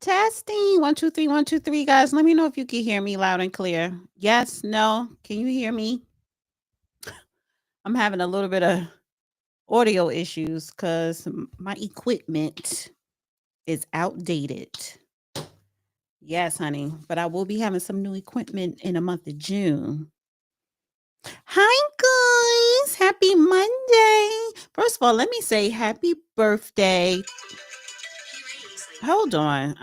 Testing. 1, 2, 3, 1, 2, 3, guys. Let me know if you can hear me loud and clear. Yes, no. Can you hear me? I'm having a little bit of audio issues because my equipment is outdated. Yes, honey. But I will be having some new equipment in the month of June. Hi, guys. Happy Monday. First of all, let me say happy birthday. Hold on.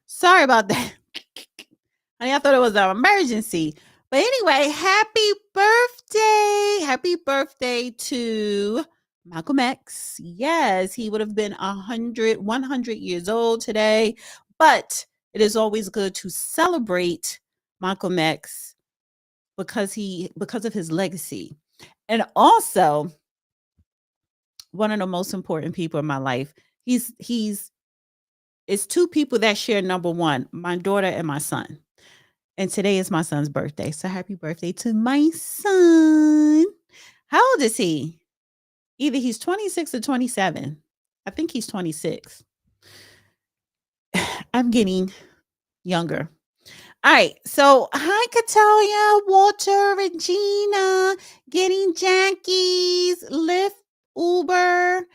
Sorry about that. Honey, I thought it was an emergency. But anyway, happy birthday. Happy birthday to Malcolm X. Yes, he would have been 100 years old today. But it is always good to celebrate Malcolm X because of his legacy. And also, one of the most important people in my life. He's it's two people that share number one, my daughter and my son. And today is my son's birthday. So happy birthday to my son. How old is he? Either he's 26 or 27. I think he's 26. I'm getting younger. All right. So hi, Katalia, Walter, Regina, getting Jackie's, Lyft, Uber,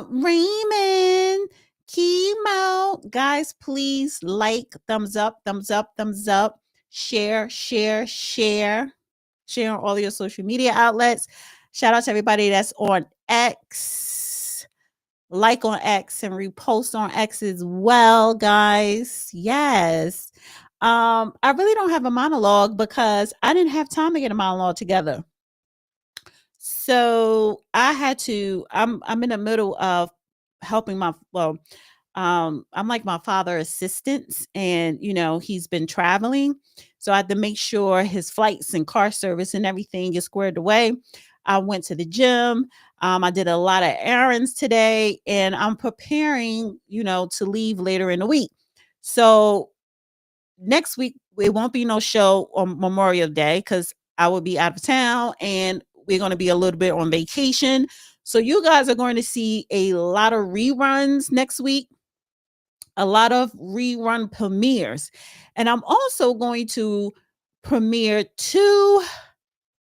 Raymond, Chemo. Guys, please like, thumbs up, thumbs up, thumbs up, share, share, share, share on all your social media outlets. Shout out to everybody that's on X. Like on X and repost on X as well, guys. Yes. I really don't have a monologue because I didn't have time to get a monologue together. So I had to, I'm in the middle of helping I'm like my father assistants and he's been traveling. So I had to make sure his flights and car service and everything is squared away. I went to the gym. I did a lot of errands today and I'm preparing, to leave later in the week. So next week it won't be no show on Memorial Day because I will be out of town and we're going to be a little bit on vacation. So you guys are going to see a lot of reruns next week, a lot of rerun premieres. And I'm also going to premiere two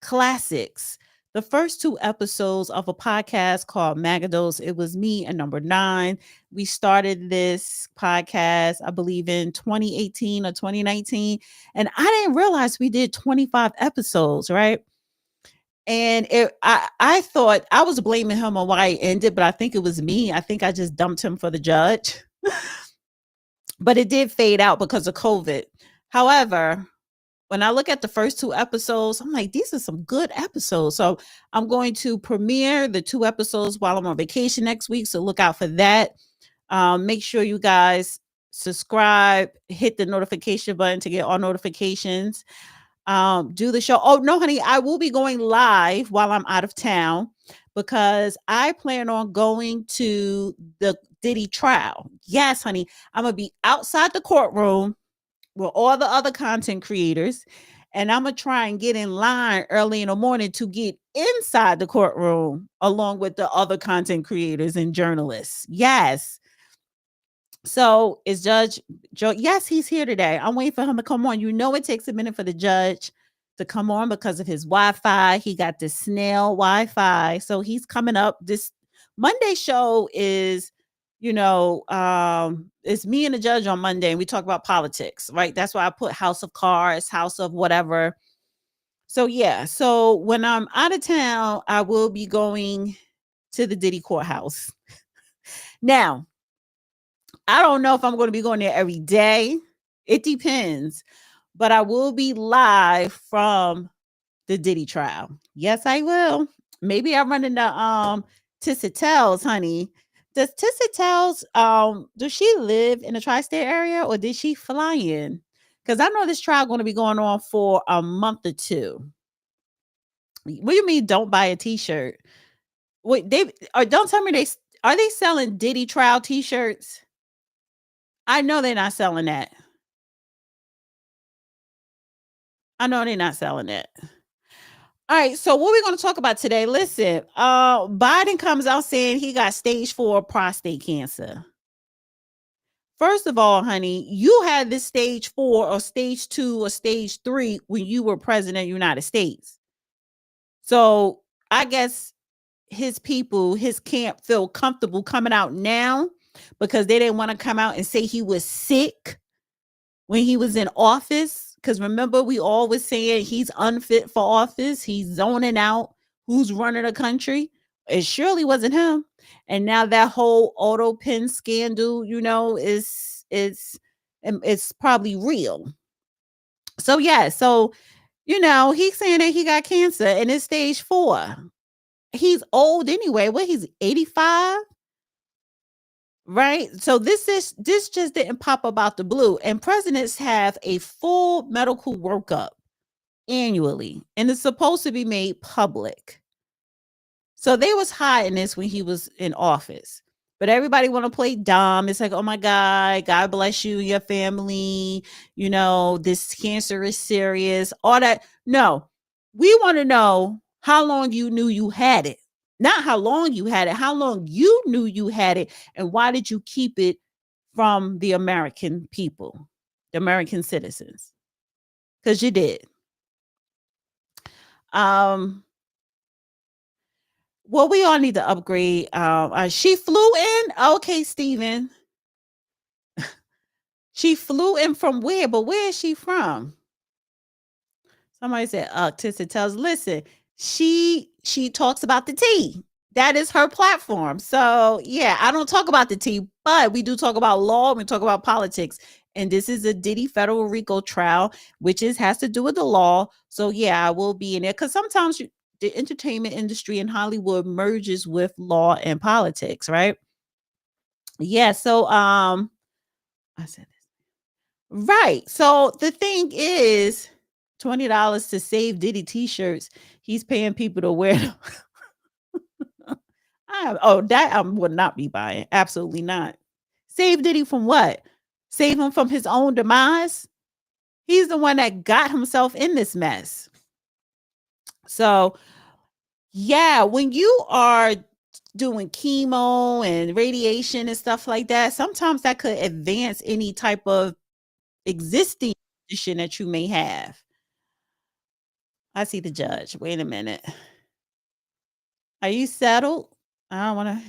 classics. The first two episodes of a podcast called Magados. It was me and number 9. We started this podcast, I believe, in 2018 or 2019. And I didn't realize we did 25 episodes, right? And I thought I was blaming him on why it ended, but I think it was me. I think I just dumped him for the judge. But it did fade out because of COVID. However, when I look at the first two episodes, I'm like, these are some good episodes. So I'm going to premiere the 2 episodes while I'm on vacation next week. So look out for that. Make sure you guys subscribe, hit the notification button to get all notifications. Do the show. Oh, no, honey, I will be going live while I'm out of town because I plan on going to the Diddy trial. Yes, honey, I'm going to be outside the courtroom with all the other content creators. And I'm going to try and get in line early in the morning to get inside the courtroom along with the other content creators and journalists. Yes. So is Judge Joe? Yes, he's here today. I'm waiting for him to come on. It takes a minute for the judge to come on because of his Wi-Fi. He got the snail Wi-Fi. So he's coming up. This Monday show is it's me and the judge on Monday and we talk about politics, right? That's why I put House of Cards, House of whatever. So yeah, so when I'm out of town, I will be going to the Diddy courthouse. Now, I don't know if I'm going to be going there every day. It depends, but I will be live from the Diddy trial. Yes, I will. Maybe I run into Tissa Tells, honey. Does Tissa Tells does she live in the tri-state area or did she fly in? Because I know this trial going to be going on for a month or 2. What do you mean don't buy a t-shirt? Wait, they or don't tell me Are they selling Diddy trial t-shirts? I know they're not selling that. I know they're not selling that. All right, so what we're going to talk about today, listen, Biden comes out saying he got stage 4 prostate cancer. First of all, honey, you had this stage 4 or stage 2 or stage 3 when you were president of the United States. So I guess his people, his camp feel comfortable coming out now because they didn't want to come out and say he was sick when he was in office. Because remember, we always saying he's unfit for office. He's zoning out who's running the country. It surely wasn't him. And now that whole auto pen scandal, it's probably real. So yeah, he's saying that he got cancer and it's stage 4. He's old anyway. What, he's 85? Right? So this just didn't pop up out the blue. And presidents have a full medical workup annually, and it's supposed to be made public. So they was hiding this when he was in office. But everybody want to play dumb. It's like, oh my God bless you and your family. This cancer is serious. All that. No, we want to know how long you knew you had it. Not how long you had it, how long you knew you had it, and why did you keep it from the American people, the American citizens? Because you did. Well, we all need to upgrade. She flew in. Okay, Steven. She flew in from where? But where is she from? Somebody said, Tissa tells, listen, she talks about the tea. That is her platform. So yeah, I don't talk about the tea, but we do talk about law. We talk about politics. And this is a Diddy federal RICO trial, which has to do with the law. So yeah, I will be in there because sometimes the entertainment industry in Hollywood merges with law and politics, right? Yeah. So I said this. Right. So the thing is, $20 to save Diddy t-shirts. He's paying people to wear them. That I would not be buying. Absolutely not. Save Diddy from what? Save him from his own demise? He's the one that got himself in this mess. So, yeah, when you are doing chemo and radiation and stuff like that, sometimes that could advance any type of existing condition that you may have. I see the judge. Wait a minute. Are you settled? I don't want to.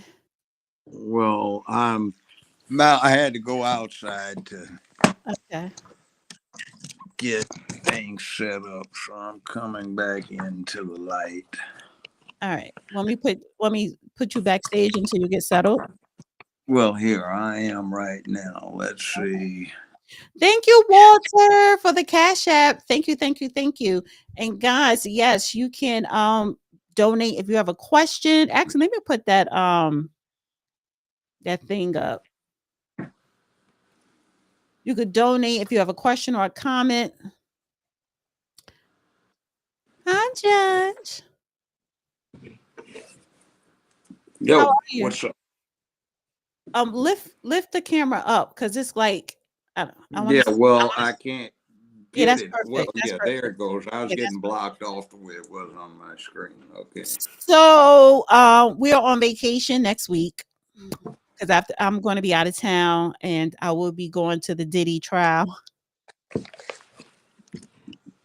Well, I had to go outside to Okay. get things set up, so I'm coming back into the light. All right. Let me put you backstage until you get settled. Well, here I am right now. Let's see. Thank you, Walter, for the Cash App. Thank you, thank you, thank you. And guys, yes, you can donate if you have a question. Actually, let me put that thing up. You could donate if you have a question or a comment. Hi, Judge. Yo, How are you? what's up? Lift the camera up because it's like I can't yeah, get that's it. perfect. Well, That's yeah, perfect. there it goes. I was Yeah, getting blocked off the way it was on my screen. Okay. So we are on vacation next week because I'm going to be out of town and I will be going to the Diddy trial.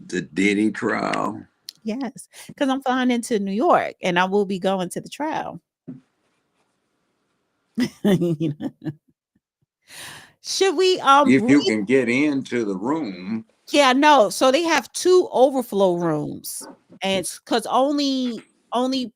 The Diddy trial. Yes, because I'm flying into New York and I will be going to the trial. Should we If you can get into the room. Yeah, no. So they have 2 overflow rooms, and it's because only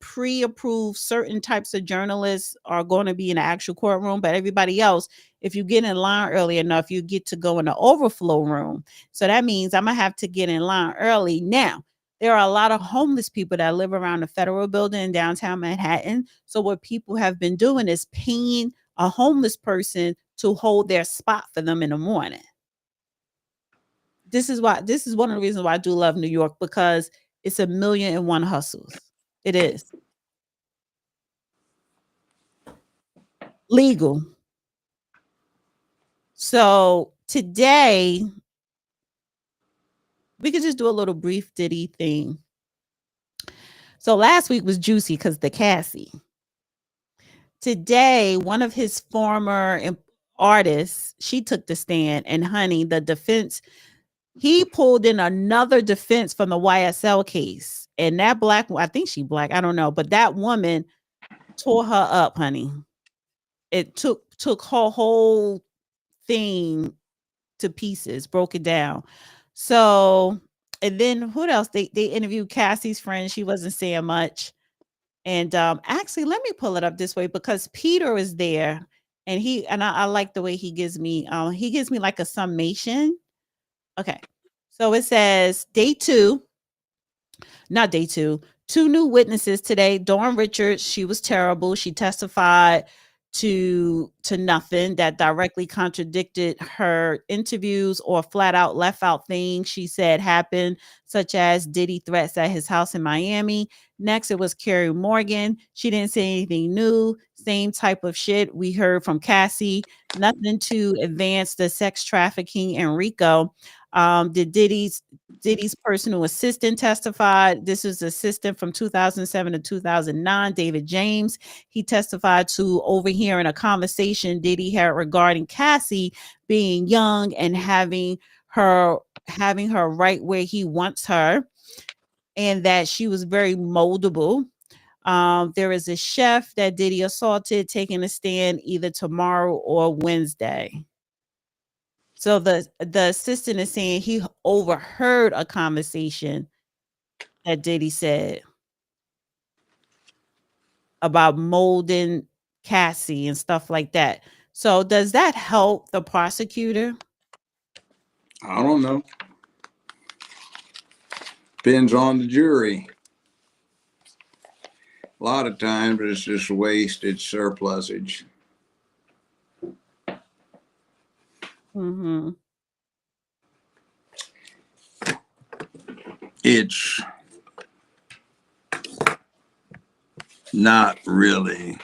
pre-approved certain types of journalists are going to be in the actual courtroom, but everybody else, if you get in line early enough, you get to go in the overflow room. So that means I'm gonna have to get in line early. Now, there are a lot of homeless people that live around the federal building in downtown Manhattan. So what people have been doing is paying a homeless person to hold their spot for them in the morning. This is one of the reasons why I do love New York, because it's 1,000,001 hustles. It is. legal. So today we could just do a little brief Diddy thing. So last week was juicy because the Cassie. Today, one of his former artists, she took the stand, and honey, the defense, he pulled in another defense from the YSL case. And that black, I think she black, I don't know, but that woman tore her up, honey. It took her whole thing to pieces, broke it down. So, and then who else? They interviewed Cassie's friend. She wasn't saying much. And actually, let me pull it up this way because Peter is there, and I like the way he gives me like a summation. Okay, so it says day 2, not day 2. 2 new witnesses today. Dawn Richards, she was terrible. She testified to nothing that directly contradicted her interviews or flat out left out things she said happened, such as Diddy threats at his house in Miami. Next, it was Carrie Morgan. She didn't say anything new. Same type of shit we heard from Cassie. Nothing to advance the sex trafficking in Rico. Diddy's personal assistant testified. This is assistant from 2007 to 2009, David James. He testified to overhearing a conversation Diddy had regarding Cassie being young and having her right where he wants her, and that she was very moldable. There is a chef that Diddy assaulted taking a stand either tomorrow or Wednesday. So the assistant is saying he overheard a conversation that Diddy said about molding Cassie and stuff like that. So does that help the prosecutor? I don't know. Depends on the jury. A lot of times it's just wasted surplusage. Mm-hmm. It's not really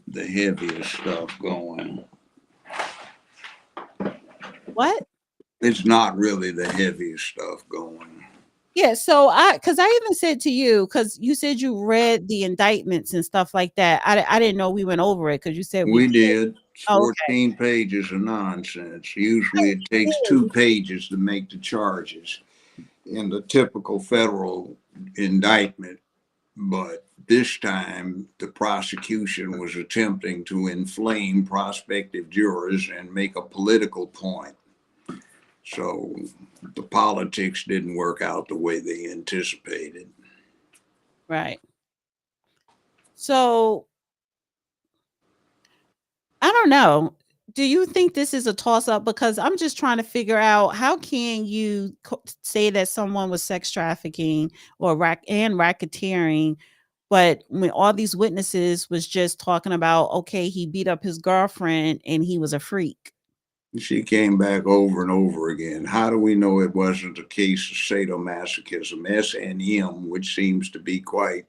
the heaviest stuff going. What? It's not really the heaviest stuff going. Yeah, so because I even said to you, because you said you read the indictments and stuff like that. I didn't know we went over it because you said we We did. did. It's Oh, okay. 14 pages of nonsense. Usually it takes 2 pages to make the charges in the typical federal indictment. But this time, the prosecution was attempting to inflame prospective jurors and make a political point. So the politics didn't work out the way they anticipated. Right. So I don't know. Do you think this is a toss up? Because I'm just trying to figure out how can you say that someone was sex trafficking or racketeering, but when all these witnesses was just talking about, okay, he beat up his girlfriend and he was a freak. She came back over and over again. How do we know it wasn't a case of sadomasochism? S&M, which seems to be quite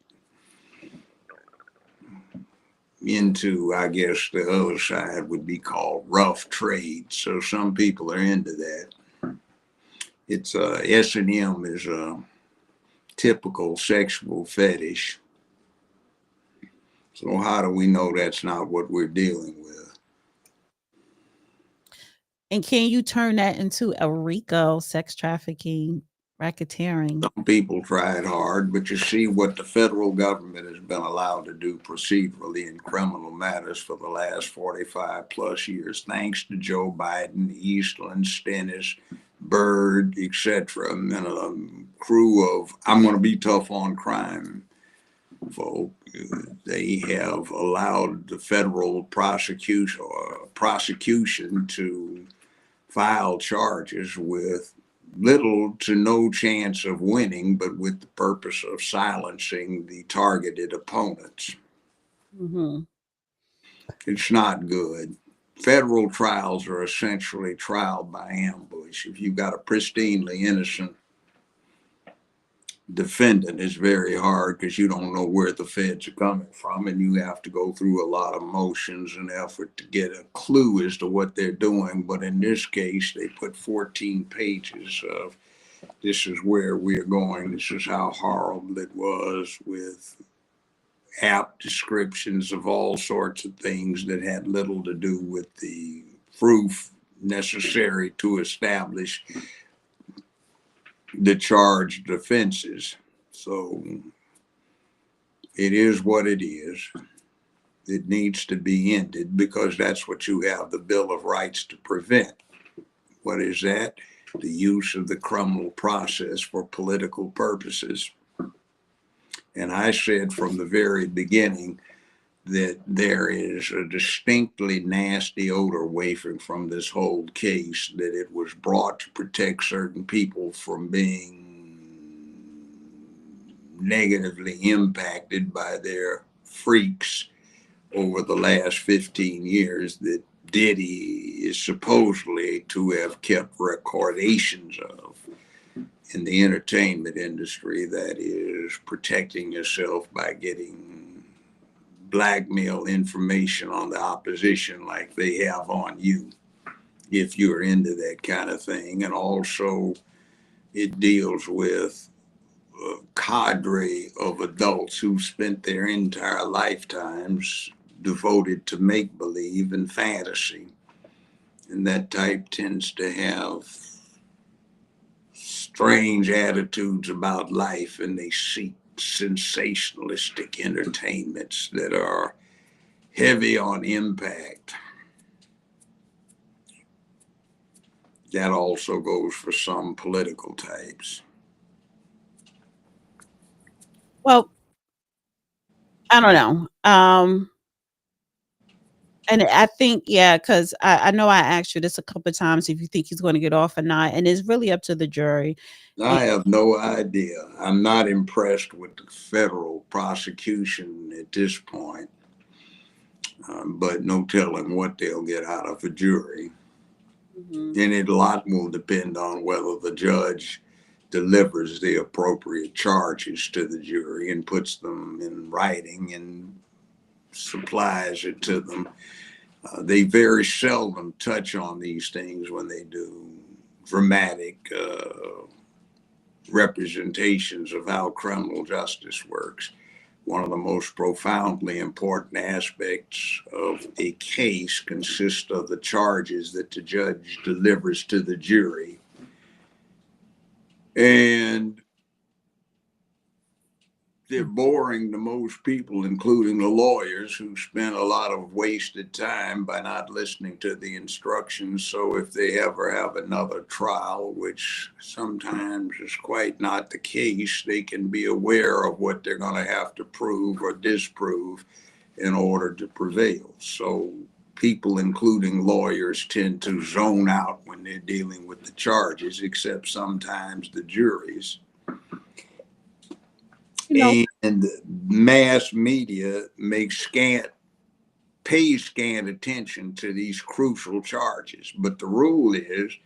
into, I guess the other side would be called rough trade. So some people are into that. It's S&M is a typical sexual fetish. So how do we know that's not what we're dealing with? And can you turn that into a RICO, sex trafficking, racketeering? Some people tried hard, but you see what the federal government has been allowed to do procedurally in criminal matters for the last 45 plus years, thanks to Joe Biden, Eastland, Stennis, Byrd, etc., and a crew of I'm going to be tough on crime folk. They have allowed the federal prosecution to file charges with little to no chance of winning, but with the purpose of silencing the targeted opponents. Mm-hmm. It's not good. Federal trials are essentially trial by ambush. If you've got a pristinely innocent defendant is very hard because you don't know where the feds are coming from, and you have to go through a lot of motions and effort to get a clue as to what they're doing. But in this case, they put 14 pages of this is where we're going, this is how horrible it was, with apt descriptions of all sorts of things that had little to do with the proof necessary to establish the charged offenses. So it is what it is. It needs to be ended because that's what you have the Bill of Rights to prevent. What is that? The use of the criminal process for political purposes. And I said from the very beginning that there is a distinctly nasty odor wafting from this whole case, that it was brought to protect certain people from being negatively impacted by their freaks over the last 15 years that Diddy is supposedly to have kept recordations of in the entertainment industry, that is protecting yourself by getting blackmail information on the opposition like they have on you, if you're into that kind of thing. And also it deals with a cadre of adults who spent their entire lifetimes devoted to make-believe and fantasy. And that type tends to have strange attitudes about life, and they seek sensationalistic entertainments that are heavy on impact. That also goes for some political types. Well, I don't know. And I think, yeah, because I know I asked you this a couple of times if you think he's going to get off or not, and it's really up to the jury. And I have no idea. I'm not impressed with the federal prosecution at this point, but no telling what they'll get out of a jury. Mhm. And a lot will depend on whether the judge delivers the appropriate charges to the jury and puts them in writing and supplies it to them. They very seldom touch on these things when they do dramatic representations of how criminal justice works. One of the most profoundly important aspects of a case consists of the charges that the judge delivers to the jury. And they're boring to most people, including the lawyers, who spend a lot of wasted time by not listening to the instructions. So if they ever have another trial, which sometimes is quite not the case, they can be aware of what they're going to have to prove or disprove in order to prevail. So people, including lawyers, tend to zone out when they're dealing with the charges, except sometimes the juries. you know, And mass media pays scant attention to these crucial charges. But the rule is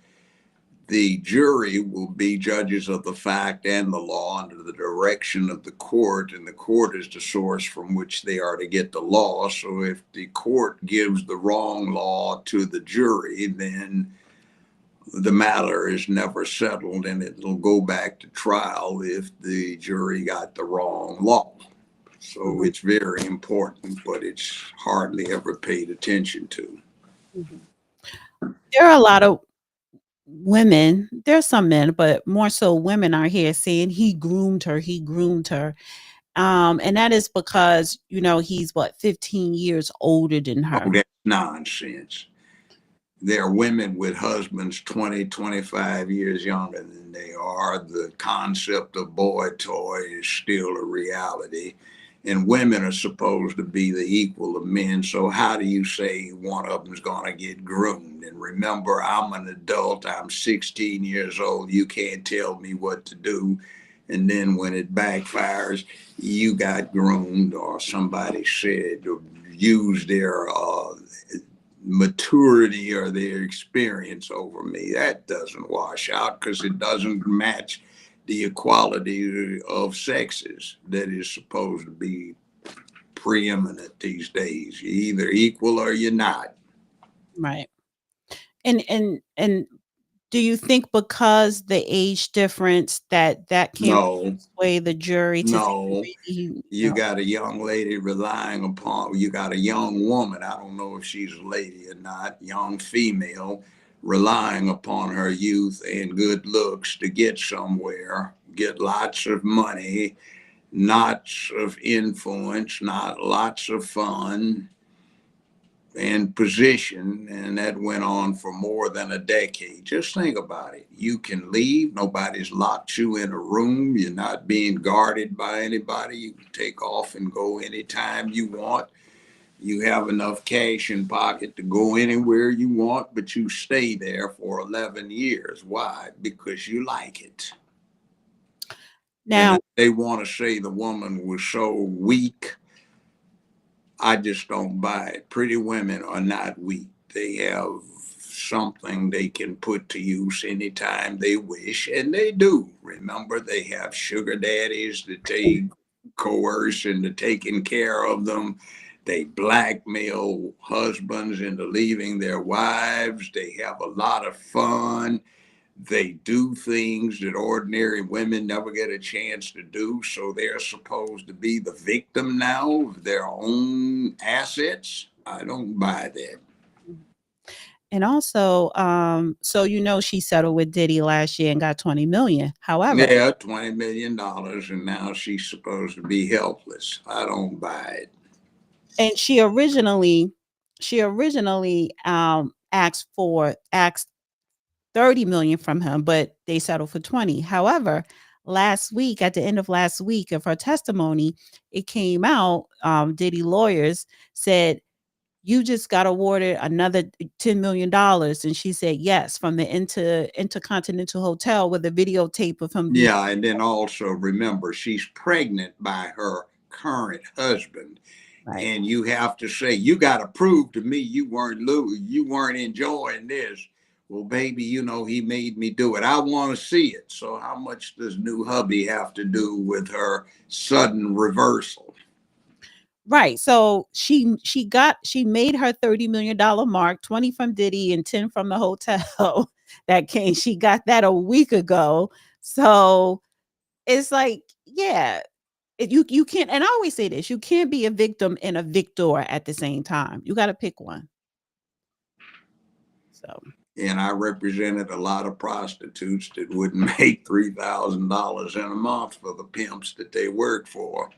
the jury will be judges of the fact and the law under the direction of the court, and the court is the source from which they are to get the law. So if the court gives the wrong law to the jury, then the matter is never settled, and it'll go back to trial if the jury got the wrong law. So mhm, it's very important, but it's hardly ever paid attention to. mhm. There are a lot of women, there's some men, but more so women are here saying he groomed her, he groomed her. And that is because, he's what, 15 years older than Oh, her. that's nonsense. There are women with husbands 20, 25 years younger than they are. The concept of boy toy is still a reality. And women are supposed to be the equal of men. So how do you say one of them's going to get groomed? And remember, I'm an adult. I'm 16 years old. You can't tell me what to do. And then when it backfires, you got groomed, or somebody said or used their maturity or their experience over me. That doesn't wash out because it doesn't match the equality of sexes that is supposed to be preeminent these days. You're either equal or you're not. Right. And do you think because the age difference that can No, sway the jury to say no. maybe You got a young lady relying upon, you got a young woman, I don't know if she's a lady or not, young female, relying upon her youth and good looks to get somewhere, get lots of money, lots of influence, not lots of fun and position, and that went on for more than a decade. Just think about it. You can leave, nobody's locked you in a room, you're not being guarded by anybody, you can take off and go anytime you want. You have enough cash in pocket to go anywhere you want, but you stay there for 11 years. Why? Because you like it. And now. they want to say the woman was so weak. I just don't buy it. Pretty women are not weak. They have something they can put to use anytime they wish, and they do. Remember, they have sugar daddies that they coerce into taking care of them. They blackmail husbands into leaving their wives. They have a lot of fun. They do things that ordinary women never get a chance to do. So they're supposed to be the victim now of their own assets. I don't buy that. And also, so she settled with Diddy last year and got 20 million. However, Yeah, $20 million, and now she's supposed to be helpless. I don't buy it. and she originally asked 30 million from him, but they settled for 20. However, last week, at the end of last week of her testimony, it came out, Diddy lawyers said, you just got awarded another $10 million. And she said, yes, from the Intercontinental Hotel with a videotape of him being Yeah, and then also remember, she's pregnant by her current husband. right. And you have to say, you got to prove to me you weren't enjoying this. Well, baby, he made me do it. I want to see it. So how much does new hubby have to do with her sudden reversal? Right. So she made her $30 million mark, 20 from Diddy and 10 from the hotel that came. She got that a week ago. So it's like, yeah, you can't, and I always say this, you can't be a victim and a victor at the same time. You got to pick one. So And I represented a lot of prostitutes that wouldn't make $3,000 in a month for the pimps that they worked for.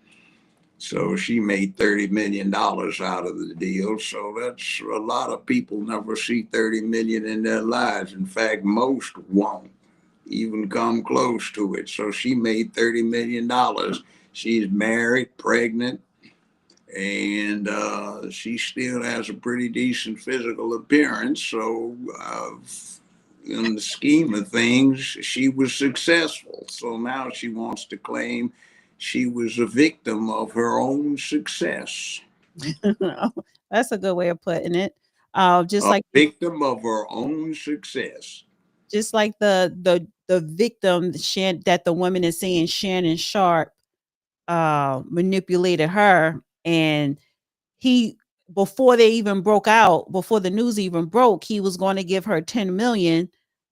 So she made $30 million out of the deal. So that's a lot of people never see 30 million in their lives. In fact, most won't even come close to it. So she made $30 million. She's married, pregnant, and she still has a pretty decent physical appearance. So in the scheme of things, she was successful. So now she wants to claim she was a victim of her own success. that's a good way of putting it. Just A like victim of her own success. the victim that the woman is saying Shannon Sharp manipulated her, and he before the news even broke, he was going to give her 10 million,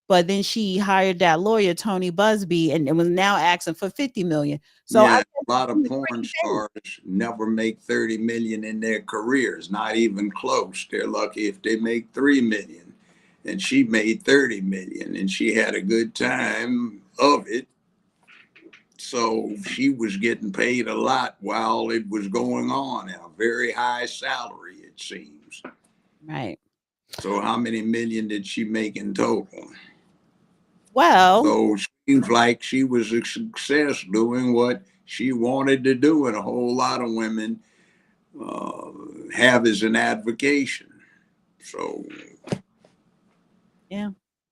but then she hired that lawyer Tony Busby and was now asking for 50 million. So I Yeah, guess a lot in of the porn same thing. stars never make 30 million in their careers, not even close. They're lucky if they make 3 million. And she made 30 million and she had a good time of it. So she was getting paid a lot while it was going on, and a very high salary, it seems. Right. So how many million did she make in total? Well, So it seems like she was a success doing what she wanted to do, and a whole lot of women uh, have as an avocation. So yeah.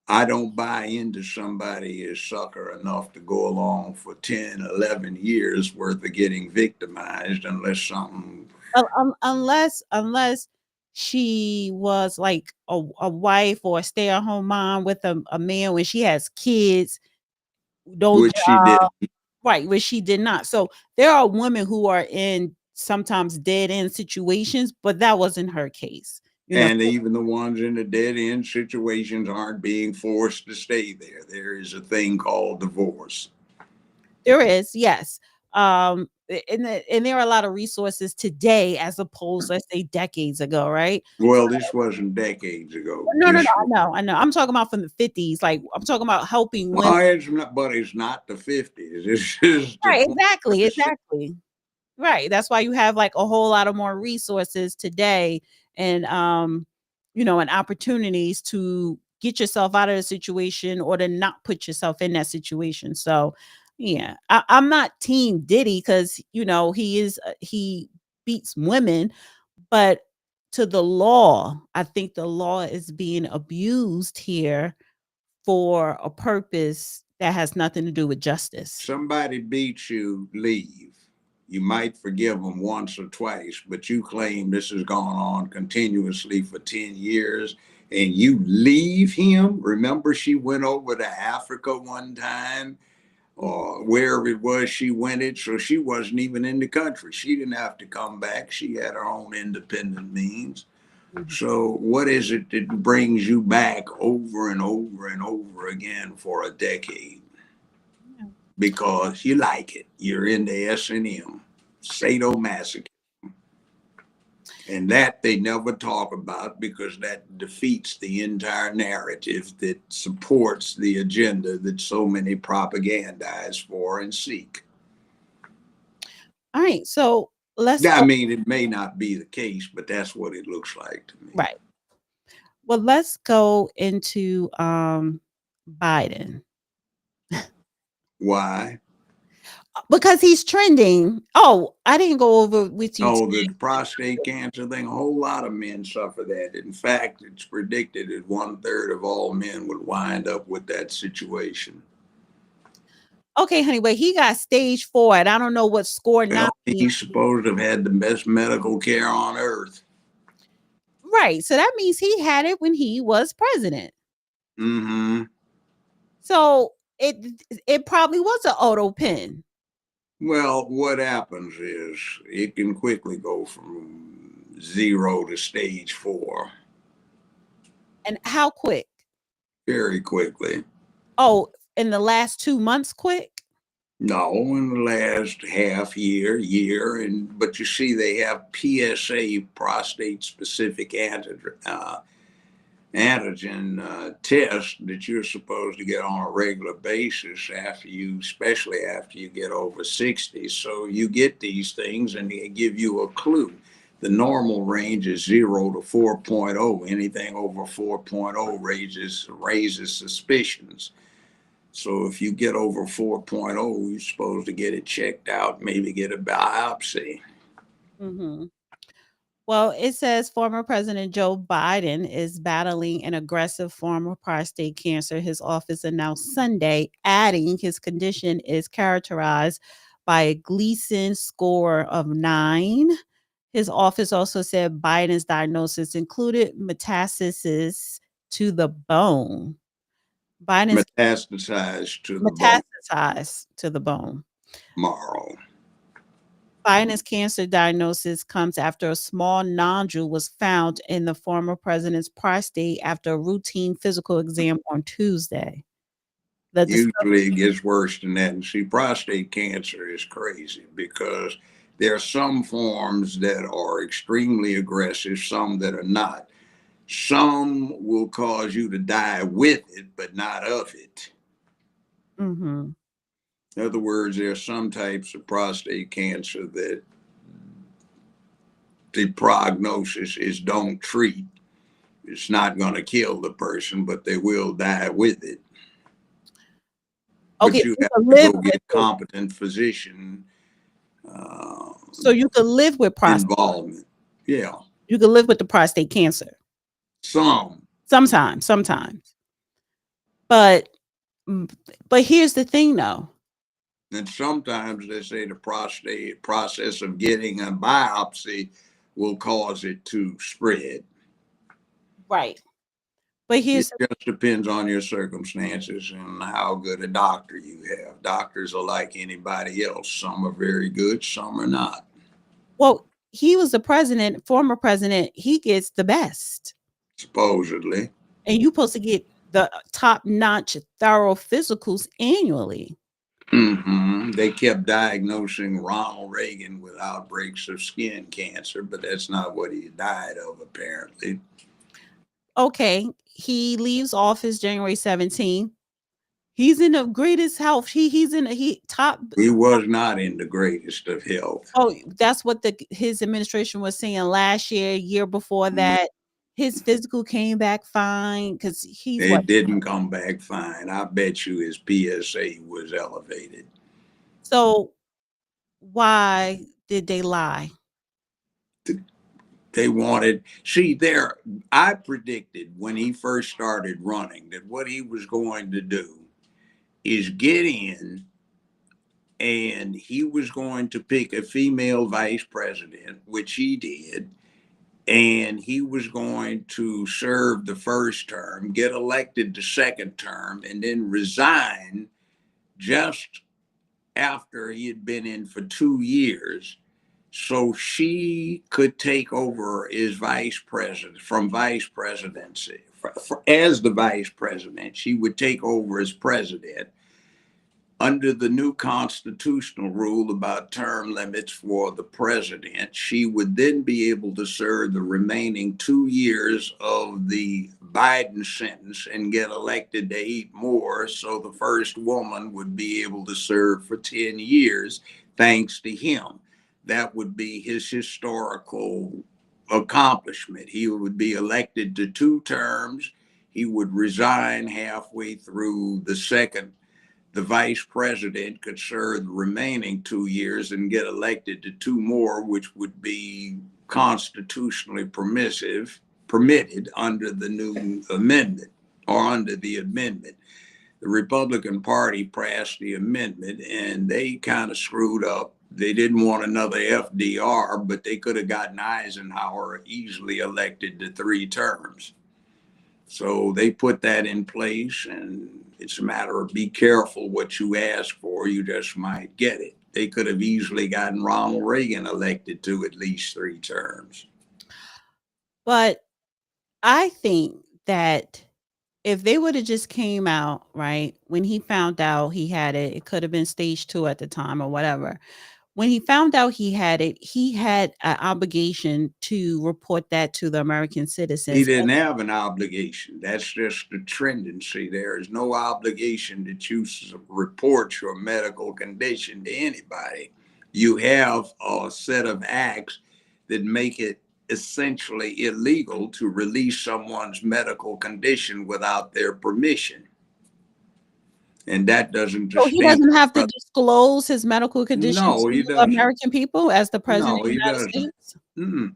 I don't buy into somebody as sucker enough to go along for 10, 11 years worth of getting victimized unless something. Unless she was like a wife or a stay-at-home mom with a man when she has kids, no which she did. job, right, which she did not. So there are women who are in sometimes dead end situations, but that wasn't her case. You know, And even the ones in the dead end situations aren't being forced to stay there. There is a thing called divorce. there is, yes. And there are a lot of resources today as opposed, let's say, decades ago, right? Well, this wasn't decades ago. No, no, no. This, I know. I'm talking about from the 50s. Like I'm talking about helping women. well, it's not, but it's not the 50s. This is the Right, exactly, 21st. exactly. Right. That's why you have like a whole lot of more resources today and and opportunities to get yourself out of the situation or to not put yourself in that situation. So yeah, I'm not team Diddy because he beats women, but to the law, I think the law is being abused here for a purpose that has nothing to do with justice. Somebody beats you, leave. You might forgive them once or twice, but you claim this has gone on continuously for 10 years and you leave him. Remember, she went over to Africa one time or wherever it was she went it. So she wasn't even in the country. She didn't have to come back. She had her own independent means. Mhm. So what is it that brings you back over and over and over again for a decade? Yeah. Because you like it. You're into S&M, sadomasochism. And that they never talk about because that defeats the entire narrative that supports the agenda that so many propagandize for and seek. All right. So let's I go. mean, it may not be the case, but that's what it looks like to me. Right. Well, let's go into Biden Why? because he's trending. Oh, I didn't go over with you Oh, the today. prostate cancer thing, a whole lot of men suffer that. In fact, it's predicted that 1/3 of all men would wind up with that situation. Okay, honey, but he got stage 4, and I don't know what score 9 Well, means. he's supposed to have had the best medical care on earth. Right. So that means he had it when he was president. Mm-hmm. So it probably was an auto pen. Well, what happens is it can quickly go from 0 to stage 4 And how quick? very quickly. Oh, in the last 2 months quick? No, in the last half year, and but you see, they have PSA, prostate specific antigen test that you're supposed to get on a regular basis after you, especially after you get over 60. So you get these things and they give you a clue. The normal range is 0 to 4.0. Anything over 4.0 raises suspicions. So if you get over 4.0, you're supposed to get it checked out, maybe get a biopsy. Mhm. Well, it says former President Joe Biden is battling an aggressive form of prostate cancer. His office announced Sunday, adding his condition is characterized by a Gleason score of 9. His office also said Biden's diagnosis included metastasis to the bone. Biden's Metastasized to the bone metastasized to the bone. marrow. Biden's cancer diagnosis comes after a small nodule was found in the former president's prostate after a routine physical exam on Tuesday. The Usually it gets worse than that. And see, prostate cancer is crazy because there are some forms that are extremely aggressive, some that are not. Some will cause you to die with it, but not of it. Mhm. In other words, there are some types of prostate cancer that the prognosis is don't treat. It's not going to kill the person, but they will die with it. Okay, But you you have can to live go with get it. competent physician uh, So you can live with prostate. involvement. Yeah, You can live with the prostate cancer. some. Sometimes. But but here's the thing though. And sometimes they say the prostate process of getting a biopsy will cause it to spread. Right. But It here's just depends on your circumstances and how good a doctor you have. Doctors are like anybody else. Some are very good, some are not. well, he was the president, former president. He gets the best, Supposedly. and you supposed to get the top notch, thorough physicals annually. They kept diagnosing Ronald Reagan with outbreaks of skin cancer, but that's not what he died of, apparently. Okay, he leaves office January 17th. He's in the greatest health. He's in he top. He was not in the greatest of health. Oh, that's what his administration was saying last year, year before that. His physical came back fine because he's what. It didn't come back fine. I bet you his PSA was elevated. So why did they lie? They wanted, see, there, I predicted when he first started running that what he was going to do is get in and he was going to pick a female vice president, which he did, and he was going to serve the first term, get elected the second term, and then resign just after he had been in for 2 years so she could take over as vice president from vice presidency. As the vice president, she would take over as president under the new constitutional rule about term limits for the president. She would then be able to serve the remaining 2 years of the Biden sentence and get elected to 8 more. So the first woman would be able to serve for 10 years, thanks to him. That would be his historical accomplishment. He would be elected to 2 terms. He would resign halfway through the second. The vice president could serve the remaining 2 years and get elected to 2 more, which would be constitutionally permitted under the new amendment or under the amendment. The Republican Party passed the amendment and they kind of screwed up. They didn't want another FDR, but they could have gotten Eisenhower easily elected to 3 terms. So they put that in place, and it's a matter of be careful what you ask for. You just might get it. They could have easily gotten Ronald Reagan elected to at least 3 terms. But I think that if they would have just came out, right, when he found out he had it, it could have been stage 2 at the time or whatever. When he found out he had it, he had an obligation to report that to the American He citizens. didn't have an obligation. That's just the tendency. There is no obligation that you report your medical condition to anybody. You have a set of acts that make it essentially illegal to release someone's medical condition without their permission. And that doesn't So he distinguish. doesn't have to disclose his medical condition No, he to doesn't. American people as the president No, of the he United doesn't. States? So then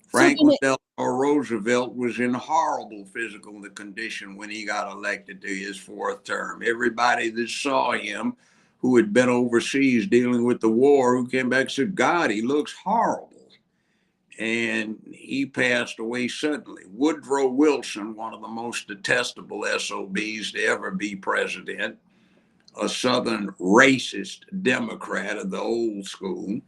Franklin Delano Roosevelt was in horrible physical condition when he got elected to his 4th term. Everybody that saw him who had been overseas dealing with the war, who came back and said, God, he looks horrible. And he passed away suddenly. Woodrow Wilson, one of the most detestable SOBs to ever be president, a Southern racist Democrat of the old school,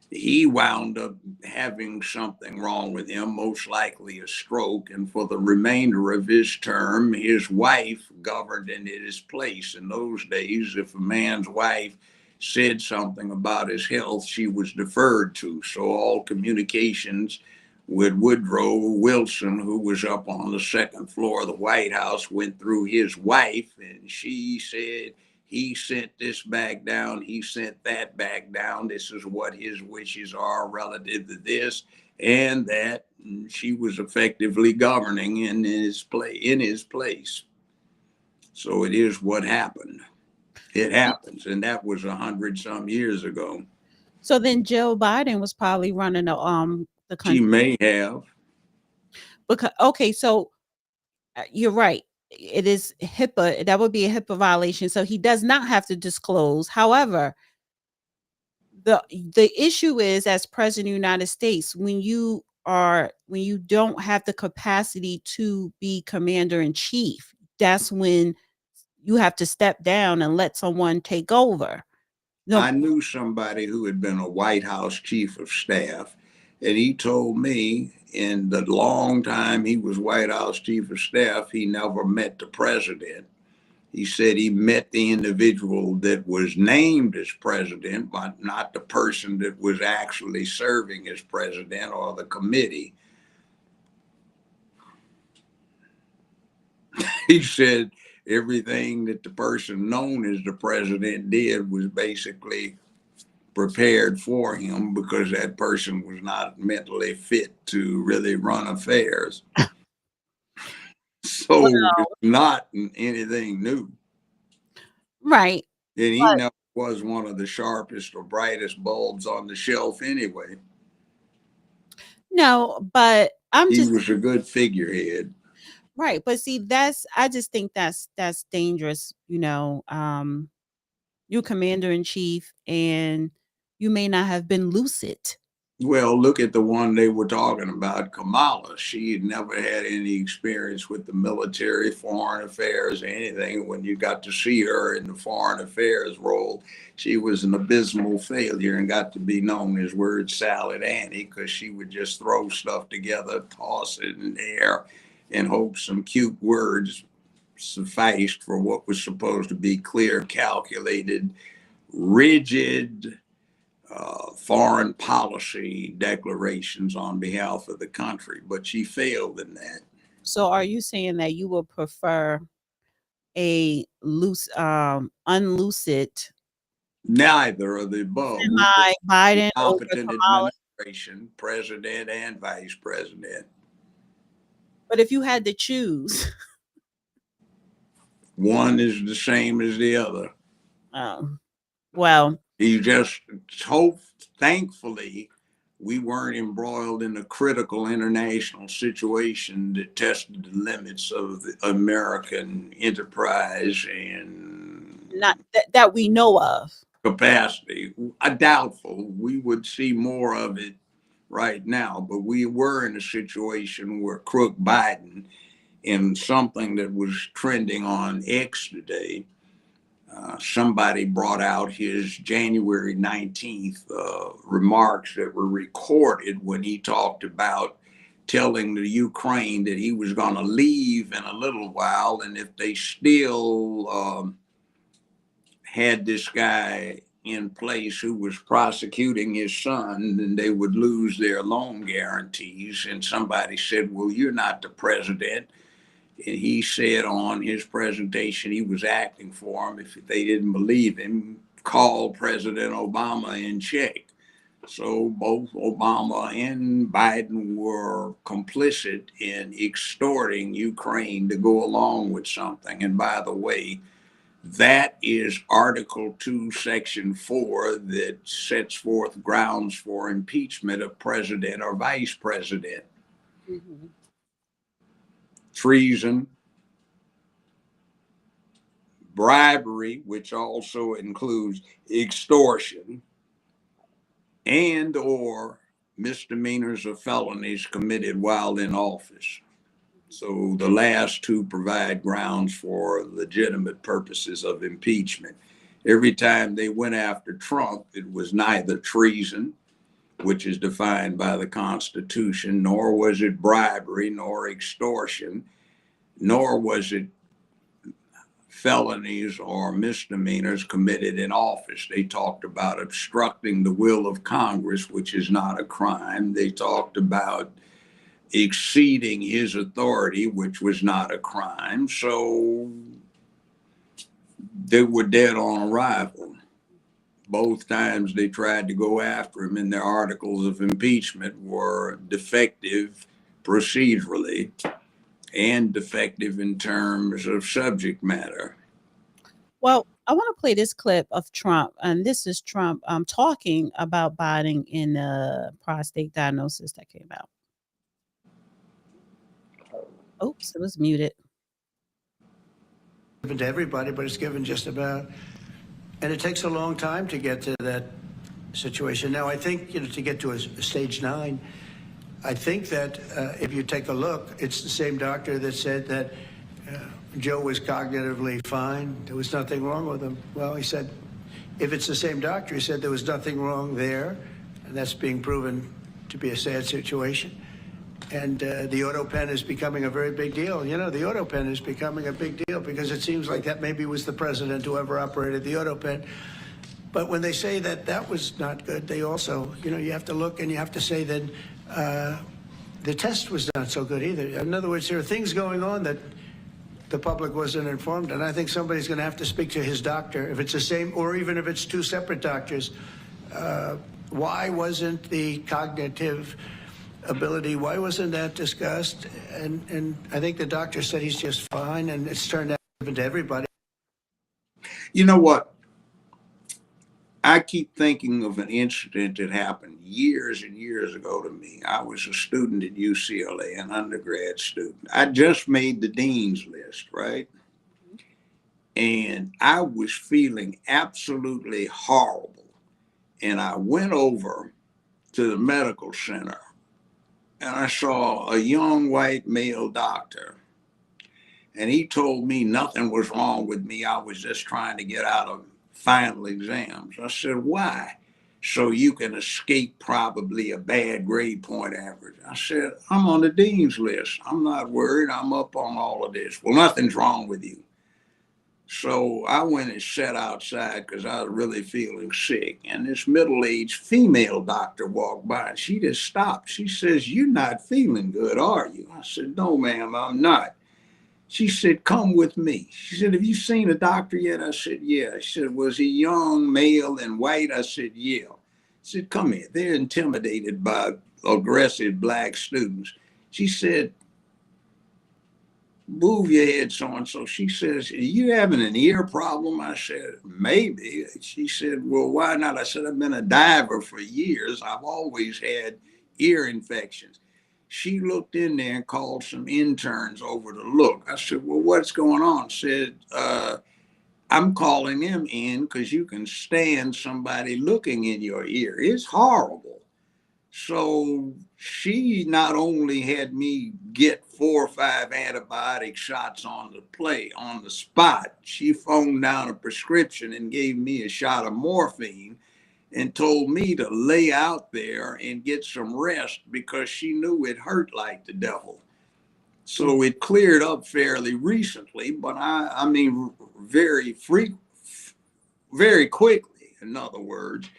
he wound up having something wrong with him, most likely a stroke. And for the remainder of his term, his wife governed in his place. In those days, if a man's wife said something about his health, she was deferred to. So all communications with Woodrow Wilson, who was up on the second floor of the White House, went through his wife, and she said, he sent this back down, he sent that back down, this is what his wishes are relative to this and that. And she was effectively governing in his place. So it is what happened. It happens, and that was 100-some years ago. So then Joe Biden was probably running the country. She may have. Because okay, so you're right. It is HIPAA. That would be a HIPAA violation. So he does not have to disclose. However, the issue is, as president of the United States, when you when you don't have the capacity to be commander in chief, that's when you have to step down and let someone take over. No, I knew somebody who had been a White House chief of staff, and he told me in the long time he was White House chief of staff, he never met the president. He said he met the individual that was named as president, but not the person that was actually serving as president or the committee. He said everything that the person known as the president did was basically prepared for him because that person was not mentally fit to really run affairs. So it's not anything new. right. And he never was one of the sharpest or brightest bulbs on the shelf anyway. No, but I'm He just was a good figurehead. right. But see, I just think that's dangerous, you commander in chief and you may not have been lucid. Well, look at the one they were talking about, Kamala. She had never had any experience with the military, foreign affairs, or anything. When you got to see her in the foreign affairs role, she was an abysmal failure and got to be known as Word Salad Annie because she would just throw stuff together, toss it in the air, and hope some cute words sufficed for what was supposed to be clear, calculated, rigid, foreign policy declarations on behalf of the country, but she failed in that. So are you saying that you would prefer a unlucid Neither of the above. Biden over Competent Kamala? administration, president and vice president. But if you had to choose, One is the same as the other. well, You just hope, thankfully, we weren't embroiled in a critical international situation that tested the limits of the American enterprise and not that we know of. capacity. Doubtful. We would see more of it right now, but we were in a situation where Crook Biden, in something that was trending on X today, somebody brought out his January 19th remarks that were recorded when he talked about telling the Ukraine that he was going to leave in a little while, and if they still had this guy in place who was prosecuting his son, then they would lose their loan guarantees. And somebody said, well, you're not the president. And he said on his presentation he was acting for him. If they didn't believe him, call President Obama in check. So both Obama and Biden were complicit in extorting Ukraine to go along with something. And by the way, that is Article 2, Section 4 that sets forth grounds for impeachment of president or vice president. Mm-hmm. Treason, bribery, which also includes extortion, and or misdemeanors or felonies committed while in office. So the last two provide grounds for legitimate purposes of impeachment. Every time they went after Trump, it was neither treason, which is defined by the Constitution, nor was it bribery, nor extortion, nor was it felonies or misdemeanors committed in office. They talked about obstructing the will of Congress, which is not a crime. They talked about exceeding his authority, which was not a crime. So they were dead on arrival. Both times they tried to go after him, and their articles of impeachment were defective procedurally and defective in terms of subject matter. Well, I want to play this clip of Trump, and this is Trump talking about Biden in the prostate diagnosis that came out. Oops, it was muted. Given to everybody, but it's given just about, and it takes a long time to get to that situation. Now, I think, to get to a stage 9, I think that if you take a look, it's the same doctor that said that Joe was cognitively fine. There was nothing wrong with him. Well, he said, if it's the same doctor, he said there was nothing wrong there, and that's being proven to be a sad situation. And the auto pen is becoming a very big deal. You know, the auto pen is becoming a big deal because it seems like that maybe was the president who ever operated the auto pen. But when they say that that was not good, they also, you know, you have to look and you have to say that the test was not so good either. In other words, there are things going on that the public wasn't informed, and I think somebody's going to have to speak to his doctor, if it's the same, or even if it's two separate doctors. Why wasn't the cognitive ability, why wasn't that discussed? And I think the doctor said he's just fine, and it's turned out to everybody. You know what? I keep thinking of an incident that happened years and years ago to me. I was a student at UCLA, an undergrad student. I just made the dean's list, right? And I was feeling absolutely horrible. And I went over to the medical center and I saw a young white male doctor. And he told me nothing was wrong with me. I was just trying to get out of final exams. I said, why? So you can escape probably a bad grade point average. I said, I'm on the dean's list. I'm not worried. I'm up on all of this. Well, nothing's wrong with you. So I went and sat outside because I was really feeling sick. And this middle-aged female doctor walked by and she just stopped. She says, you're not feeling good, are you? I said, no, ma'am, I'm not. She said, come with me. She said, have you seen a doctor yet? I said, yeah. She said, was he young, male, and white? I said, yeah. She said, come here. They're intimidated by aggressive black students. She said, move your head so-and-so. She says, are you having an ear problem? I said, maybe. She said, well, why not? I said, I've been a diver for years. I've always had ear infections. She looked in there and called some interns over to look. I said, well, what's going on? Said, I'm calling them in because you can stand somebody looking in your ear. It's horrible. So she not only had me get 4 or 5 antibiotic shots on the spot, she phoned down a prescription and gave me a shot of morphine and told me to lay out there and get some rest because she knew it hurt like the devil. So it cleared up fairly recently, but I mean, very quickly, in other words.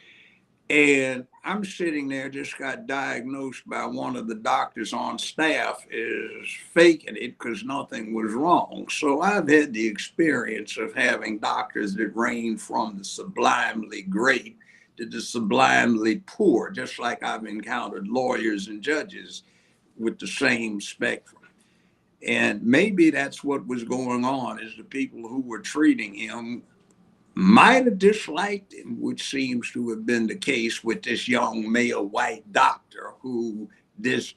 And I'm sitting there, just got diagnosed by one of the doctors on staff is faking it because nothing was wrong. So I've had the experience of having doctors that range from the sublimely great to the sublimely poor, just like I've encountered lawyers and judges with the same spectrum. And maybe that's what was going on, is the people who were treating him might have disliked him, which seems to have been the case with this young male white doctor who this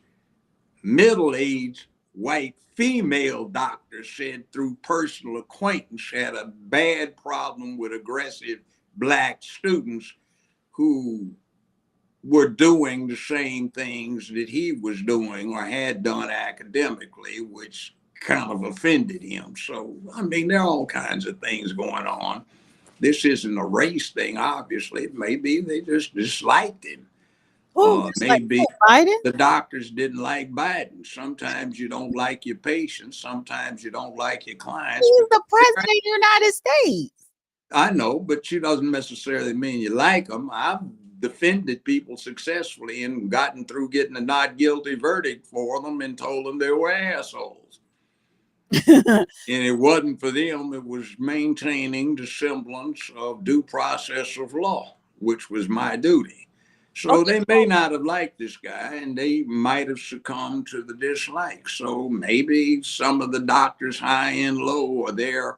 middle-aged white female doctor said through personal acquaintance had a bad problem with aggressive black students who were doing the same things that he was doing or had done academically, which kind of offended him. So, I mean, there are all kinds of things going on. This isn't a race thing, obviously. Maybe they just disliked him. Maybe the doctors didn't like Biden. Sometimes you don't like your patients. Sometimes you don't like your clients. He's the president of the United States. I know, but she doesn't necessarily mean you like them. I've defended people successfully and gotten through getting a not guilty verdict for them and told them they were assholes. And it wasn't for them. It was maintaining the semblance of due process of law, which was my duty. So they may not have liked this guy and they might have succumbed to the dislike. So maybe some of the doctors, high and low, are there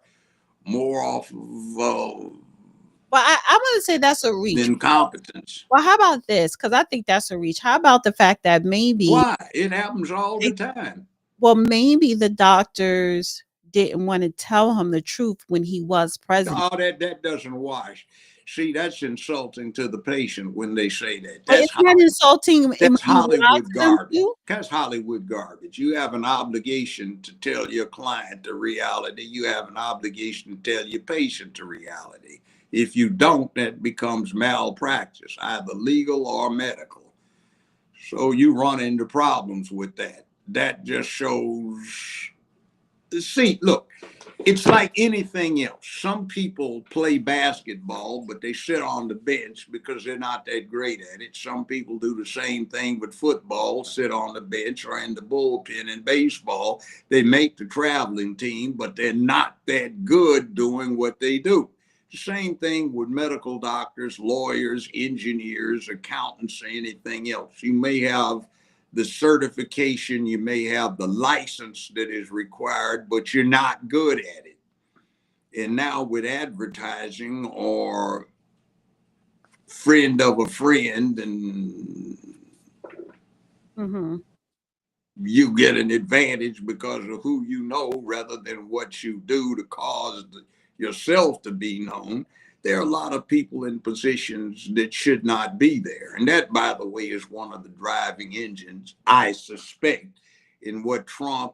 more off of well, I'm going to say that's a reach. Incompetence. Well, how about this? Because I think that's a reach. How about the fact that maybe why? It happens all the time. Well, maybe the doctors didn't want to tell him the truth when he was president. Oh, that doesn't wash. See, that's insulting to the patient when they say that. But it's not insulting when That's you lie Hollywood to them garbage. too. That's Hollywood garbage. You have an obligation to tell your client the reality. You have an obligation to tell your patient the reality. If you don't, that becomes malpractice, either legal or medical. So you run into problems with that. That just shows. See, look, it's like anything else. Some people play basketball, but they sit on the bench because they're not that great at it. Some people do the same thing with football, sit on the bench or in the bullpen in baseball. They make the traveling team, but they're not that good doing what they do. The same thing with medical doctors, lawyers, engineers, accountants, anything else. You may have the certification, you may have the license that is required, but you're not good at it. And now with advertising or friend of a friend, and you get an advantage because of who you know rather than what you do to cause yourself to be known. There are a lot of people in positions that should not be there. And that, by the way, is one of the driving engines, I suspect, in what Trump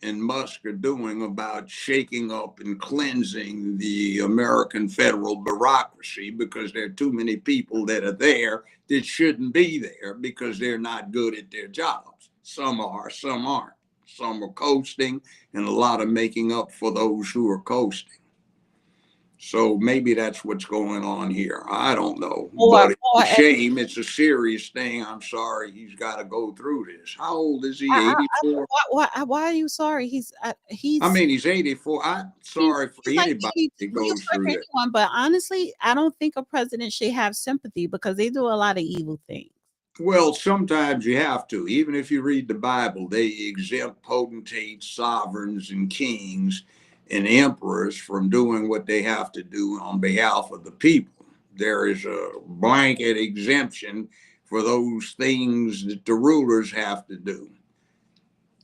and Musk are doing about shaking up and cleansing the American federal bureaucracy, because there are too many people that are there that shouldn't be there because they're not good at their jobs. Some are, some aren't. Some are coasting, and a lot of making up for those who are coasting. So maybe that's what's going on here. I don't know. But it's a shame. It's a serious thing. I'm sorry he's got to go through this. How old is he? 84? Why are you sorry? He's I mean, he's 84. I'm sorry for anybody that goes through that. But honestly, I don't think a president should have sympathy because they do a lot of evil things. Well, sometimes you have to. Even if you read the Bible, they exempt potentates, sovereigns, and kings and emperors from doing what they have to do on behalf of the people. There is a blanket exemption for those things that the rulers have to do,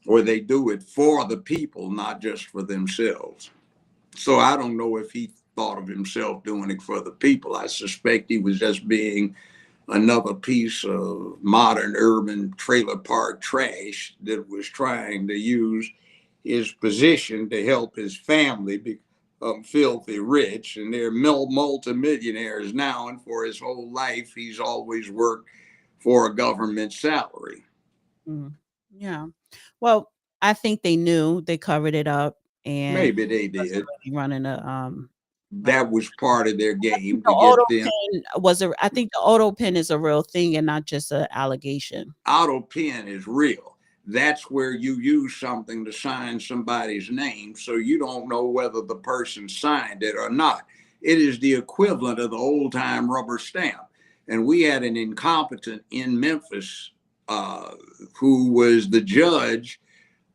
or they do it for the people, not just for themselves. So I don't know if he thought of himself doing it for the people. I suspect he was just being another piece of modern urban trailer park trash that was trying to use his position to help his family become filthy rich. And they're multimillionaires now, and for his whole life he's always worked for a government salary. Yeah. Well, I think they knew. They covered it up, and maybe they did. Running that was part of their game the to get them. I think the auto pen is a real thing and not just an allegation. Auto pen is real. That's where you use something to sign somebody's name, so you don't know whether the person signed it or not. It is the equivalent of the old time rubber stamp. And we had an incompetent in Memphis who was the judge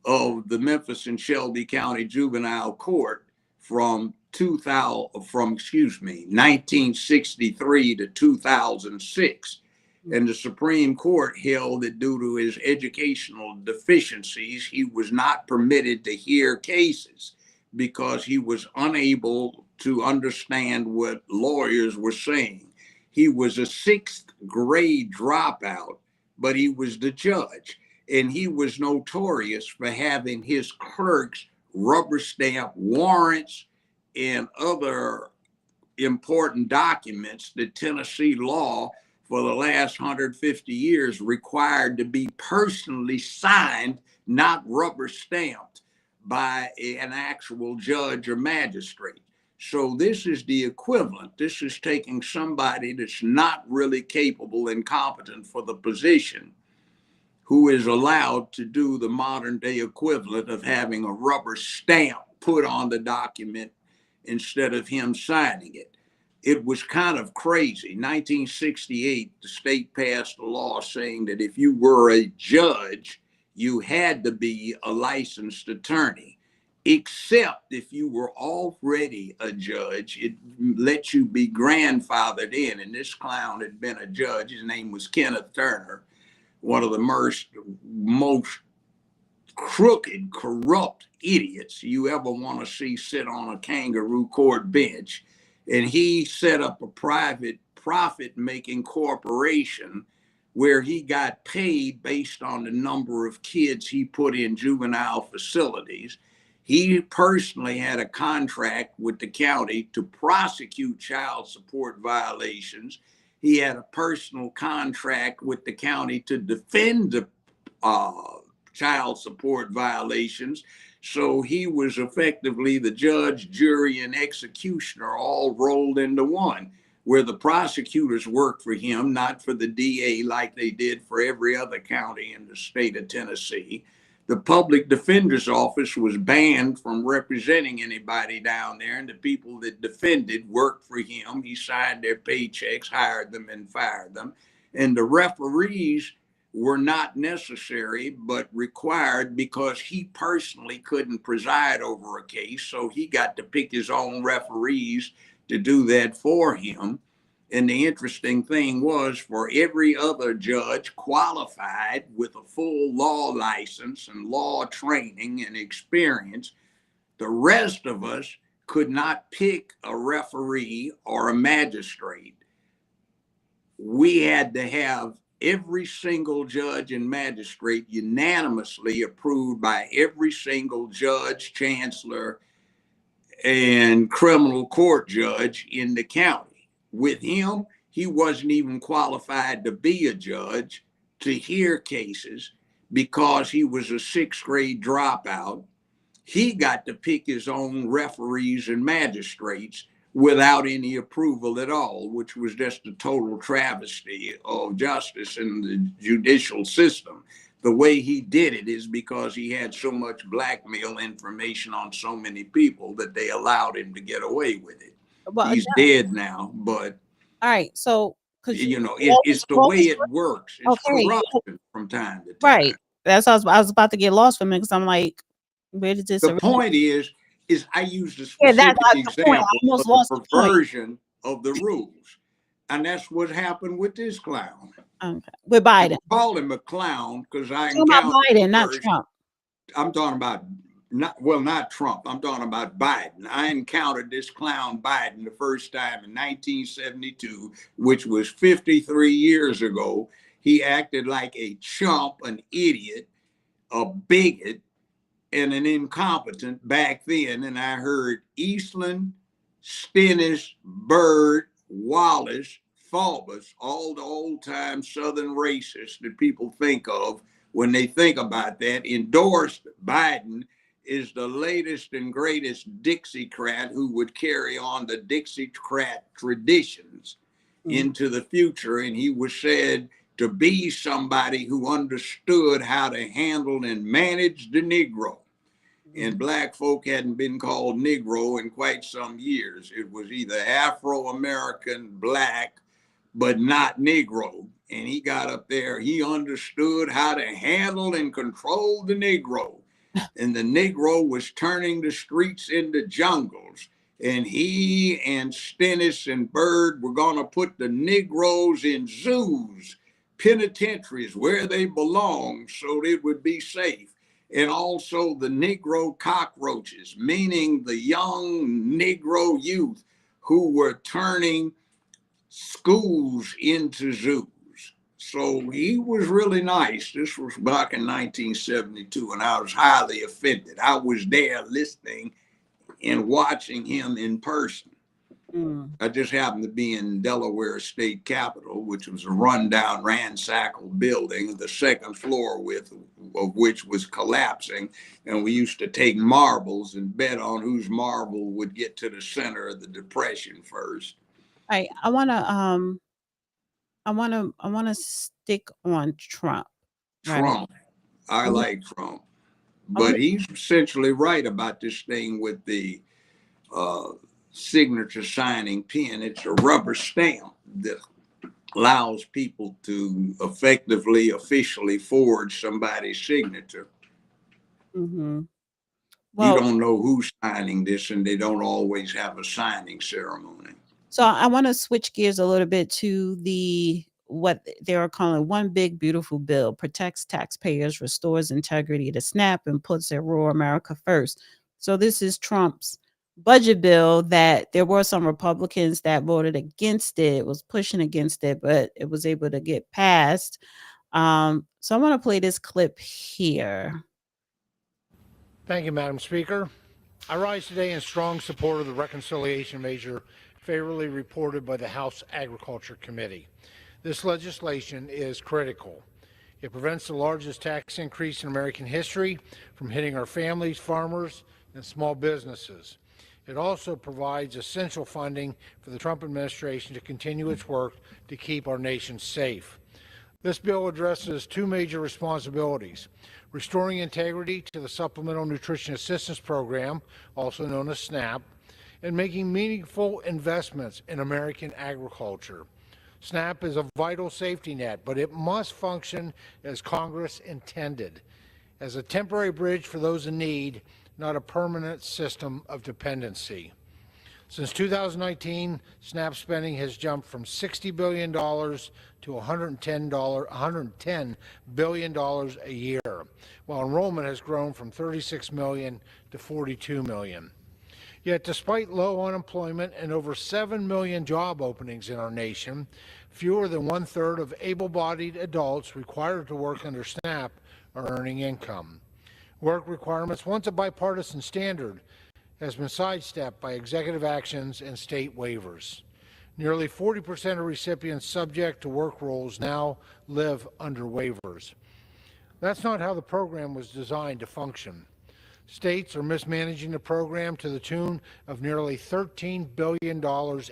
of the Memphis and Shelby County Juvenile Court from 1963 to 2006. And the Supreme Court held that due to his educational deficiencies, he was not permitted to hear cases because he was unable to understand what lawyers were saying. He was a sixth grade dropout, but he was the judge. And he was notorious for having his clerks rubber stamp warrants and other important documents that Tennessee law for the last 150 years required to be personally signed, not rubber stamped by an actual judge or magistrate. So this is the equivalent. This is taking somebody that's not really capable and competent for the position, who is allowed to do the modern day equivalent of having a rubber stamp put on the document instead of him signing it. It was kind of crazy. 1968, the state passed a law saying that if you were a judge, you had to be a licensed attorney, except if you were already a judge, it let you be grandfathered in. And this clown had been a judge. His name was Kenneth Turner, one of the most crooked, corrupt idiots you ever want to see sit on a kangaroo court bench. And he set up a private profit-making corporation where he got paid based on the number of kids he put in juvenile facilities. He personally had a contract with the county to prosecute child support violations. He had a personal contract with the county to defend the child support violations. So he was effectively the judge, jury, and executioner all rolled into one, where the prosecutors worked for him, not for the DA like they did for every other county in the state of Tennessee. The public defender's office was banned from representing anybody down there, and the people that defended worked for him. He signed their paychecks, hired them, and fired them. And the referees were not necessary, but required because he personally couldn't preside over a case. So he got to pick his own referees to do that for him. And the interesting thing was, for every other judge qualified with a full law license and law training and experience, the rest of us could not pick a referee or a magistrate. We had to have every single judge and magistrate unanimously approved by every single judge, chancellor, and criminal court judge in the county. With him, he wasn't even qualified to be a judge, to hear cases, because he was a sixth grade dropout. He got to pick his own referees and magistrates without any approval at all, which was just a total travesty of justice in the judicial system. The way he did it is because he had so much blackmail information on so many people that they allowed him to get away with it. Well, He's dead now, but all right. So, you know, it's the way it works. It's okay, corruption from time to time. right. That's how I was about to get lost from it, because I'm like, where did this? The point is I used a Yeah, specific that's the point. I example almost of lost the the point. perversion of the rules. And that's what happened with this clown. Okay. With Biden. I call him a clown because I Talking about encountered Biden, him not first. Trump. I'm talking about not Trump. I'm talking about Biden. I encountered this clown Biden the first time in 1972, which was 53 years ago. He acted like a chump, an idiot, a bigot, and an incompetent back then. And I heard Eastland, Stennis, Byrd, Wallace, Faubus, all the old time Southern racists that people think of when they think about that, endorsed Biden is the latest and greatest Dixiecrat who would carry on the Dixiecrat traditions into the future. And he was said to be somebody who understood how to handle and manage the Negro. And black folk hadn't been called Negro in quite some years. It was either Afro-American, black, but not Negro. And he got up there, he understood how to handle and control the Negro. And the Negro was turning the streets into jungles. And he and Stennis and Byrd were going to put the Negroes in zoos, penitentiaries, where they belong, so it would be safe. And also the Negro cockroaches, meaning the young Negro youth who were turning schools into zoos. So he was really nice. This was back in 1972, and I was highly offended. I was there listening and watching him in person. I just happened to be in Delaware State Capitol, which was a rundown, ramshackle building, the second floor of which was collapsing. And we used to take marbles and bet on whose marble would get to the center of the Depression first. I wanna stick on Trump. Trump. I like Trump. But he's essentially right about this thing with the signature signing pen. It's a rubber stamp that allows people to effectively, officially forge somebody's signature. Well, you don't know who's signing this, and they don't always have a signing ceremony. So I want to switch gears a little bit to what they were calling one big beautiful bill, protects taxpayers, restores integrity to SNAP, and puts a rural America first. So this is Trump's budget bill that there were some Republicans that voted against it, was pushing against it, but it was able to get passed. So I want to play this clip here. Thank you, Madam Speaker. I rise today in strong support of the reconciliation measure favorably reported by the House Agriculture Committee. This legislation is critical. It prevents the largest tax increase in American history from hitting our families, farmers, and small businesses. It also provides essential funding for the Trump administration to continue its work to keep our nation safe. This bill addresses two major responsibilities: restoring integrity to the Supplemental Nutrition Assistance Program, also known as SNAP, and making meaningful investments in American agriculture. SNAP is a vital safety net, but it must function as Congress intended, as a temporary bridge for those in need, not a permanent system of dependency. Since 2019, SNAP spending has jumped from $60 billion to $110 billion a year, while enrollment has grown from 36 million to 42 million. Yet, despite low unemployment and over 7 million job openings in our nation, fewer than 1/3 of able-bodied adults required to work under SNAP are earning income. Work requirements, once a bipartisan standard, has been sidestepped by executive actions and state waivers. Nearly 40% of recipients subject to work rules now live under waivers. That's not how the program was designed to function. States are mismanaging the program to the tune of nearly $13 billion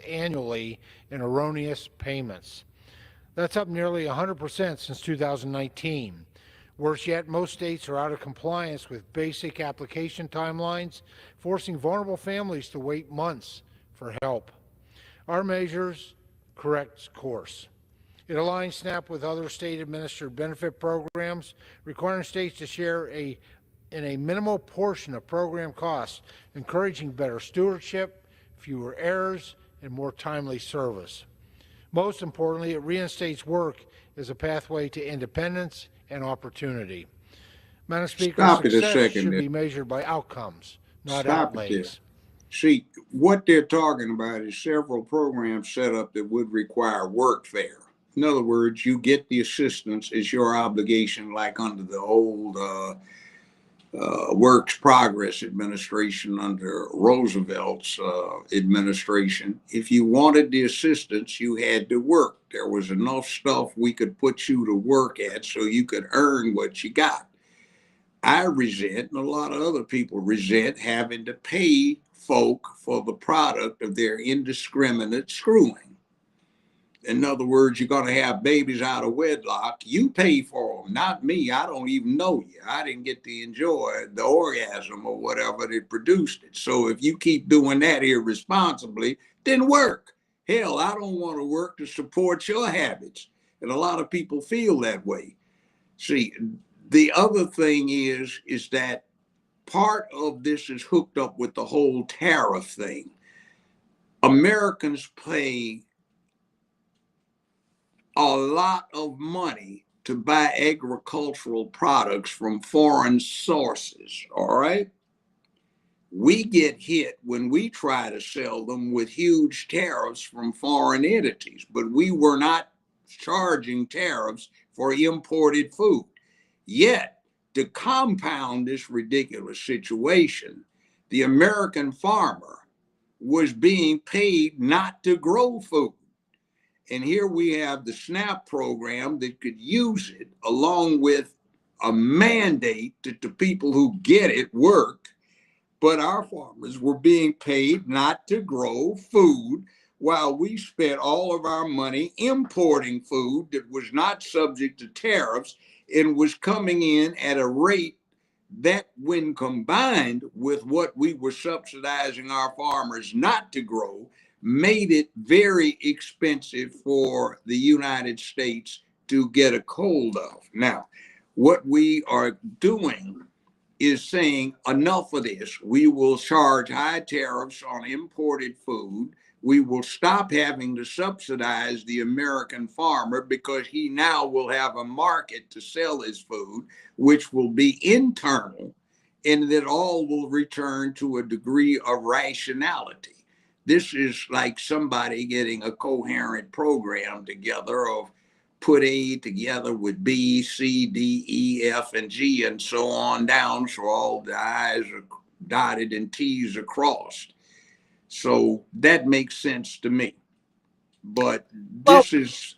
annually in erroneous payments. That's up nearly 100% since 2019. Worse yet, most states are out of compliance with basic application timelines, forcing vulnerable families to wait months for help. Our measures correct course. It aligns SNAP with other state-administered benefit programs, requiring states to share in a minimal portion of program costs, encouraging better stewardship, fewer errors, and more timely service. Most importantly, it reinstates work as a pathway to independence and opportunity. Madam Speaker, success should be measured by outcomes, not outlays. See, what they're talking about is several programs set up that would require workfare. In other words, you get the assistance as your obligation, like under the old Works Progress administration under Roosevelt's administration. If you wanted the assistance, you had to work. There was enough stuff we could put you to work at so you could earn what you got. I resent, and a lot of other people resent, having to pay folk for the product of their indiscriminate screwing. In other words, you're going to have babies out of wedlock. You pay for them, not me. I don't even know you. I didn't get to enjoy the orgasm or whatever that produced it. So if you keep doing that irresponsibly, then work. Hell, I don't want to work to support your habits. And a lot of people feel that way. See, the other thing is that part of this is hooked up with the whole tariff thing. Americans pay a lot of money to buy agricultural products from foreign sources, all right? We get hit when we try to sell them with huge tariffs from foreign entities, but we were not charging tariffs for imported food. Yet, to compound this ridiculous situation, the American farmer was being paid not to grow food. And here we have the SNAP program that could use it, along with a mandate that the people who get it work. But our farmers were being paid not to grow food while we spent all of our money importing food that was not subject to tariffs and was coming in at a rate that, when combined with what we were subsidizing our farmers not to grow, made it very expensive for the United States to get a hold of. Now, what we are doing is saying enough of this. We will charge high tariffs on imported food, We will stop having to subsidize the American farmer because he now will have a market to sell his food, which will be internal, and that all will return to a degree of rationality. This is like somebody getting a coherent program together of put A together with B, C, D, E, F, and G, and so on down, so all the I's are dotted and T's are crossed. So that makes sense to me. But Well, this is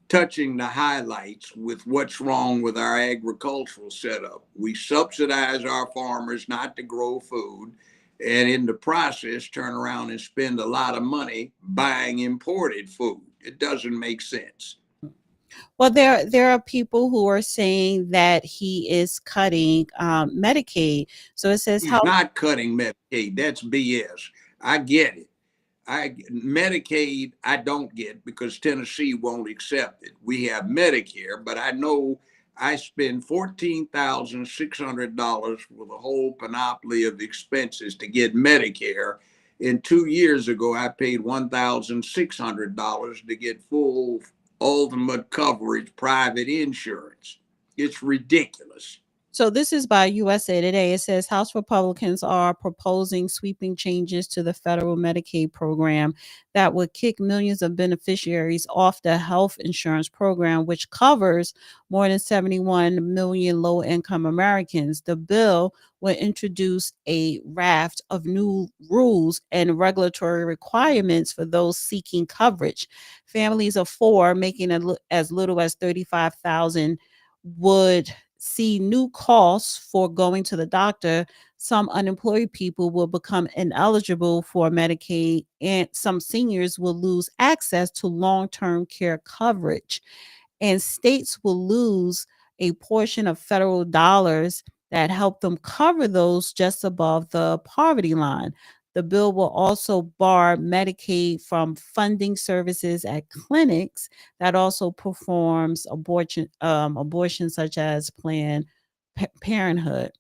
touching the highlights with what's wrong with our agricultural setup. We subsidize our farmers not to grow food, and in the process turn around and spend a lot of money buying imported food. It doesn't make sense. well, there are people who are saying that he is cutting Medicaid. So it says He's how. not cutting Medicaid. That's BS. I get it. Medicaid, I don't get because Tennessee won't accept it. We have Medicare, but I know I spend $14,600 with a whole panoply of expenses to get Medicare. And 2 years ago, I paid $1,600 to get full ultimate coverage private insurance. It's ridiculous. So this is by USA Today. It says House Republicans are proposing sweeping changes to the federal Medicaid program that would kick millions of beneficiaries off the health insurance program, which covers more than 71 million low-income Americans. The bill would introduce a raft of new rules and regulatory requirements for those seeking coverage. Families of four making as little as 35,000 would see new costs for going to the doctor. Some unemployed people will become ineligible for Medicaid, and some seniors will lose access to long term care coverage. And states will lose a portion of federal dollars that help them cover those just above the poverty line. The bill will also bar Medicaid from funding services at clinics that also performs abortion such as Planned Parenthood.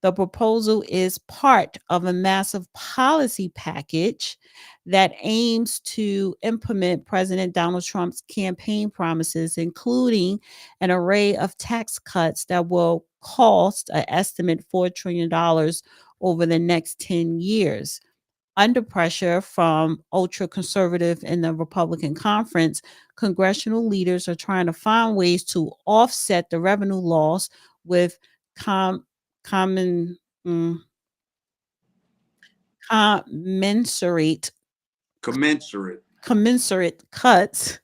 The proposal is part of a massive policy package that aims to implement President Donald Trump's campaign promises, including an array of tax cuts that will cost an estimate $4 trillion over the next 10 years. Under pressure from ultra conservative in the Republican conference, congressional leaders are trying to find ways to offset the revenue loss with com- common mm, commensurate Commensurate. commensurate cuts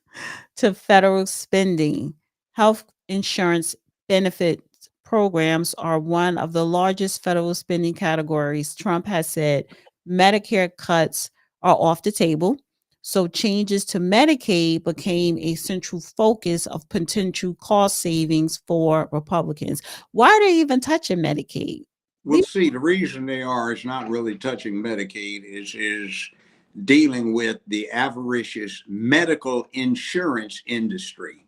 to federal spending. Health insurance benefits programs are one of the largest federal spending categories. Trump has said Medicare cuts are off the table. So changes to Medicaid became a central focus of potential cost savings for Republicans. Why are they even touching Medicaid? Well, see, the reason they are is not really touching Medicaid, is dealing with the avaricious medical insurance industry.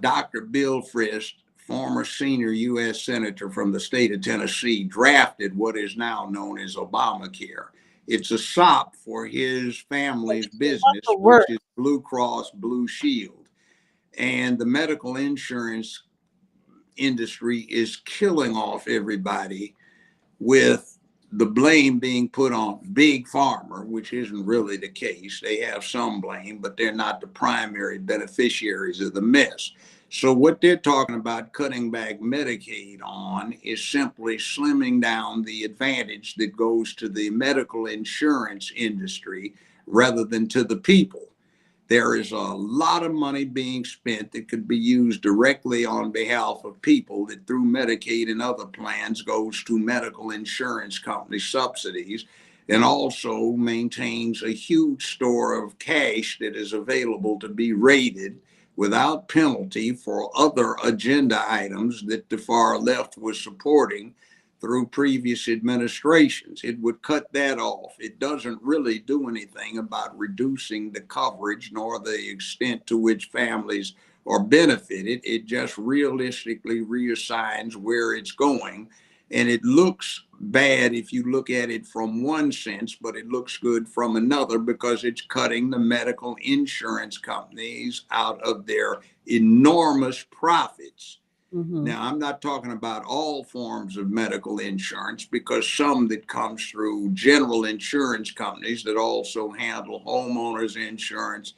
Dr. Bill Frist, former senior U.S. Senator from the state of Tennessee, drafted what is now known as Obamacare. It's a sop for his family's business, which is Blue Cross Blue Shield. And the medical insurance industry is killing off everybody, with the blame being put on Big Pharma, which isn't really the case. They have some blame, but they're not the primary beneficiaries of the mess. So what they're talking about cutting back Medicaid on is simply slimming down the advantage that goes to the medical insurance industry rather than to the people. There is a lot of money being spent that could be used directly on behalf of people that through Medicaid and other plans goes to medical insurance company subsidies, and also maintains a huge store of cash that is available to be raided without penalty for other agenda items that the far left was supporting through previous administrations. It would cut that off. It doesn't really do anything about reducing the coverage nor the extent to which families are benefited. It just realistically reassigns where it's going. And it looks bad if you look at it from one sense, but it looks good from another because it's cutting the medical insurance companies out of their enormous profits. Now, I'm not talking about all forms of medical insurance because some that comes through general insurance companies that also handle homeowners insurance,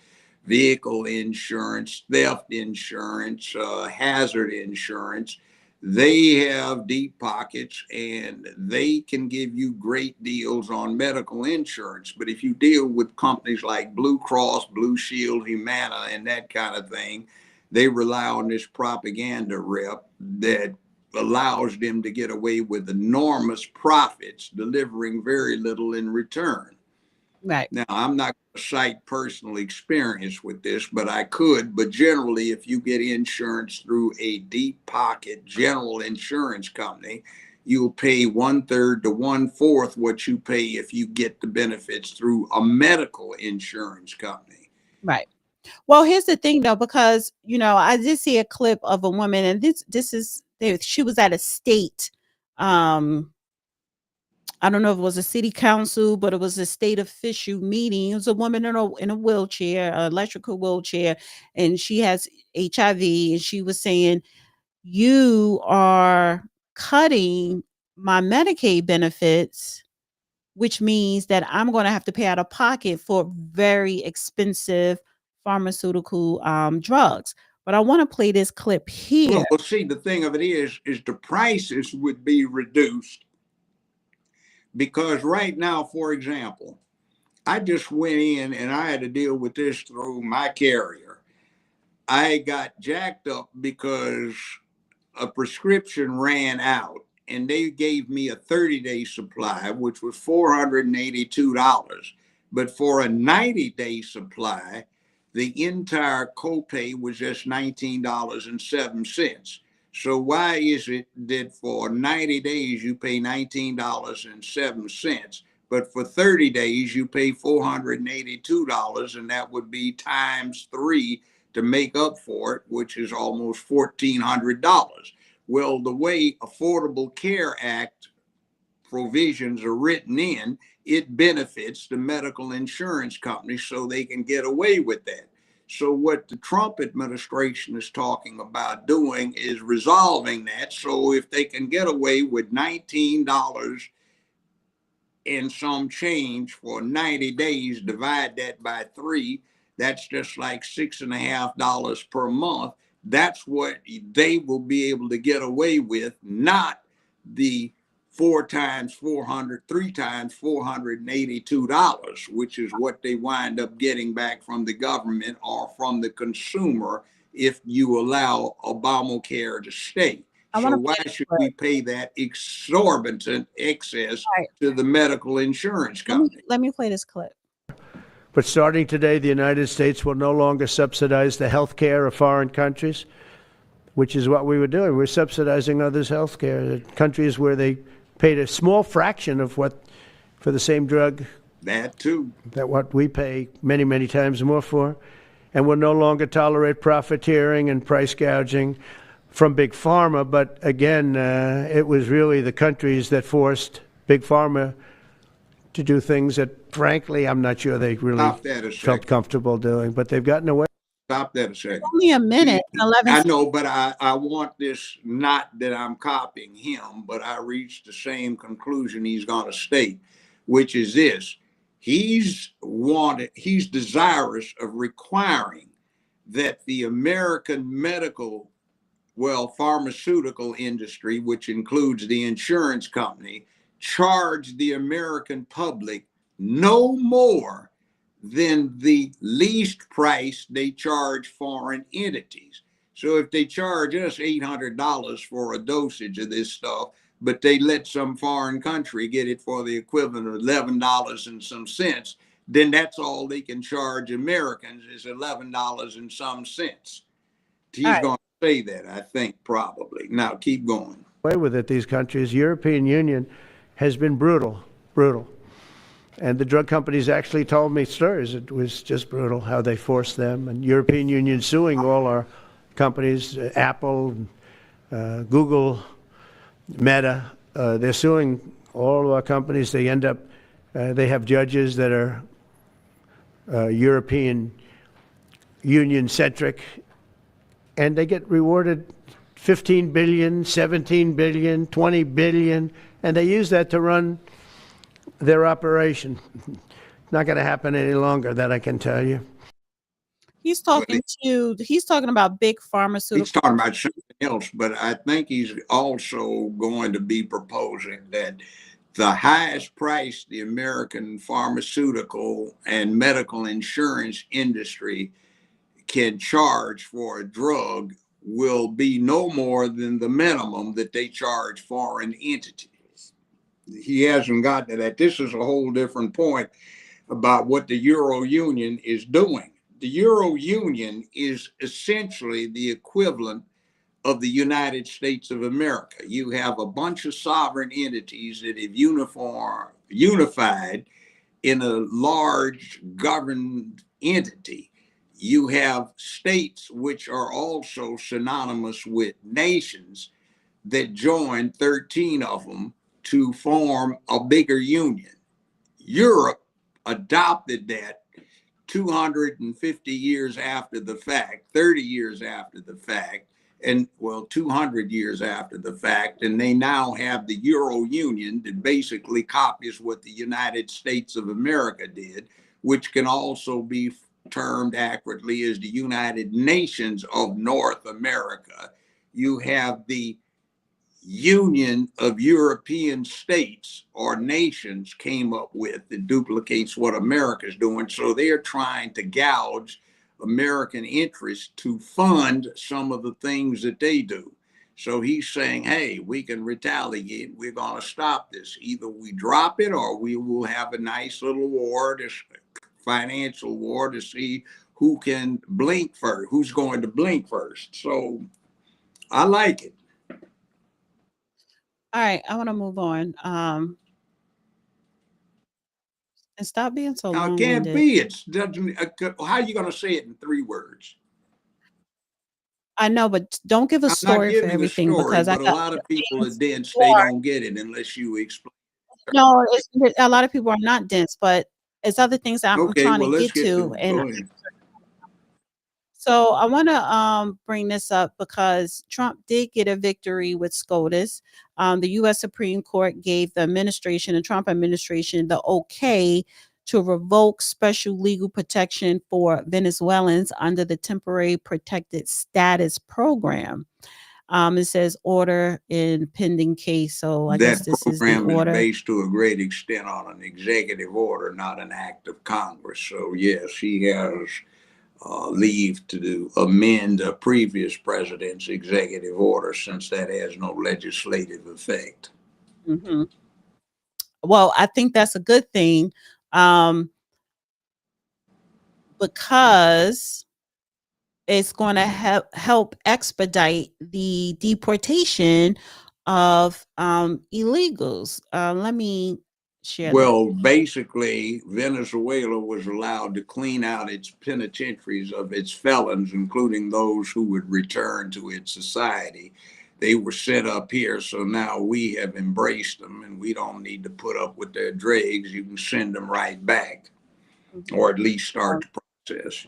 vehicle insurance, theft insurance, hazard insurance. They have deep pockets and they can give you great deals on medical insurance. But if you deal with companies like Blue Cross, Blue Shield, Humana, and that kind of thing, they rely on this propaganda rep that allows them to get away with enormous profits, delivering very little in return. Right. Now, I'm not going to cite personal experience with this, but I could. But generally, if you get insurance through a deep pocket general insurance company, you'll pay 1/3 to 1/4 what you pay if you get the benefits through a medical insurance company. Right. Well, here's the thing though, because I did see a clip of a woman, and she was at a state, I don't know if it was a city council, but it was a state official meeting. It was a woman in a wheelchair, an electrical wheelchair, and she has HIV, and she was saying, "You are cutting my Medicaid benefits, which means that I'm going to have to pay out of pocket for very expensive pharmaceutical drugs." But I want to play this clip here. Well, see, the thing of it is the prices would be reduced because right now, for example, I just went in and I had to deal with this through my carrier. I got jacked up because a prescription ran out and they gave me a 30-day supply, which was $482. But for a 90-day supply, the entire copay was just $19.07. So why is it that for 90 days you pay $19.07, but for 30 days you pay $482, and that would be times 3 to make up for it, which is almost $1,400. Well, the way Affordable Care Act provisions are written in, it benefits the medical insurance companies so they can get away with that. So what the Trump administration is talking about doing is resolving that. So if they can get away with $19 and some change for 90 days, divide that by 3, that's just like $6.50 per month. That's what they will be able to get away with, not the 4 times 400, 3 times $482, which is what they wind up getting back from the government or from the consumer if you allow Obamacare to stay. So why should we pay that exorbitant excess to the medical insurance company? Let me play this clip. But starting today, the United States will no longer subsidize the health care of foreign countries, which is what we were doing. We're subsidizing others' health care. Countries where they paid a small fraction of what for the same drug. That too. That what we pay many, many times more for. And will no longer tolerate profiteering and price gouging from Big Pharma. But again, it was really the countries that forced Big Pharma to do things that, frankly, I'm not sure they really felt comfortable doing. But they've gotten away. Stop that a second. Only a minute, 11 I know, but I want this, not that I'm copying him, but I reached the same conclusion he's going to state, which is this. He's desirous of requiring that the American pharmaceutical industry, which includes the insurance company, charge the American public no more than the least price they charge foreign entities. So if they charge us $800 for a dosage of this stuff, but they let some foreign country get it for the equivalent of $11 and some cents, then that's all they can charge Americans is $11 and some cents. He's going to say that, I think, probably. Now, keep going. Away with it, these countries. European Union has been brutal. And the drug companies actually told me stories. It was just brutal how they forced them. And European Union suing all our companies, Apple, Google, Meta. They're suing All of our companies, they end up, they have judges that are European Union-centric, and they get rewarded 15 billion, 17 billion, 20 billion, and they use that to run their operation. Not going to happen any longer, that I can tell you. He's talking about big pharmaceutical. He's talking about something else, but I think he's also going to be proposing that the highest price the American pharmaceutical and medical insurance industry can charge for a drug will be no more than the minimum that they charge foreign entities. He hasn't gotten to that. This is a whole different point about what the Euro Union is doing. The Euro Union is essentially the equivalent of the United States of America. You have a bunch of sovereign entities that have unified in a large governed entity. You have states which are also synonymous with nations that joined, 13 of them, to form a bigger union. Europe adopted that 250 years after the fact, 30 years after the fact, and 200 years after the fact, and they now have the Euro Union that basically copies what the United States of America did, which can also be termed accurately as the United Nations of North America. You have the Union of European states or nations came up with that duplicates what America's doing. So they're trying to gouge American interests to fund some of the things that they do. So he's saying, hey, we can retaliate. We're going to stop this. Either we drop it or we will have a nice little war, this financial war, to see who can blink first, who's going to blink first. So I like it. All right, I want to move on. And stop being so Now, it long-winded. can't be. It's doesn't. How are you going to say it in 3 words? I know, but don't give a I'm story not for giving everything a story, because I but a got lot of people are dense. more. They don't get it unless you explain. No, a lot of people are not dense, but it's other things that I'm Okay, trying well, to let's get to. it. And Go ahead. so I want to bring this up because Trump did get a victory with SCOTUS. The U.S. Supreme Court gave the administration, the Trump administration, the okay to revoke special legal protection for Venezuelans under the Temporary Protected Status Program. It says order in pending case. So I guess this is the program is order. based to a great extent on an executive order, not an act of Congress. So yes, he has leave to amend a previous president's executive order since that has no legislative effect. Mm-hmm. Well, I think that's a good thing because it's going to help expedite the deportation of illegals. Let me share. Well, basically, Venezuela was allowed to clean out its penitentiaries of its felons, including those who would return to its society. They were set up here, so now we have embraced them, and we don't need to put up with their dregs. You can send them right back, or at least start the process.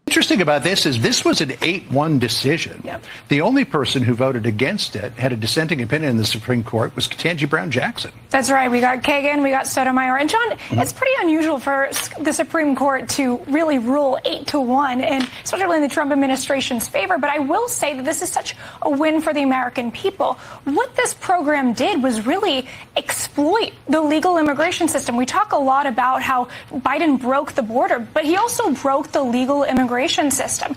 Interesting about this is this was an 8-1 decision. Yep. The only person who voted against it, had a dissenting opinion in the Supreme Court, was Ketanji Brown Jackson. That's right. We got Kagan, we got Sotomayor. And John, it's pretty unusual for the Supreme Court to really rule 8-1, and especially in the Trump administration's favor. But I will say that this is such a win for the American people. What this program did was really exploit the legal immigration system. We talk a lot about how Biden broke the border, but he also broke the legal immigration system.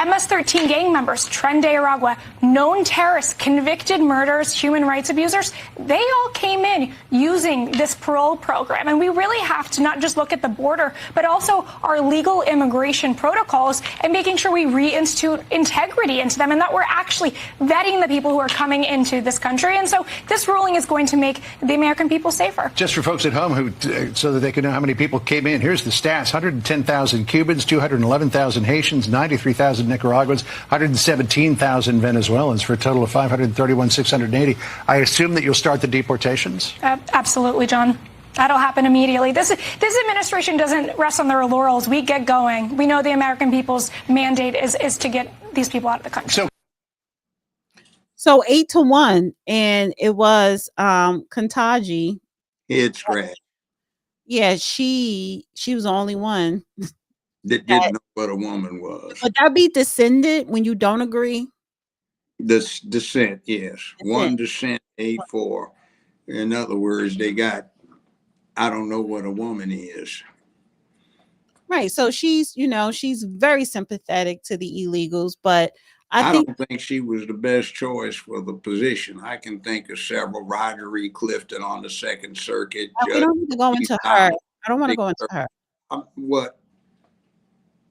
MS-13 gang members, Tren de Aragua, known terrorists, convicted murderers, human rights abusers, they all came in using this parole program. And we really have to not just look at the border, but also our legal immigration protocols and making sure we reinstitute integrity into them and that we're actually vetting the people who are coming into this country. And so this ruling is going to make the American people safer. Just for folks at home who, so that they can know how many people came in, here's the stats: 110,000 Cubans, 211,000 Haitians, 93,000 100,000 Nicaraguans, 117,000 Venezuelans, for a total of 531,680. I assume that you'll start the deportations? Absolutely, John. That'll happen immediately. This administration doesn't rest on their laurels. We get going. We know the American people's mandate is to get these people out of the country. So 8-1, and it was Kantaji. Head scratch. Yeah, she was the only one That didn't know what a woman was. Would that be descendant when you don't agree? This dissent, yes. One dissent, 8-4. In other words, they got, I don't know what a woman is. Right. So she's very sympathetic to the illegals, but I don't think she was the best choice for the position. I can think of several. Roger E. Clifton on the Second Circuit. We don't need to go into her. I don't want to go into her. What?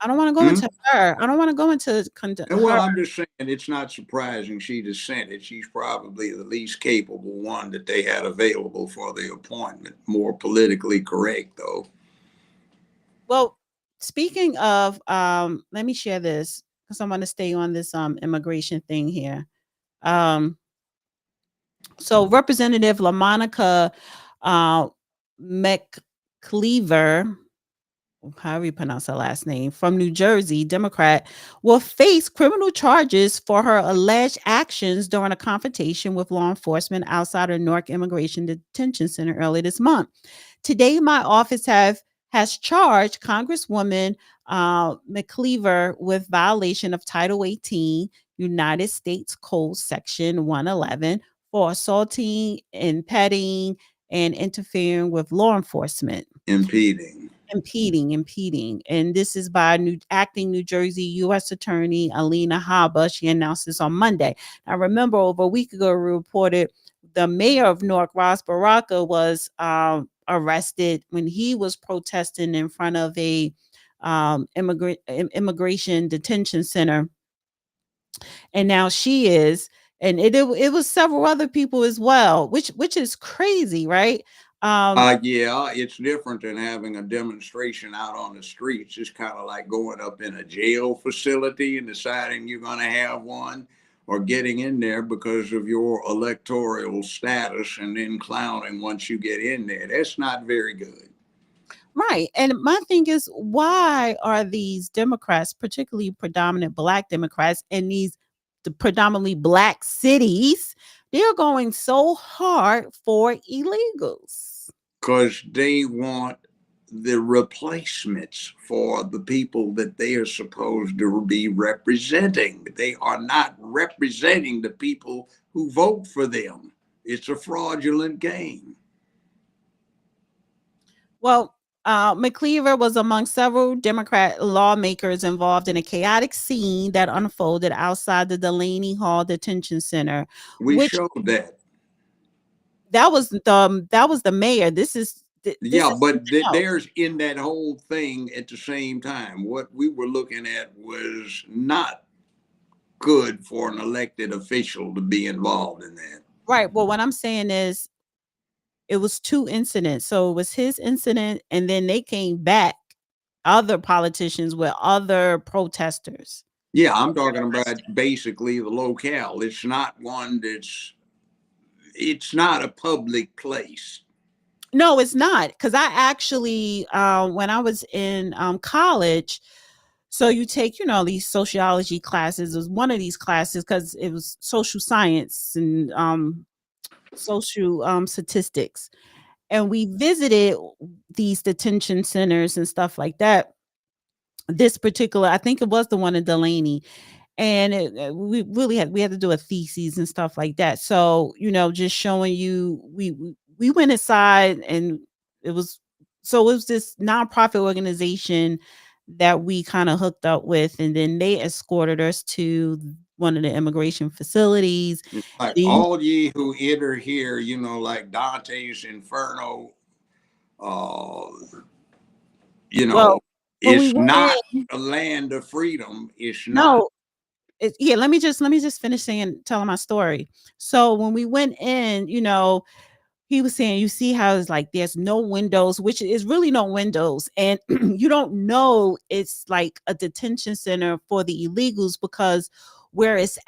I don't want to go into her. I don't want to go into well, I'm just saying it's not surprising she dissented. She's probably the least capable one that they had available for the appointment. More politically correct, though. Well, speaking of, let me share this because I want to stay on this immigration thing here. So Representative LaMonica McCleaver, however you pronounce her last name, from New Jersey, Democrat, will face criminal charges for her alleged actions during a confrontation with law enforcement outside of Newark Immigration Detention Center earlier this month. Today, my office has charged Congresswoman McCleaver with violation of Title 18, United States Code Section 111 for assaulting, impeding, and interfering with law enforcement. Impeding. And this is by acting New Jersey U.S. Attorney Alina Habba. She announced this on Monday. Now, remember, over a week ago, we reported the mayor of Newark, Ross Baraka, was arrested when he was protesting in front of a immigration detention center. And now she is, and it was several other people as well, which is crazy, right? Yeah, it's different than having a demonstration out on the streets. It's kind of like going up in a jail facility and deciding you're going to have one, or getting in there because of your electoral status and then clowning once you get in there. That's not very good. Right. And my thing is, why are these Democrats, particularly predominant Black Democrats in these predominantly Black cities, they're going so hard for illegals? Because they want the replacements for the people that they are supposed to be representing. They are not representing the people who vote for them. It's a fraudulent game. Well, McCleaver was among several Democrat lawmakers involved in a chaotic scene that unfolded outside the Delaney Hall Detention Center. We showed that. That was the mayor. There's in that whole thing at the same time. What we were looking at was not good for an elected official to be involved in that. Right. Well, what I'm saying is it was two incidents. So it was his incident, and then they came back, other politicians with other protesters. Yeah, I'm talking about basically the locale. It's not one it's not a public place. No, it's not. Because I actually, when I was in college, so you take, these sociology classes. It was one of these classes because it was social science and social statistics. And we visited these detention centers and stuff like that. This particular, I think it was the one in Delaney. And we had to do a thesis and stuff like that. So, just showing you, we went inside, and it was this nonprofit organization that we kind of hooked up with, and then they escorted us to one of the immigration facilities. Like all ye who enter here, like Dante's Inferno, it's not a land of freedom. It's not. No. Let me just finish telling my story. So when we went in, he was saying, you see how it's like there's no windows, which is really no windows, and you don't know it's like a detention center for the illegals, because where it's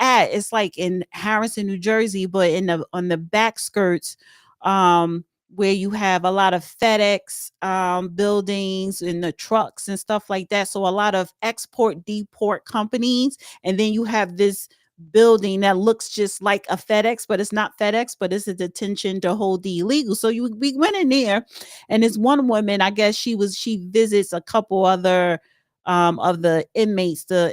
like in Harrison, New Jersey, but in the on the back skirts, where you have a lot of FedEx buildings and the trucks and stuff like that. So a lot of export deport companies, and then you have this building that looks just like a FedEx, but it's not FedEx, but it's a detention to hold the illegal. So we went in there, and this one woman, I guess she visits a couple other of the inmates, the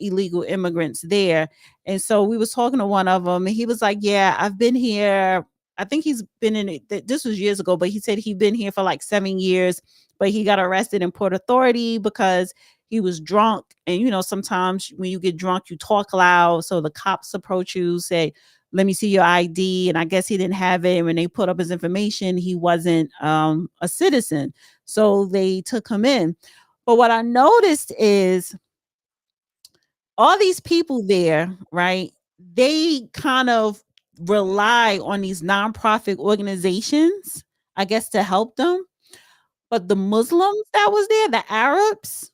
illegal immigrants there. And so we was talking to one of them, and he was like, yeah, I've been here. I think he's been in it. This was years ago, but he said he'd been here for like 7 years, but he got arrested in Port Authority because he was drunk. And sometimes when you get drunk, you talk loud. So the cops approach you, say, let me see your ID. And I guess he didn't have it. And when they put up his information, he wasn't a citizen. So they took him in. But what I noticed is all these people there, right? They kind of rely on these nonprofit organizations, I guess, to help them. But the Muslims that was there, the Arabs,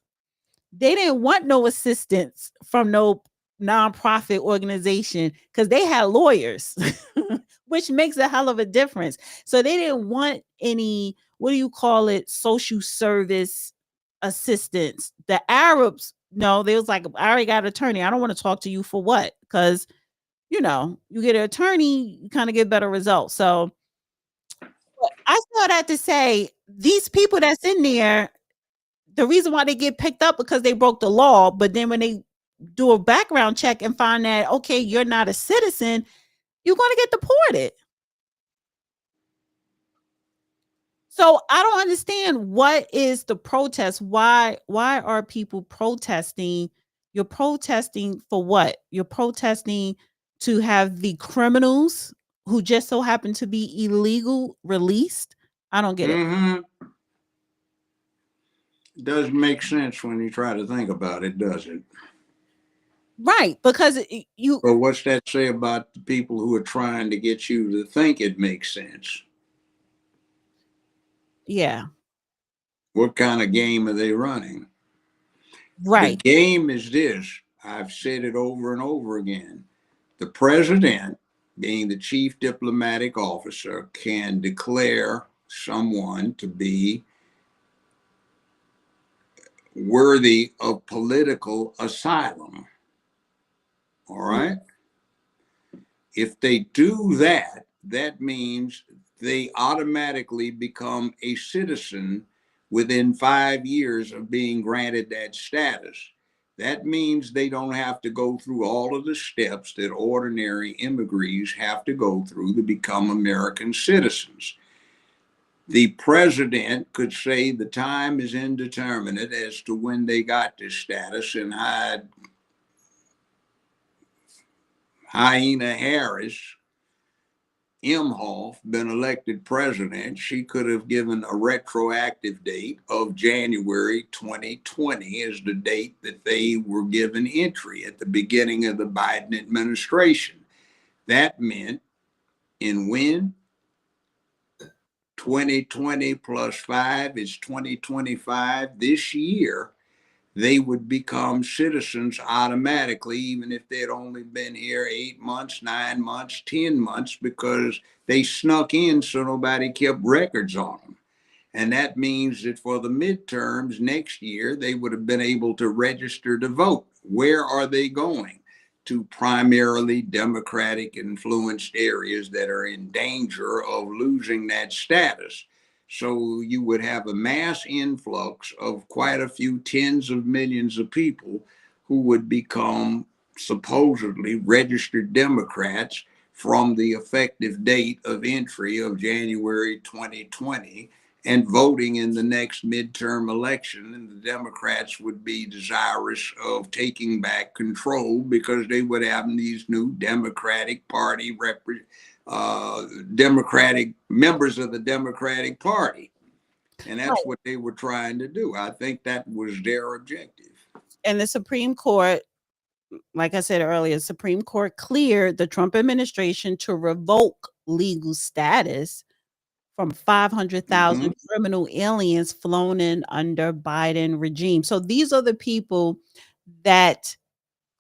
they didn't want no assistance from no nonprofit organization because they had lawyers, which makes a hell of a difference. So they didn't want any, what do you call it, social service assistance. The Arabs, no, they was like, I already got an attorney. I don't want to talk to you for what? Because, you get an attorney, you kind of get better results. So I saw that to say these people that's in there, the reason why they get picked up because they broke the law, but then when they do a background check and find that, okay, you're not a citizen, you're going to get deported. So I don't understand, what is the protest? Why are people protesting? You're protesting for what? You're protesting to have the criminals who just so happen to be illegal released? I don't get it. It doesn't make sense when you try to think about it, does it? Right, because But what's that say about the people who are trying to get you to think it makes sense? Yeah. What kind of game are they running? Right. The game is this. I've said it over and over again. The president, being the chief diplomatic officer, can declare someone to be worthy of political asylum. All right? If they do that, that means they automatically become a citizen within 5 years of being granted that status. That means they don't have to go through all of the steps that ordinary immigrants have to go through to become American citizens. The president could say the time is indeterminate as to when they got this status, and had Hyena Harris Imhoff been elected president, she could have given a retroactive date of January 2020 as the date that they were given entry at the beginning of the Biden administration. That meant in when 2020 plus 5 is 2025, this year, they would become citizens automatically, even if they'd only been here 8 months, 9 months, 10 months, because they snuck in so nobody kept records on them. And that means that for the midterms next year, they would have been able to register to vote. Where are they going? To primarily Democratic influenced areas that are in danger of losing that status. So you would have a mass influx of quite a few tens of millions of people who would become supposedly registered Democrats from the effective date of entry of January 2020 and voting in the next midterm election. And the Democrats would be desirous of taking back control because they would have these new Democratic Party Democratic members of the Democratic Party. And that's what they were trying to do. I think that was their objective. And the Supreme Court, like I said earlier, Supreme Court cleared the Trump administration to revoke legal status from 500,000 criminal aliens flown in under Biden regime. So these are the people that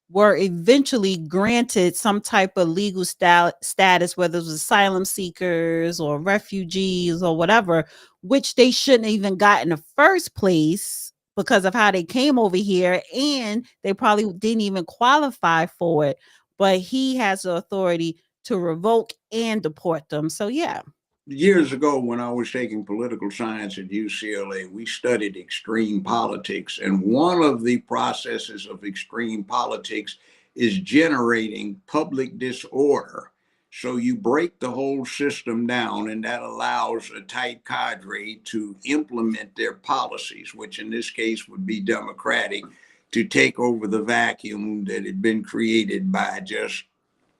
were eventually granted some type of legal status, whether it was asylum seekers or refugees or whatever, which they shouldn't even got in the first place because of how they came over here, and they probably didn't even qualify for it. But he has the authority to revoke and deport them. So yeah. Years ago, when I was taking political science at UCLA, we studied extreme politics. And one of the processes of extreme politics is generating public disorder. So you break the whole system down, and that allows a tight cadre to implement their policies, which in this case would be democratic, to take over the vacuum that had been created by just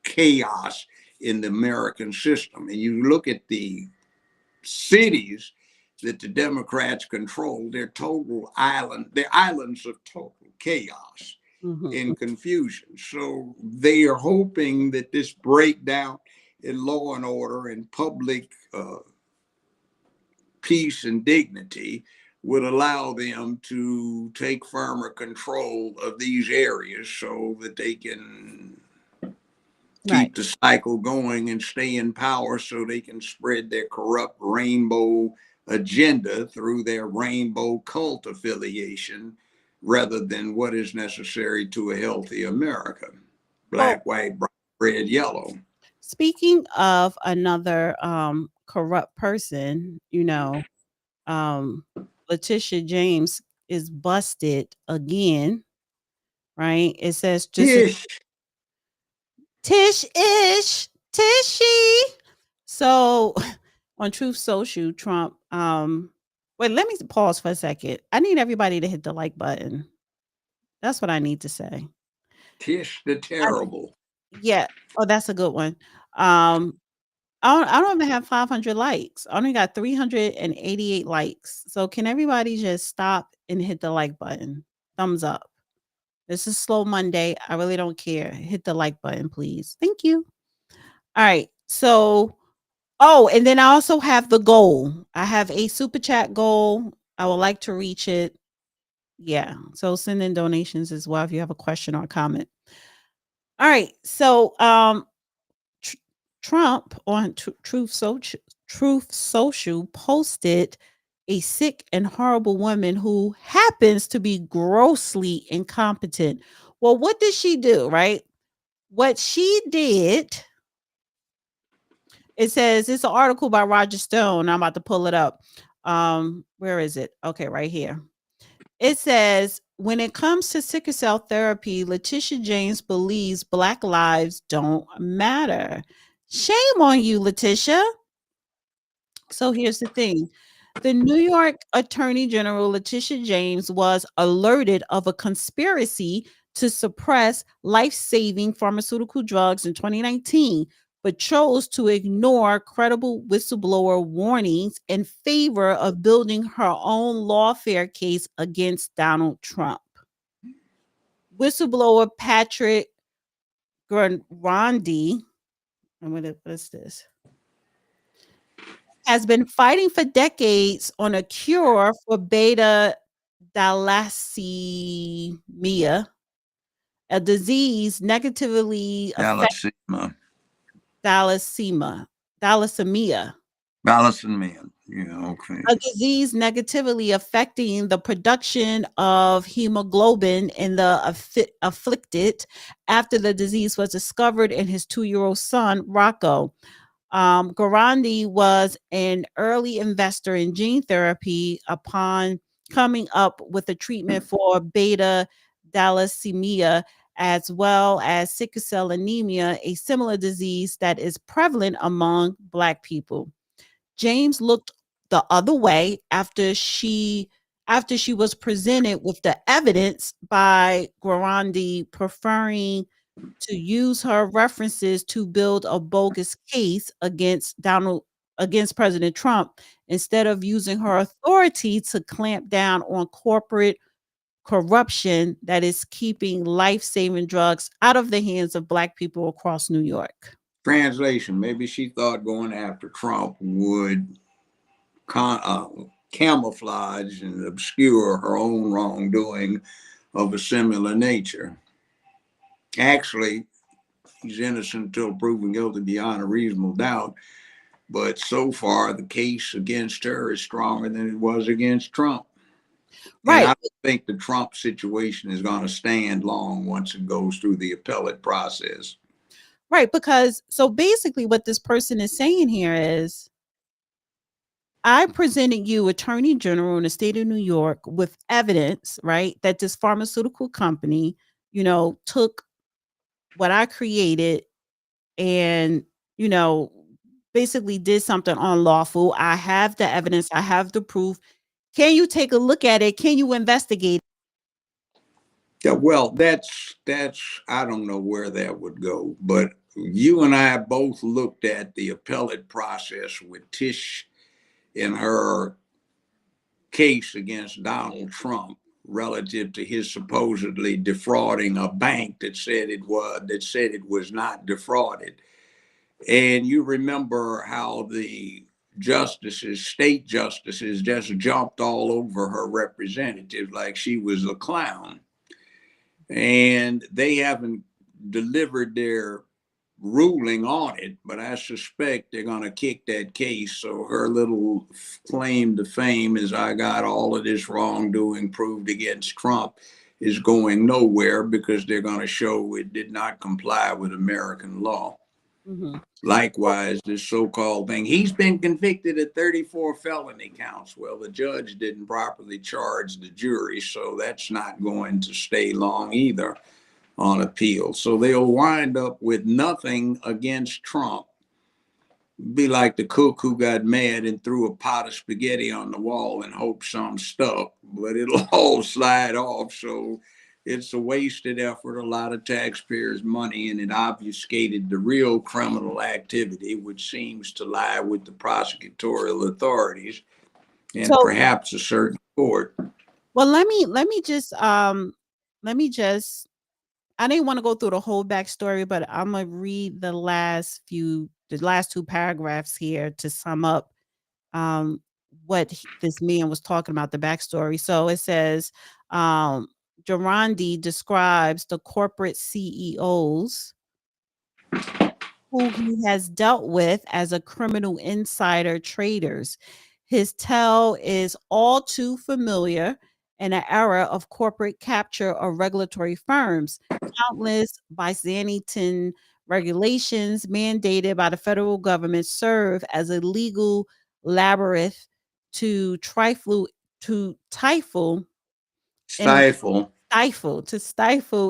chaos in the American system. And you look at the cities that the Democrats control, they're islands of total chaos and confusion. So they are hoping that this breakdown in law and order and public peace and dignity would allow them to take firmer control of these areas so that they can keep the cycle going and stay in power, so they can spread their corrupt rainbow agenda through their rainbow cult affiliation rather than what is necessary to a healthy America. Black, white, brown, red, yellow. Speaking of another corrupt person, Leticia James is busted again, right? It says just Tish-ish, Tishy. So on Truth Social, Trump, wait, let me pause for a second. I need everybody to hit the like button. That's what I need to say. Tish the Terrible. Yeah. Oh, that's a good one. I don't even have 500 likes. I only got 388 likes. So can everybody just stop and hit the like button? Thumbs up. This is Slow Monday. I really don't care. Hit the like button, please. Thank you. All right. So, and then I also have the goal. I have a super chat goal. I would like to reach it. Yeah. So send in donations as well if you have a question or a comment. All right. So, Trump on Truth Social posted a sick and horrible woman who happens to be grossly incompetent. Well, what did she do, right? What she did, it says, it's an article by Roger Stone. I'm about to pull it up. Where is it? Okay, right here. It says, when it comes to sickle cell therapy, Letitia James believes Black lives don't matter. Shame on you, Letitia. So here's the thing. The New York Attorney General, Letitia James, was alerted of a conspiracy to suppress life-saving pharmaceutical drugs in 2019, but chose to ignore credible whistleblower warnings in favor of building her own lawfare case against Donald Trump. Whistleblower Patrick Grundy, what is this? Has been fighting for decades on a cure for beta thalassemia, a disease negatively Thalassemia. Thalassemia. Yeah, okay. A disease negatively affecting the production of hemoglobin in the afflicted after the disease was discovered in his 2-year-old son, Rocco. Garandi was an early investor in gene therapy upon coming up with a treatment for beta thalassemia, as well as sickle cell anemia, a similar disease that is prevalent among Black people. James looked the other way after she was presented with the evidence by Garandi preferring to use her references to build a bogus case against President Trump instead of using her authority to clamp down on corporate corruption that is keeping life-saving drugs out of the hands of Black people across New York. Translation, maybe she thought going after Trump would camouflage and obscure her own wrongdoing of a similar nature. Actually, he's innocent until proven guilty beyond a reasonable doubt. But so far, the case against her is stronger than it was against Trump. Right. And I don't think the Trump situation is going to stand long once it goes through the appellate process. Right. Because so basically what this person is saying here is, I presented you, Attorney General in the state of New York, with evidence, right, that this pharmaceutical company, took what I created and, basically did something unlawful. I have the evidence, I have the proof. Can you take a look at it? Can you investigate? Yeah, well, that's I don't know where that would go, but you and I both looked at the appellate process with Tish in her case against Donald Trump relative to his supposedly defrauding a bank that said it was not defrauded. And you remember how the state justices just jumped all over her representative like she was a clown. And they haven't delivered their ruling on it, but I suspect they're going to kick that case. So her little claim to fame is I got all of this wrongdoing proved against Trump is going nowhere because they're going to show it did not comply with American law. Mm-hmm. Likewise, this so-called thing, he's been convicted of 34 felony counts. Well, the judge didn't properly charge the jury, so that's not going to stay long either on appeal. So they'll wind up with nothing against Trump. Be like the cook who got mad and threw a pot of spaghetti on the wall and hoped some stuck, but it'll all slide off. So it's a wasted effort, a lot of taxpayers' money, and it obfuscated the real criminal activity, which seems to lie with the prosecutorial authorities and perhaps a certain court. Well, let me just I didn't want to go through the whole backstory, but I'm gonna read the last two paragraphs here to sum up what this man was talking about, the backstory. So it says, Durandi describes the corporate CEOs who he has dealt with as a criminal insider traders. His tale is all too familiar in an era of corporate capture of regulatory firms. Countless Byzantine regulations mandated by the federal government serve as a legal labyrinth to stifle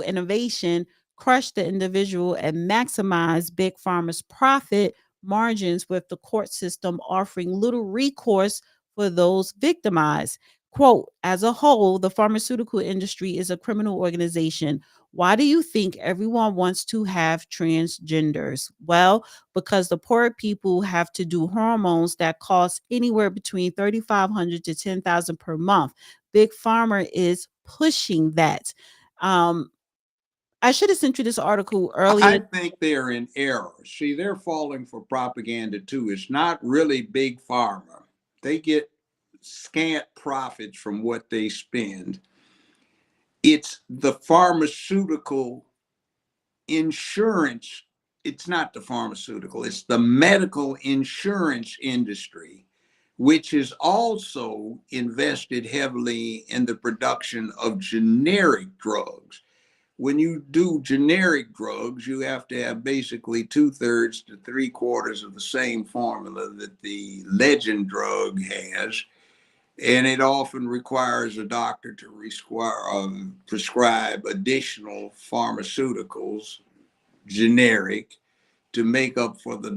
innovation, crush the individual, and maximize big pharma's profit margins, with the court system offering little recourse for those victimized. Quote, as a whole, the pharmaceutical industry is a criminal organization. Why do you think everyone wants to have transgenders? Well, because the poor people have to do hormones that cost anywhere between $3,500 to $10,000 per month. Big Pharma is pushing that. I should have sent you this article earlier. I think they're in error. See, they're falling for propaganda too. It's not really Big Pharma. They get scant profits from what they spend. It's the pharmaceutical insurance. It's not the pharmaceutical, it's the medical insurance industry, which is also invested heavily in the production of generic drugs. When you do generic drugs, you have to have basically 2/3 to 3/4 of the same formula that the legend drug has. And it often requires a doctor to prescribe additional pharmaceuticals, generic, to make up for the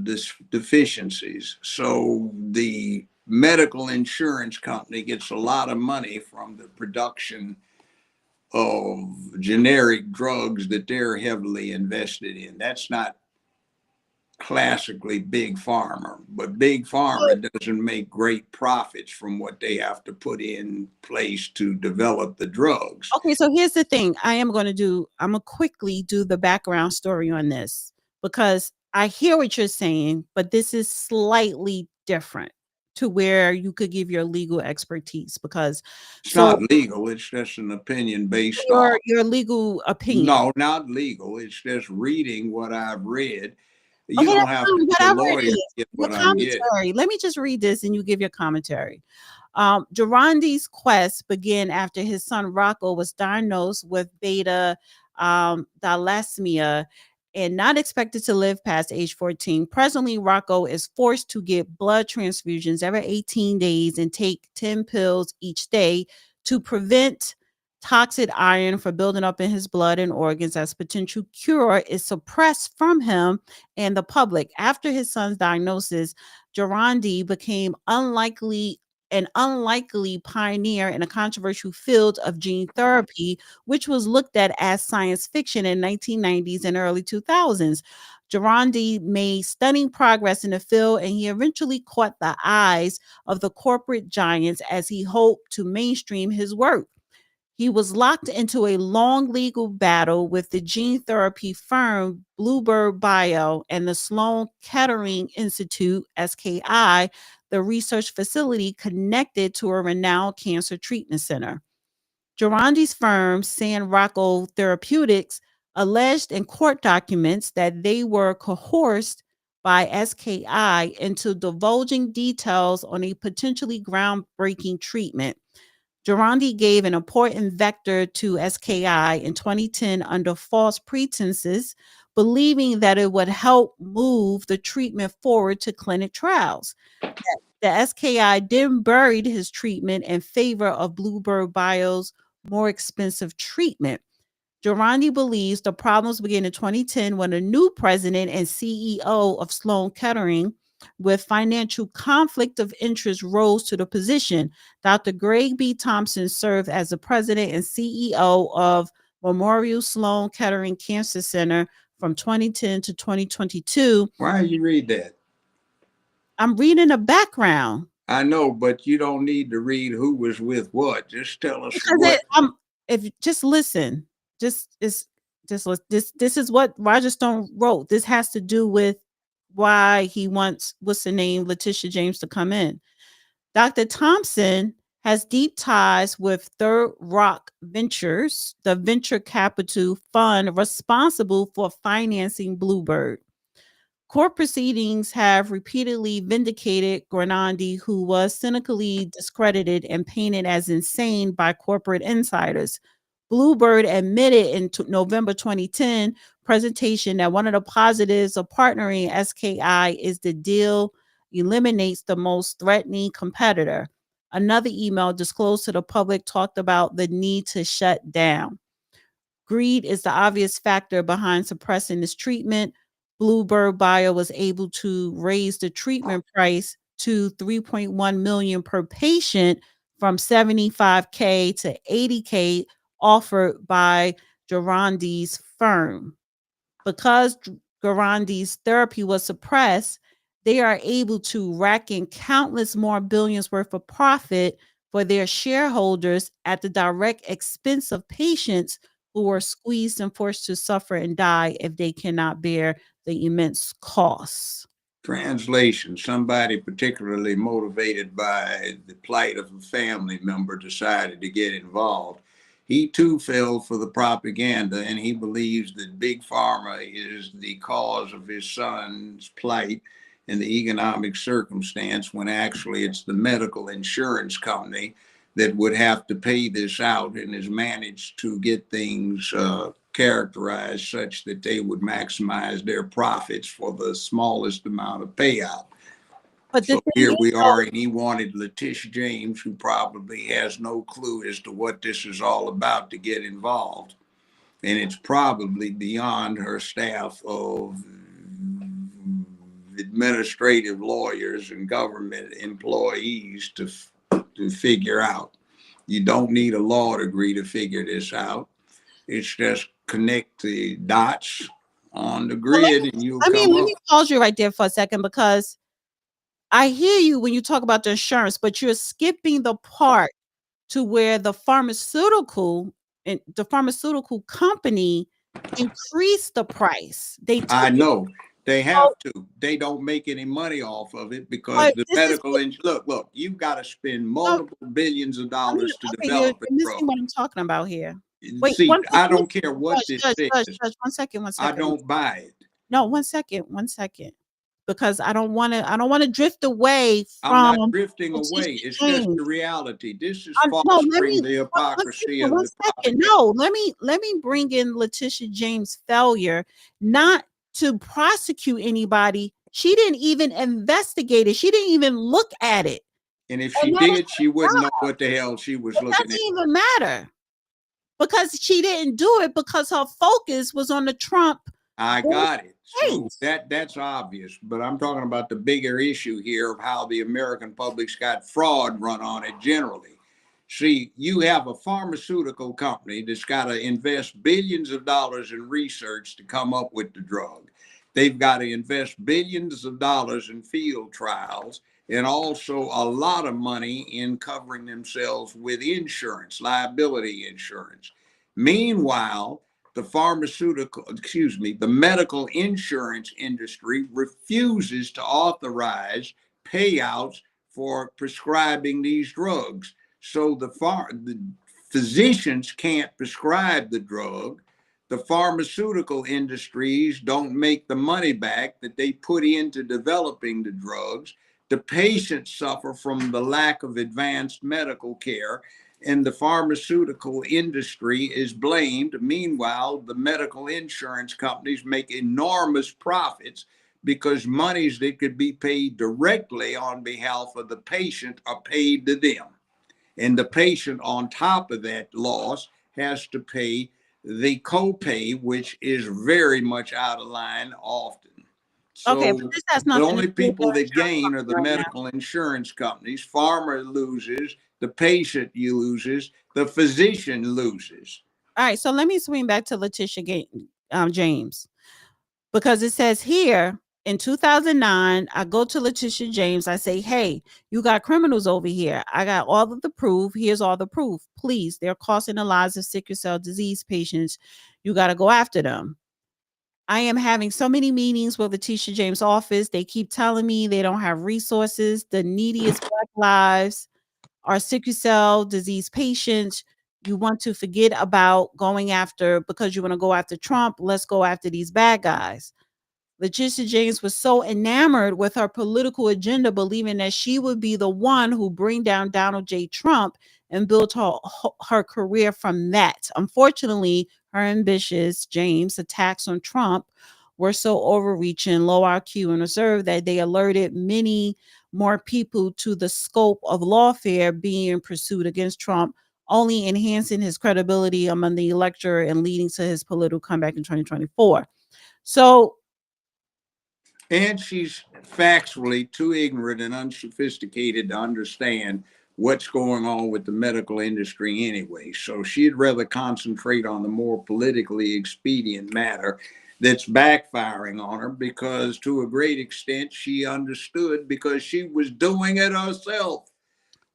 deficiencies. So the medical insurance company gets a lot of money from the production of generic drugs that they're heavily invested in. That's not classically Big Pharma, but Big Pharma doesn't make great profits from what they have to put in place to develop the drugs. Okay, so here's the thing. I'm going to quickly do the background story on this, because I hear what you're saying, but this is slightly different. to where you could give your legal expertise? Because It's so not legal. It's just an opinion based on. your legal opinion. No, not legal. It's just reading what I've read. You Okay, don't that's have to fine. be a Whatever it lawyer to is, get your what I'm getting. commentary. Let me just read this and you give your commentary. Gerondi's quest began after his son Rocco was diagnosed with beta thalassemia and not expected to live past age 14. Presently, Rocco is forced to get blood transfusions every 18 days and take 10 pills each day to prevent toxic iron from building up in his blood and organs, as potential cure is suppressed from him and the public. After his son's diagnosis, Gerondi became an unlikely pioneer in a controversial field of gene therapy, which was looked at as science fiction in 1990s and early 2000s. Gerondi made stunning progress in the field, and he eventually caught the eyes of the corporate giants as he hoped to mainstream his work. He was locked into a long legal battle with the gene therapy firm Bluebird Bio and the Sloan Kettering Institute, SKI, the research facility connected to a renowned cancer treatment center. Gerondi's firm, San Rocco Therapeutics, alleged in court documents that they were coerced by SKI into divulging details on a potentially groundbreaking treatment. Gerondi gave an important vector to SKI in 2010 under false pretenses, believing that it would help move the treatment forward to clinic trials. The SKI then buried his treatment in favor of Bluebird Bio's more expensive treatment. Gerondi believes the problems began in 2010 when a new president and CEO of Sloan Kettering with financial conflict of interest rose to the position. Dr. Greg B. Thompson served as the president and CEO of Memorial Sloan Kettering Cancer Center from 2010 to 2022. Why you read that? I'm reading a background. I know, but you don't need to read who was with what. Just tell us Because what. if just listen, this is what Roger Stone wrote. This has to do with why he wants what's the name Letitia James to come in. Dr. Thompson has deep ties with Third Rock Ventures, the venture capital fund responsible for financing Bluebird. Court proceedings have repeatedly vindicated Grenandi, who was cynically discredited and painted as insane by corporate insiders. Bluebird admitted in November 2010 presentation that one of the positives of partnering SKI is the deal eliminates the most threatening competitor. Another email disclosed to the public talked about the need to shut down. Greed is the obvious factor behind suppressing this treatment. Bluebird Bio was able to raise the treatment price to 3.1 million per patient from 75K to 80K offered by Gerondi's firm. Because Gerondi's therapy was suppressed, they are able to rack in countless more billions worth of profit for their shareholders at the direct expense of patients who are squeezed and forced to suffer and die if they cannot bear the immense costs. Translation: somebody particularly motivated by the plight of a family member decided to get involved. He too fell for the propaganda, and he believes that Big Pharma is the cause of his son's plight and the economic circumstance, when actually it's the medical insurance company that would have to pay this out, and has managed to get things characterized such that they would maximize their profits for the smallest amount of payout. But So here we are, and he wanted Leticia James, who probably has no clue as to what this is all about, to get involved. And it's probably beyond her staff of administrative lawyers and government employees to figure out. You don't need a law degree to figure this out. It's just connect the dots on the grid and you'll come let up. me pause you right there for a second, because I hear you when you talk about the insurance, but you're skipping the part to where the pharmaceutical company increased the price. I know, They have to. They don't make any money off of it because but the this is medical look, you've got to spend no, multiple billions of I mean, dollars to okay, you're develop a missing drug. what I'm talking about here. Wait, See, one I second, don't care what this says. Judge, 1 second, I don't buy it. No, 1 second, because I don't want to drift away I'm not from drifting away. Letitia It's just James. the reality. This is No, let fostering me the hypocrisy of one the second. propaganda. No, let me bring in Letitia James' failure not to prosecute anybody. She didn't even investigate it. She didn't even look at it. And if And she that is did, she her wouldn't know job. what the hell she was It looking doesn't at. even matter because she didn't do it because her focus was on the Trump I got it. So case. that's obvious, but I'm talking about the bigger issue here of how the American public's got fraud run on it generally. See, you have a pharmaceutical company that's got to invest billions of dollars in research to come up with the drug. They've got to invest billions of dollars in field trials and also a lot of money in covering themselves with insurance, liability insurance. Meanwhile, the medical insurance industry refuses to authorize payouts for prescribing these drugs. So the physicians can't prescribe the drug. The pharmaceutical industries don't make the money back that they put into developing the drugs. The patients suffer from the lack of advanced medical care, and the pharmaceutical industry is blamed. Meanwhile, the medical insurance companies make enormous profits because monies that could be paid directly on behalf of the patient are paid to them. And the patient, on top of that loss, has to pay the copay, which is very much out of line often. Okay, So but this has the nothing to only do with the people that insurance gain are company the right now. medical insurance companies. Pharma loses, the patient loses, the physician loses. All right, so let me swing back to James, because it says here in 2009, I go to Letitia James. I say, hey, you got criminals over here. I got all of the proof. Here's all the proof. Please, they're costing the lives of sickle cell disease patients. You got to go after them. I am having so many meetings with Letitia James' office. They keep telling me they don't have resources. The neediest Black lives are sickle cell disease patients. You want to forget about going after, because you want to go after Trump. Let's go after these bad guys. Letitia James was so enamored with her political agenda, believing that she would be the one who bring down Donald J. Trump and build her career from that. Unfortunately, her ambitious James attacks on Trump were so overreaching, low IQ, and reserved that they alerted many more people to the scope of lawfare being pursued against Trump, only enhancing his credibility among the electorate and leading to his political comeback in 2024. So And she's factually too ignorant and unsophisticated to understand what's going on with the medical industry anyway. So she'd rather concentrate on the more politically expedient matter that's backfiring on her, because to a great extent she understood because she was doing it herself.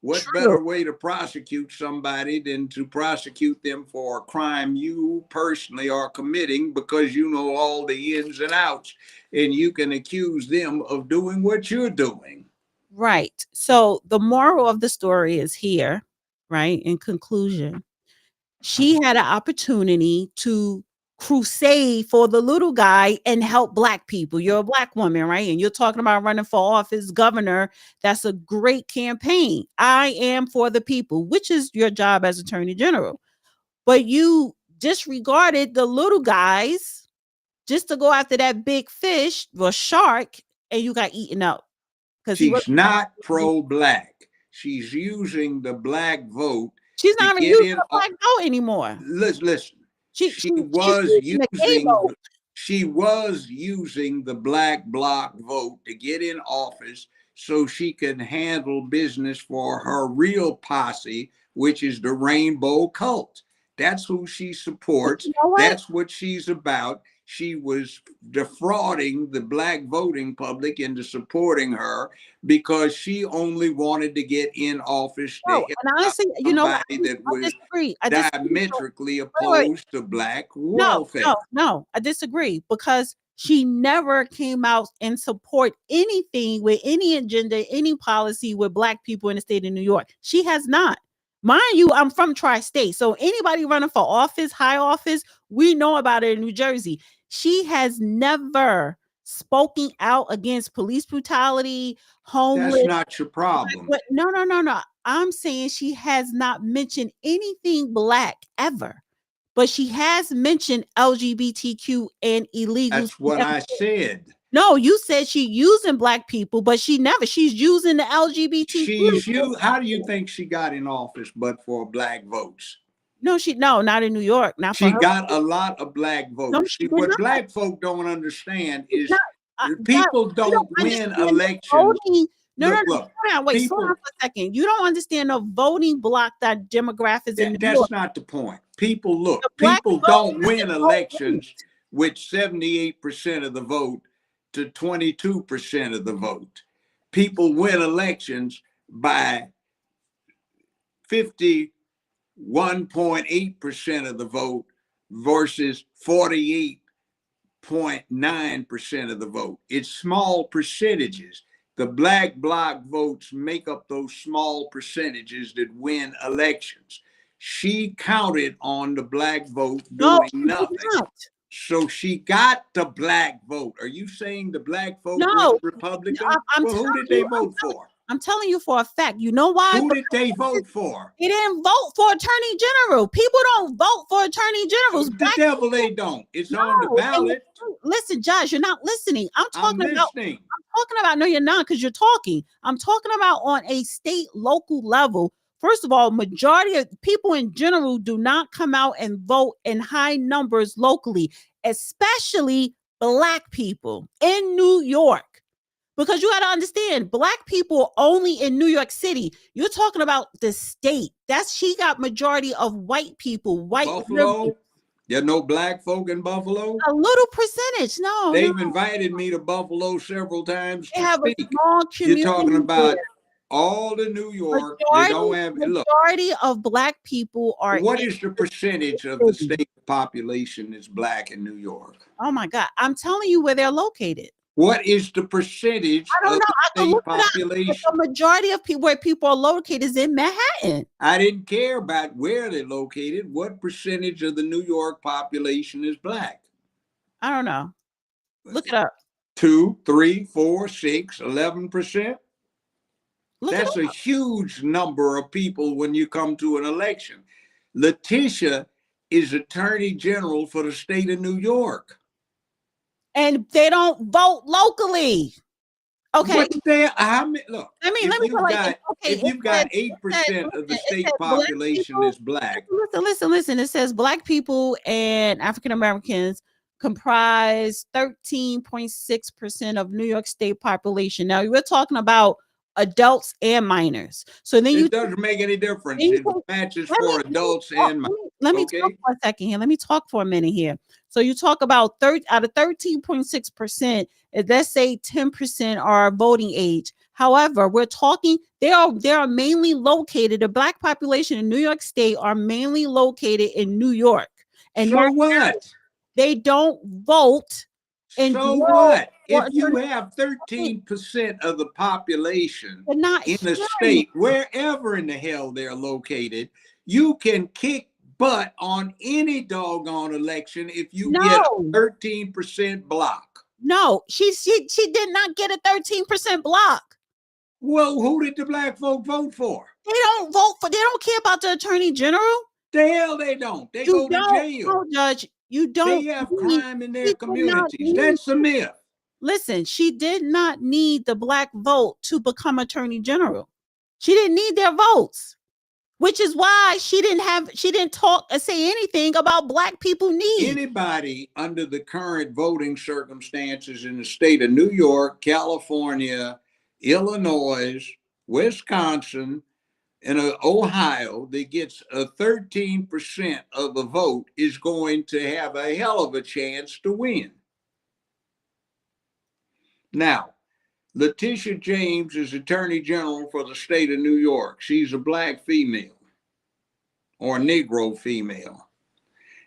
What true. better way to prosecute somebody than to prosecute them for a crime you personally are committing, because you know all the ins and outs and you can accuse them of doing what you're doing? Right. So the moral of the story is here, right? In conclusion, she had an opportunity to crusade for the little guy and help Black people. You're a Black woman, right? And you're talking about running for office, governor. That's a great campaign. I am for the people, which is your job as Attorney General. But you disregarded the little guys just to go after that big fish or shark, and you got eaten up because he was. She's not pro-Black. She's using the Black vote She's to not even get using in. the Black vote anymore. Listen, She's was using the gay using vote. she was using the Black bloc vote to get in office so she can handle business for her real posse, which is the Rainbow Cult. That's who she But supports. you know what? That's what she's about. She was defrauding the Black voting public into supporting her because she only wanted to get in office to No, help and out honestly, you know what? somebody that I was disagree. I disagree. So, diametrically wait. opposed to Black No, welfare. no, no. I disagree because She never came out and support anything with any agenda, any policy with Black people in the state of New York. She has not. Mind you, I'm from Tri-State. So anybody running for office, high office, we know about it in New Jersey. She has never spoken out against police brutality, homeless. That's not your problem. No. I'm saying she has not mentioned anything Black ever, but she has mentioned LGBTQ and illegals. That's what I said. No, you said she using Black people, but she's using the LGBTQ. How do you think she got in office but for Black votes? No, not in New York. Not she for her. got a lot of Black votes. No, See, what not. Black folk don't understand is people don't win elections. Look, wait, slow down for a second. You don't understand the voting block that demographics in New York. That's not the point. People don't win elections with 78% of the vote to 22% of the vote. People win elections by 51.8% of the vote versus 48.9% of the vote. It's small percentages. The Black bloc votes make up those small percentages that win elections. She counted on the Black vote doing nothing. So she got the Black vote. Are you saying the Black vote was Republican? Who did they vote for? I'm telling you for a fact. You know why? Who did they vote for? They didn't vote for Attorney General. People don't vote for Attorney Generals. The devil they don't. It's on the ballot. Listen, Josh, you're not listening. I'm talking about. Listening. No, you're not, because you're talking. I'm talking about on a state, local level. First of all, majority of people in general do not come out and vote in high numbers locally, especially Black people in New York. Because you got to understand, Black people only in New York City. You're talking about the state. She got majority of white people. Buffalo? There are no Black folk in Buffalo? A little percentage. No. They've invited me to Buffalo several times to speak. A small community. You're talking about all of New York. Majority of Black people are. What is the percentage of the state population that's Black in New York? Oh my God. I'm telling you where they're located. What is the percentage of the state population? The majority of people where people are located is in Manhattan. I didn't care about where they're located. What percentage of the New York population is Black? I don't know. Look it up. 2, 3, 4, 6, 11%. That's a huge number of people when you come to an election. Letitia is Attorney General for the state of New York. And they don't vote locally. Okay. Look, if you've got 8% of the state population is Black. Listen. It says Black people and African Americans comprise 13.6% of New York State population. Now we're talking about adults and minors. So then it doesn't make any difference. It matches for adults and minors. Let me talk for a second here. Let me talk for a minute here. So you talk about out of 13.6%, let's say 10% are voting age. However, we're talking, they are mainly located, the Black population in New York State are mainly located in New York. And so what? They don't vote. So what? If you have 13% of the population in the state, wherever in the hell they're located, you can kick butt on any doggone election if you get a 13% block. No, she did not get a 13% block. Well, who did the Black folk vote for? They don't care about the Attorney General. The hell they don't. They go to jail. No, Judge, you don't. They have crime in their communities. That's a myth. Listen, she did not need the Black vote to become Attorney General. She didn't need their votes, which is why she didn't talk or say anything about Black people need. Anybody under the current voting circumstances in the state of New York, California, Illinois, Wisconsin, and Ohio that gets a 13% of the vote is going to have a hell of a chance to win. Now, Leticia James is Attorney General for the state of New York. She's a Black female or a Negro female.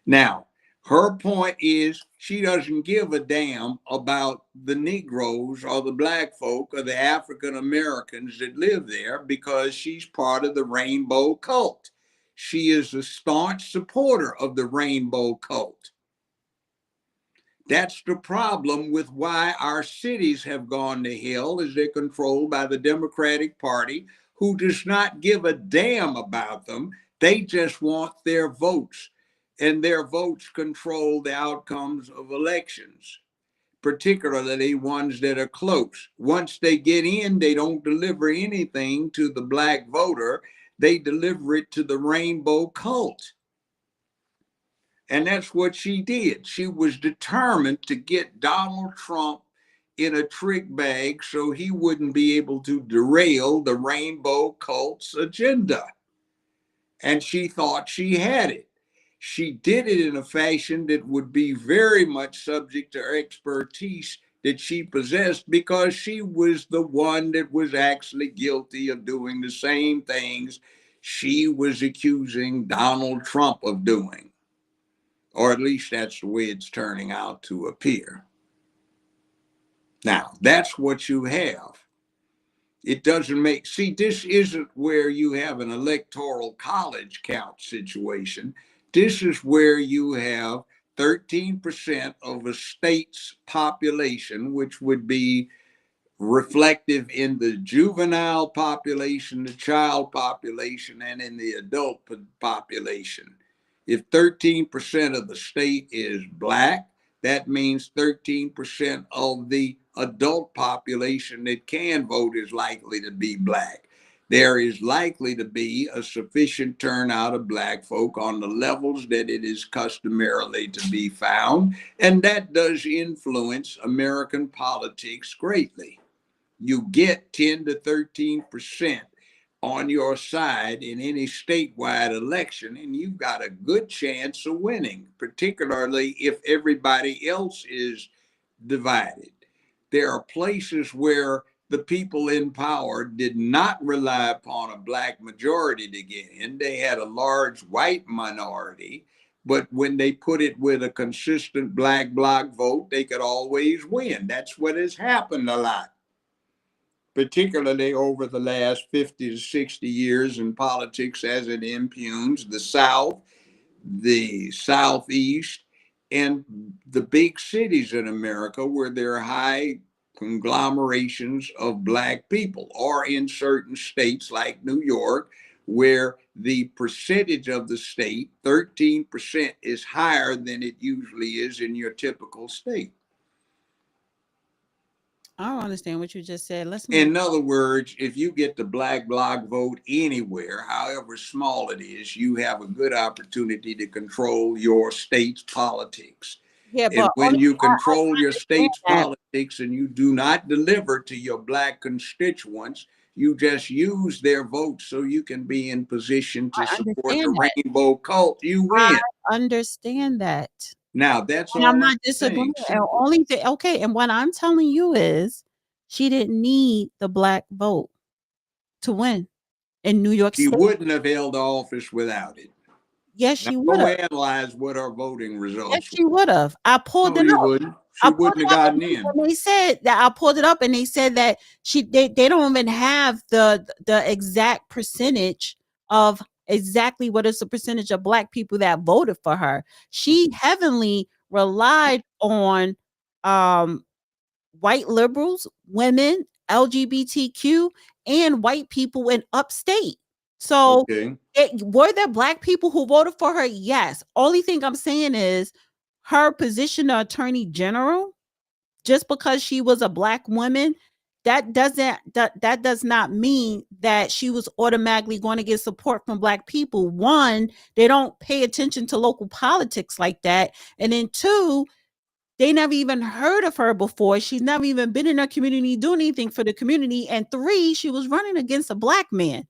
Now, Her point is she doesn't give a damn about the Negroes or the black folk or the African Americans that live there because she's part of the rainbow cult. She is a staunch supporter of the rainbow cult. That's the problem with why our cities have gone to hell, is they're controlled by the Democratic Party, who does not give a damn about them. They just want their votes, and their votes control the outcomes of elections, particularly ones that are close. Once they get in, they don't deliver anything to the black voter. They deliver it to the rainbow cult. And that's what she did. She was determined to get Donald Trump in a trick bag so he wouldn't be able to derail the rainbow cult's agenda. And she thought she had it. She did it in a fashion that would be very much subject to her expertise that she possessed, because she was the one that was actually guilty of doing the same things she was accusing Donald Trump of doing. Or at least that's the way it's turning out to appear. Now, that's what you have. It doesn't make, see, this isn't where you have an electoral college count situation. This is where you have 13% of a state's population, which would be reflective in the juvenile population, the child population, and in the adult population. If 13% of the state is black, that means 13% of the adult population that can vote is likely to be black. There is likely to be a sufficient turnout of black folk on the levels that it is customarily to be found, and that does influence American politics greatly. You get 10 to 13% on your side in any statewide election, and you've got a good chance of winning, particularly if everybody else is divided. There are places where the people in power did not rely upon a black majority to get in. They had a large white minority, but when they put it with a consistent black bloc vote, they could always win. That's what has happened a lot, particularly over the last 50 to 60 years in politics, as it impugns the South, the Southeast, and the big cities in America where there are high conglomerations of black people, or in certain states like New York, where the percentage of the state, 13%, is higher than it usually is in your typical state. I don't understand what you just said. Let's move. In other words, if you get the black bloc vote anywhere, however small it is, you have a good opportunity to control your state's politics. Yeah, And but when you control your understand state's that. politics and you do not deliver to your black constituents, you just use their votes so you can be in position to I support understand the that. rainbow cult, you I win. understand that. Now, that's And I'm all I'm not disagreeing. saying. And Simple. only thing, okay, and what I'm telling you is she didn't need the black vote to win in New York She State. wouldn't have held office without it. Yes, Now, she would go have. analyze what her voting Yes, results were. she would have. I pulled No, it you up. wouldn't. I She pulled wouldn't it have up, gotten in. and they said that I pulled it up, and they said that they don't even have the exact percentage of exactly what is the percentage of black people that voted for her. She heavily relied on white liberals, women, LGBTQ, and white people in upstate. So Okay. were there black people who voted for her? Yes. Only thing I'm saying is her position of attorney general, just because she was a black woman, that does not mean that she was automatically going to get support from black people. One, they don't pay attention to local politics like that. And then two, they never even heard of her before. She's never even been in her community doing anything for the community. And three, she was running against a black man.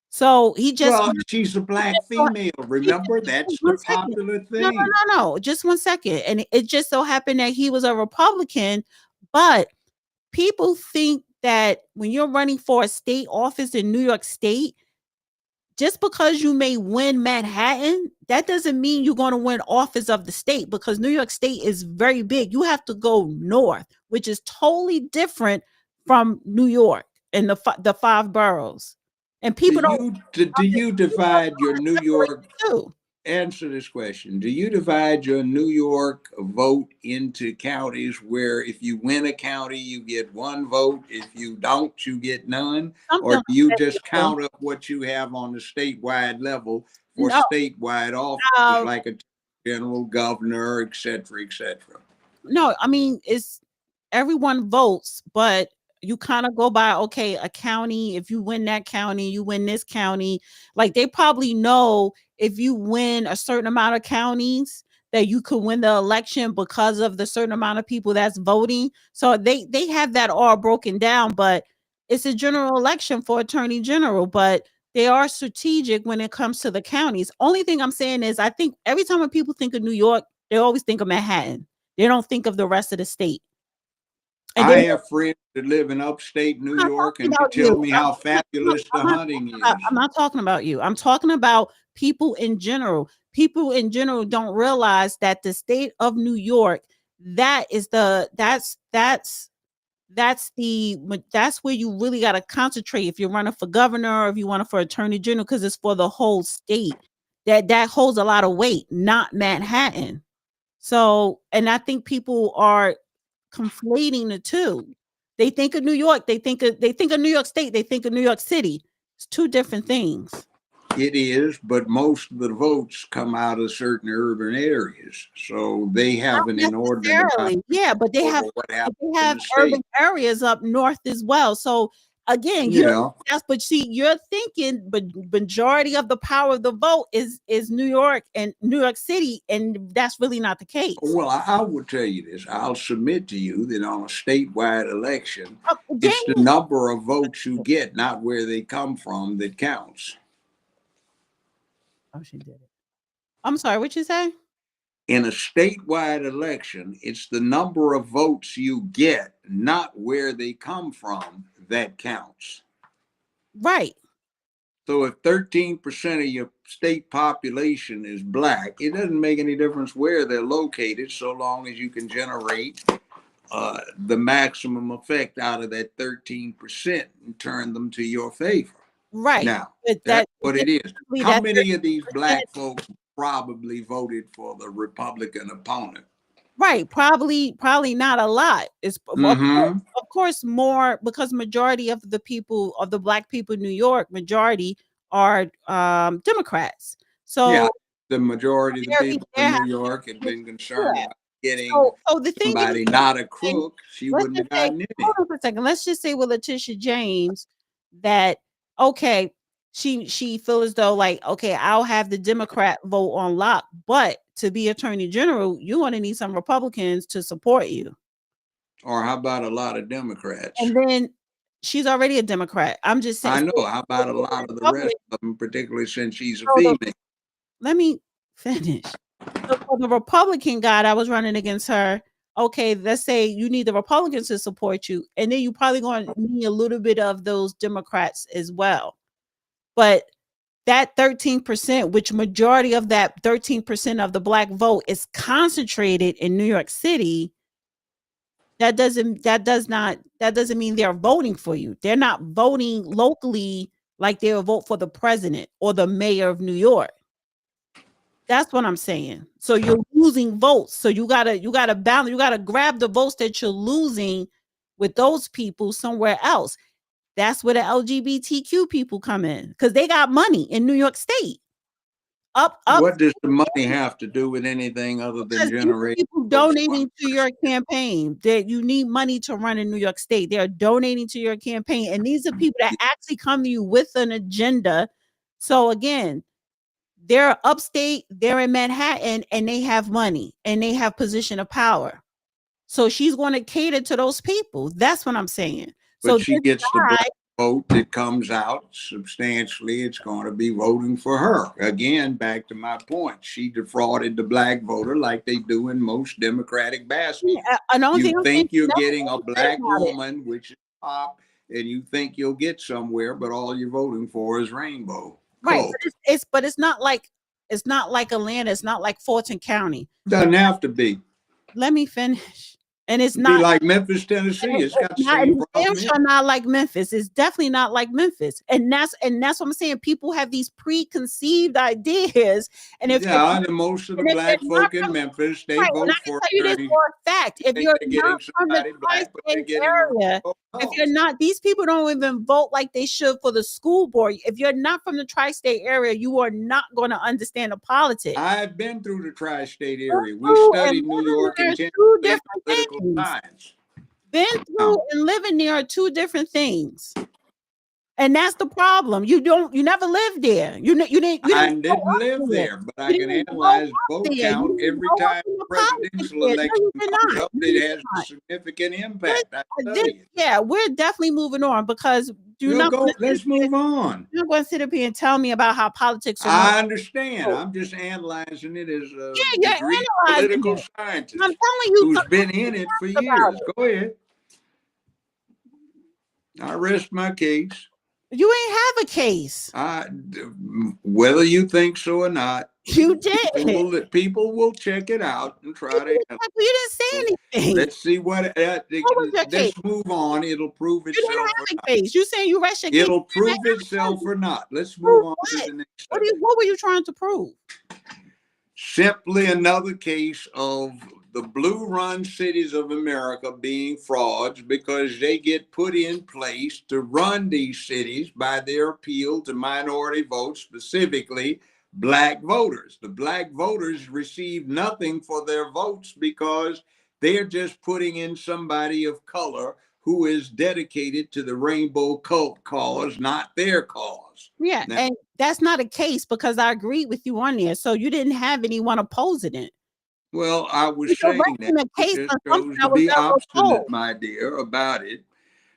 So he just Well, she's a black female. Remember, that's the one second. popular No, thing. no. Just 1 second. And it just so happened that he was a Republican, but people think that when you're running for a state office in New York State, just because you may win Manhattan, that doesn't mean you're going to win office of the state, because New York State is very big. You have to go north, which is totally different from New York and the five boroughs. And people Do you divide your New York, too. answer this question, do you divide your New York vote into counties where if you win a county, you get one vote, if you don't, you get none? Or do you just count up what you have on the statewide level for statewide offices like a general, governor, et cetera, et cetera? No, I mean, it's everyone votes, but you kind of go by, okay, a county, if you win that county, you win this county. Like, they probably know if you win a certain amount of counties that you could win the election because of the certain amount of people that's voting. So they have that all broken down, but it's a general election for attorney general, but they are strategic when it comes to the counties. Only thing I'm saying is, I think every time when people think of New York, they always think of Manhattan. They don't think of the rest of the state. And I have friends that live in upstate New York, and they tell me how fabulous the hunting is. I'm not talking about you. I'm talking about people in general. People in general don't realize that the state of New York, that's where you really got to concentrate if you're running for governor or if you want for attorney general, because it's for the whole state. That holds a lot of weight, not Manhattan. So, and I think people are conflating the two. They think of New York, they think of New York State, they think of New York City. It's two different things. It is, but most of the votes come out of certain urban areas, so they have an inordinate amount. Yeah, but they have urban areas up north as well. So again, but see, you're thinking, but majority of the power of the vote is New York and New York City, and that's really not the case. Well, I will tell you this. I'll submit to you that on a statewide election, it's the number of votes you get, not where they come from, that counts. Oh, she did it. I'm sorry, what you say? In a statewide election, it's the number of votes you get, not where they come from, that counts. Right. So if 13% of your state population is black, it doesn't make any difference where they're located, so long as you can generate the maximum effect out of that 13% and turn them to your favor. Right. Now, that's what it is. How many of these black folks probably voted for the Republican opponent? Right. Probably not a lot. It's of course more, because majority of the people, of the black people in New York, majority are Democrats. So yeah, the majority of the people in New York had been concerned about getting somebody not a crook. She wouldn't have gotten any. Hold on for a second. Let's just say with Letitia James that, okay, she feels as though, like, okay, I'll have the Democrat vote on lock, but to be attorney general, you're going to need some Republicans to support you. Or how about a lot of Democrats? And then she's already a Democrat. I'm just saying. I know. How about a lot of the rest of them, particularly since she's a female? Let me finish. So for the Republican guy that was running against her, okay, let's say you need the Republicans to support you, and then you probably going to need a little bit of those Democrats as well. But that 13%, which majority of that 13% of the black vote is concentrated in New York City, that doesn't mean they're voting for you. They're not voting locally like they will vote for the president or the mayor of New York. That's what I'm saying. So you're losing votes. So you gotta balance. You gotta grab the votes that you're losing with those people somewhere else. That's where the LGBTQ people come in, because they got money in New York State. What does the money have to do with anything other than generating people donating to your campaign? That you need money to run in New York State. They're donating to your campaign, and these are people that actually come to you with an agenda. So again, they're upstate, they're in Manhattan, and they have money and they have position of power. So she's going to cater to those people. That's what I'm saying. But so she gets the black vote that comes out substantially. It's going to be voting for her. Again, back to my point. She defrauded the black voter like they do in most Democratic bastions. You think you're getting a black woman, which is pop, and you think you'll get somewhere, but all you're voting for is rainbow. Right, cult. but it's not like Atlanta. It's not like Fulton County. Doesn't have to be. Let me finish. And it's Be not. like Memphis, Tennessee. It's got the Not, same and damn problem here. sure not like Memphis. It's definitely not like Memphis, and that's what I'm saying. People have these preconceived ideas, and if Yeah, and most of the and if they're black not folk in from, Memphis, they right, and I vote can for tell you this attorneys. for a fact: if Think you're they're getting not from the somebody black, but they're tri-state getting the area, if wrong. you're not, these people don't even vote like they should for the school board. If you're not from the tri-state area, you are not going to understand the politics. I've been through the tri-state area. We Through and studied New living York there are intensively two in different political things. science. Been through Now, and living there are two different things. And that's the problem. You never lived there. You didn't I grow didn't up live there. there, but You I can didn't grow analyze up vote there. You count didn't every grow up time in the the politics presidential there. No, election you did comes not. up. No, It you did has a not. significant impact. I This, study it. yeah, we're definitely moving on because you're We'll not go. going Let's move on. to sit up here and tell me about how politics are no. I understand. I'm just analyzing it as a Yeah, degree you're analyzing political it. I'm scientist telling you who's something been in it for about years. it. Go ahead. I rest my case. You ain't have a case. Whether you think so or not, You did. people will check it out and try to. You didn't say anything. Let's see what. What was your case? Let's move on. It'll prove You didn't itself or have not. a case. You saying you rest your case. It'll You didn't prove have a itself case. or not. Let's Prove move on to what? the next subject. What were you trying to prove? Simply another case of the blue run cities of America being frauds because they get put in place to run these cities by their appeal to minority votes, specifically black voters. The black voters receive nothing for their votes because they're just putting in somebody of color who is dedicated to the rainbow cult cause, not their cause. Yeah, Now, and that's not a case because I agreed with you on there. So you didn't have anyone opposing it. well, I was You're saying that resting a you case just on something chose to that was be never obstinate, told. my dear, about it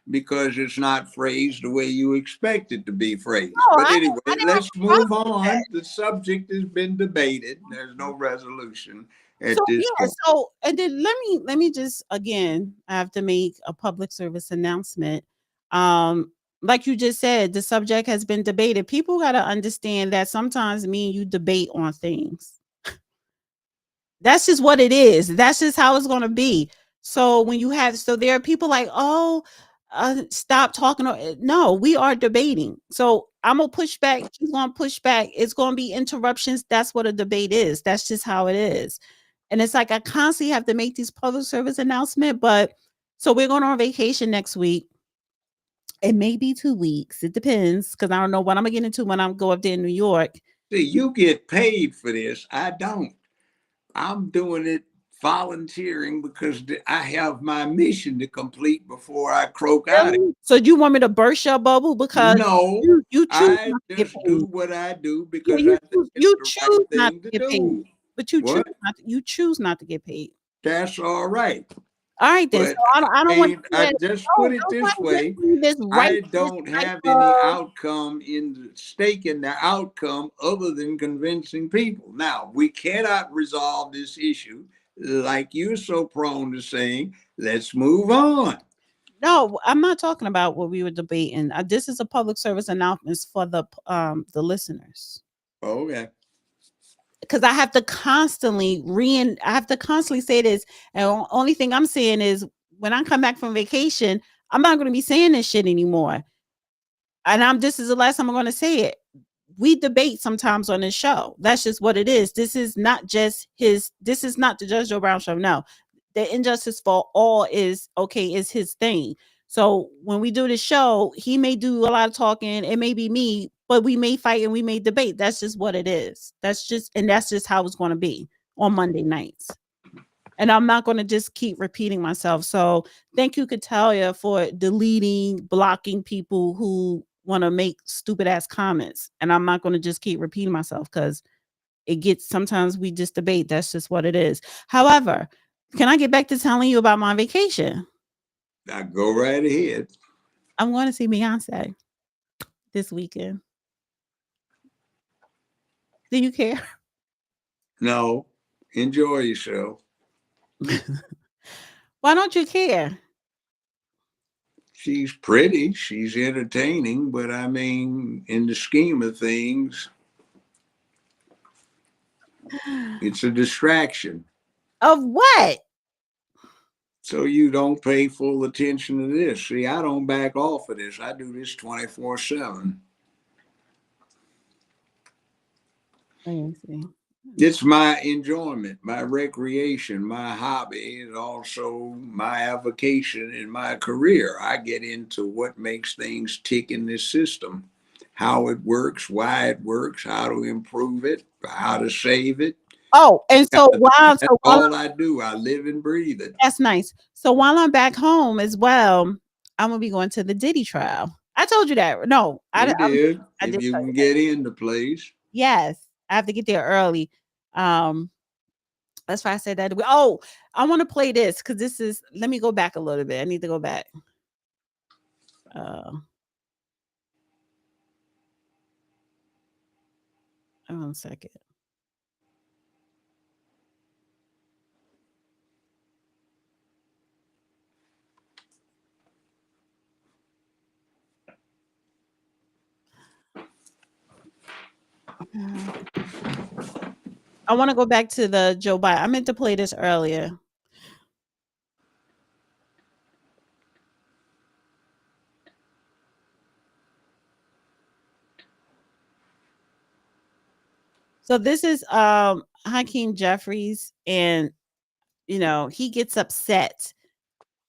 because it's not phrased the way you expect it to be phrased. No, But anyway, I didn't have let's a move problem with that. on. The subject has been debated. There's no resolution So at this yeah, point. so and then let me just again, I have to make a public service announcement. Um, like you just said, the subject has been debated. People got to understand that sometimes me and you debate on things. That's just what it is. That's just how it's going to be. So when you have, so there are people like, oh, stop talking. No, we are debating. So I'm gonna push back. He's gonna push back. It's gonna be interruptions. That's what a debate is. That's just how it is. And it's like I constantly have to make these public service announcement. But so we're going on vacation next week. It may be 2 weeks. It depends because I don't know what I'm gonna get into when I go up there in New York. See, you get paid for this. I don't. I'm doing it volunteering because I have my mission to complete before I croak out. Really? So you want me to burst your bubble because No, you choose I not to get just paid. do what I do Yeah, because I think it's you the right choose not thing to to get paid, do. but What? you choose not to get paid. That's all right. All right, then. So But I don't want I to. just No, put it don't try this to give way. me this right. I This don't type have any of. outcome in the stake in the outcome other than convincing people. Now, we cannot resolve this issue like you're so prone to saying, let's move on. No, I'm not talking about what we were debating. This is a public service announcement for the listeners. Okay. Because I have to constantly say this, and only thing I'm saying is when I come back from vacation, I'm not going to be saying this shit anymore. And this is the last time I'm going to say it. We debate sometimes on this show. That's just what it is. This is not the Judge Joe Brown show. No, the injustice for all is his thing. So when we do the show, he may do a lot of talking. It may be me, but we may fight and we may debate. That's just what it is. That's just how it's going to be on Monday nights. And I'm not going to just keep repeating myself. So thank you, Katalia, for blocking people who want to make stupid ass comments. And I'm not going to just keep repeating myself because sometimes we just debate. That's just what it is. However, can I get back to telling you about my vacation? Now go right ahead. I'm going to see Beyonce this weekend. Do you care? No, enjoy yourself. Why don't you care? She's pretty, she's entertaining, but I mean, in the scheme of things, it's a distraction. Of what? So you don't pay full attention to this. See, I don't back off of this. I do this 24/7. Let me see. It's my enjoyment, my recreation, my hobby, and also my avocation in my career. I get into what makes things tick in this system, how it works, why it works, how to improve it, how to save it. Oh, and so while That's all I do. I live and breathe it. that's nice. So while I'm back home as well, I'm gonna be going to the Diddy trial. I told you that. No, You did. I If did you tell can you that. get in the place. Yes, I have to get there early. Um, that's why I said that. Oh, I want to play this because this is. Let me go back a little bit. I need to go back. Hold on a second. I want to go back to the Joe Biden. I meant to play this earlier. So this is Hakeem Jeffries, and you know, he gets upset.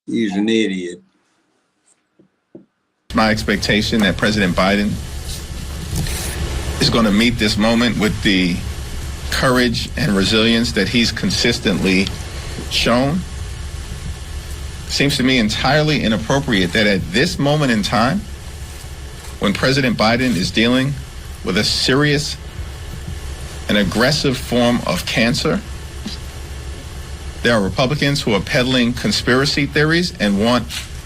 He's an idiot. My expectation that President Biden is going to meet this moment with the courage and resilience that he's consistently shown. Seems to me entirely inappropriate that at this moment in time, when President Biden is dealing with a serious and aggressive form of cancer, there are Republicans who are peddling conspiracy theories and want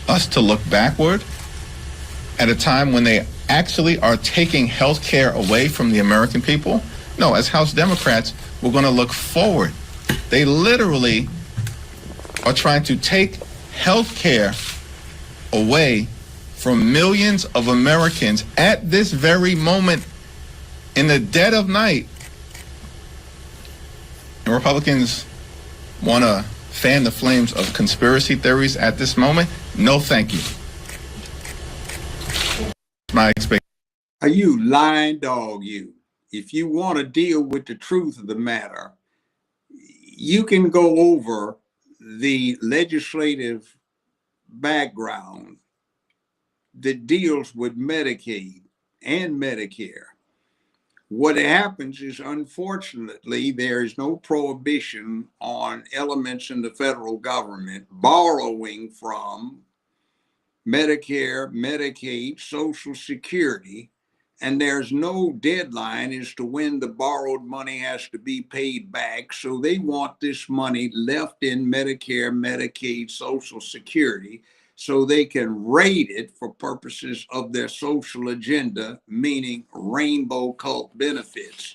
us to look backward at a time when they actually are taking health care away from the American people. No, as House Democrats, we're going to look forward. They literally are trying to take health care away from millions of Americans at this very moment in the dead of night. And Republicans want to fan the flames of conspiracy theories at this moment? No, thank you. My expectation. Are you lying dog, you? If you want to deal with the truth of the matter, you can go over the legislative background that deals with Medicaid and Medicare. What happens is, unfortunately, there is no prohibition on elements in the federal government borrowing from Medicare, Medicaid, Social Security, and there's no deadline as to when the borrowed money has to be paid back. So they want this money left in Medicare, Medicaid, Social Security, so they can raid it for purposes of their social agenda, meaning rainbow cult benefits.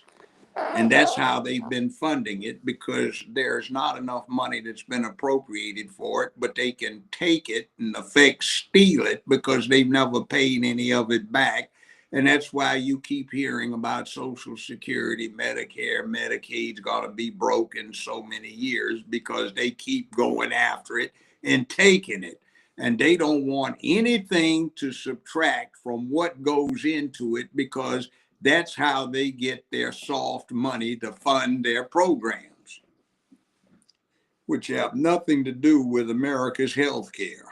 And that's how they've been funding it, because there's not enough money that's been appropriated for it, but they can take it and in effect steal it because they've never paid any of it back. And that's why you keep hearing about Social Security, Medicare, Medicaid's got to be broken so many years because they keep going after it and taking it. And they don't want anything to subtract from what goes into it, because that's how they get their soft money to fund their programs, which have nothing to do with America's health care.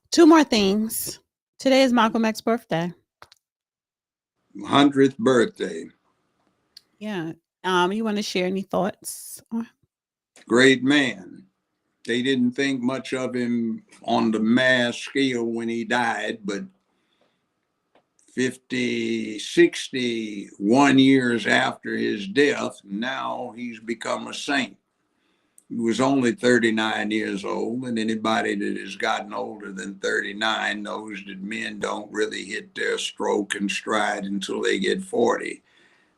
Two more things. Today is Malcolm X's birthday. 100th birthday. Yeah. You want to share any thoughts? Great man. They didn't think much of him on the mass scale when he died, but 61 years after his death, now he's become a saint. He was only 39 years old, and anybody that has gotten older than 39 knows that men don't really hit their stroke and stride until they get 40.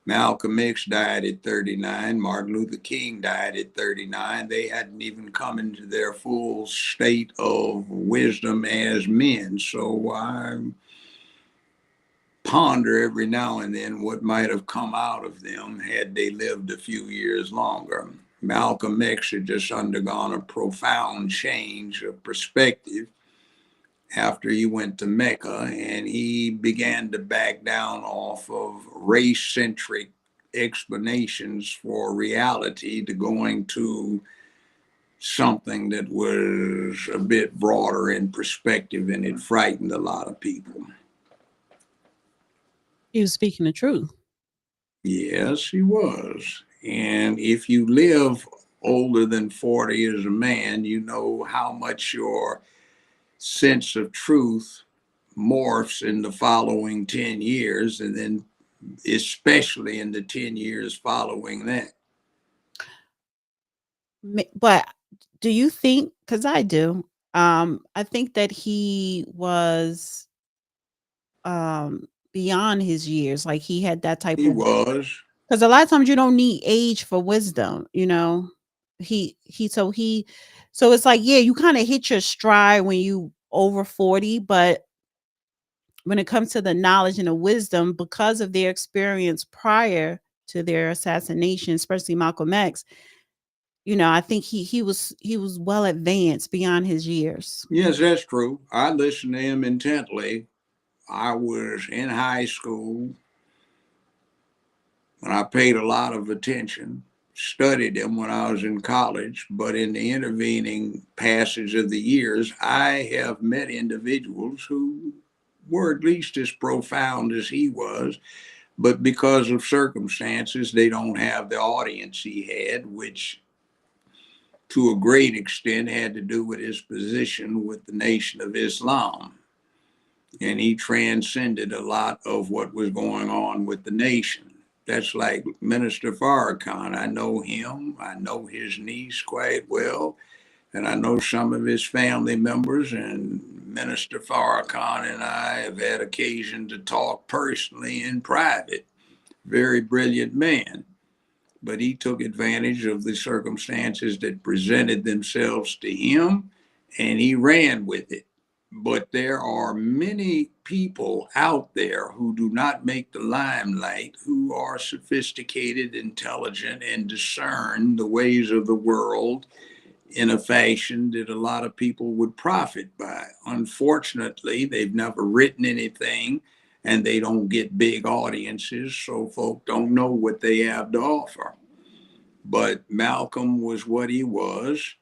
Malcolm X died at 39. Martin Luther King died at 39. They hadn't even come into their full state of wisdom as men. So I ponder every now and then what might have come out of them had they lived a few years longer. Malcolm X had just undergone a profound change of perspective after he went to Mecca, and he began to back down off of race-centric explanations for reality to going to something that was a bit broader in perspective, and it frightened a lot of people. He was speaking the truth. Yes, he was. And if you live older than 40 as a man, you know how much your sense of truth morphs in the following 10 years, and then especially in the 10 years following that. But do you think, because I do, I think that he was beyond his years. Like he had that type He of, was. because a lot of times you don't need age for wisdom, you know. So it's like, yeah, you kind of hit your stride when you over 40, but when it comes to the knowledge and the wisdom, because of their experience prior to their assassination, especially Malcolm X, you know, I think he was well advanced beyond his years. Yes, that's true. I listened to him intently. I was in high school when I paid a lot of attention, studied him when I was in college, but in the intervening passage of the years, I have met individuals who were at least as profound as he was, but because of circumstances, they don't have the audience he had, which to a great extent had to do with his position with the Nation of Islam. And he transcended a lot of what was going on with the nation. That's like Minister Farrakhan. I know him. I know his niece quite well. And I know some of his family members. And Minister Farrakhan and I have had occasion to talk personally in private. Very brilliant man. But he took advantage of the circumstances that presented themselves to him, and he ran with it. But there are many people out there who do not make the limelight, who are sophisticated, intelligent, and discern the ways of the world in a fashion that a lot of people would profit by. Unfortunately, they've never written anything, and they don't get big audiences, so folk don't know what they have to offer. But Malcolm was what he was,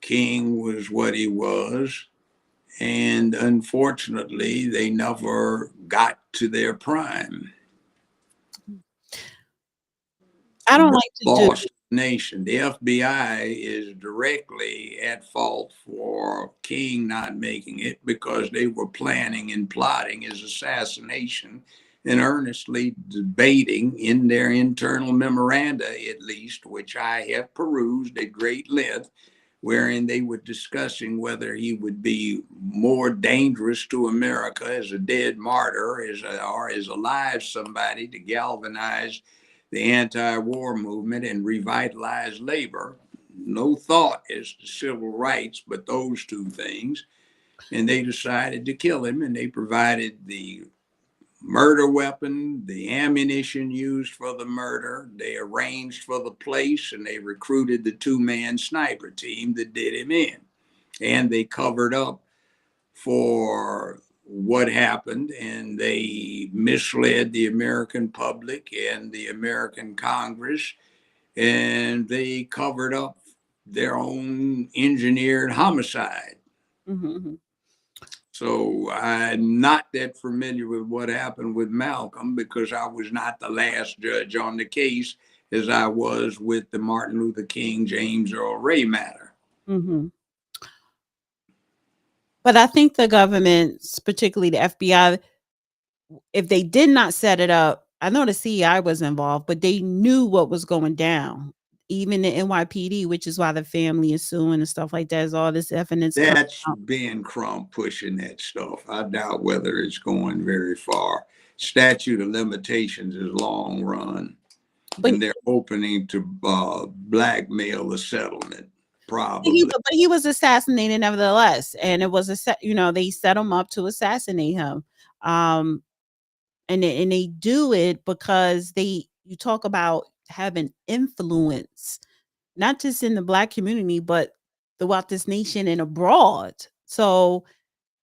King was what he was, and unfortunately, they never got to their prime. I don't like to do. Lost nation. The FBI is directly at fault for King not making it because they were planning and plotting his assassination and earnestly debating in their internal memoranda, at least, which I have perused at great length, wherein they were discussing whether he would be more dangerous to America as a dead martyr or as a live somebody to galvanize the anti-war movement and revitalize labor. No thought as to civil rights, but those two things. And they decided to kill him, and they provided the murder weapon, the ammunition used for the murder. They arranged for the place, and they recruited the two-man sniper team that did him in. And they covered up for what happened, and they misled the American public and the American Congress, and they covered up their own engineered homicide. Mm-hmm. So I'm not that familiar with what happened with Malcolm because I was not the last judge on the case as I was with the Martin Luther King, James Earl Ray matter. Mm-hmm. But I think the government, particularly the FBI, if they did not set it up, I know the CI was involved, but they knew what was going down. Even the NYPD, which is why the family is suing and stuff like that, is all this evidence. That's Ben Crump pushing that stuff. I doubt whether it's going very far. statute of limitations is long run. But And they're opening to blackmail a settlement, probably. but he was assassinated nevertheless, and it was they set him up to assassinate him. And they do it because you talk about having influence, not just in the Black community, but throughout this nation and abroad. So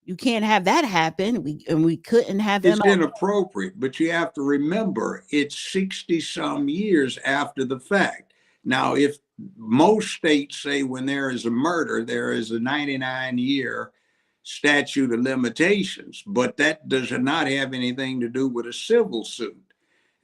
you can't have that happen. We couldn't have It's him. inappropriate, but you have to remember it's 60 some years after the fact. Now, if most states say when there is a murder, there is a 99-year statute of limitations, but that does not have anything to do with a civil suit.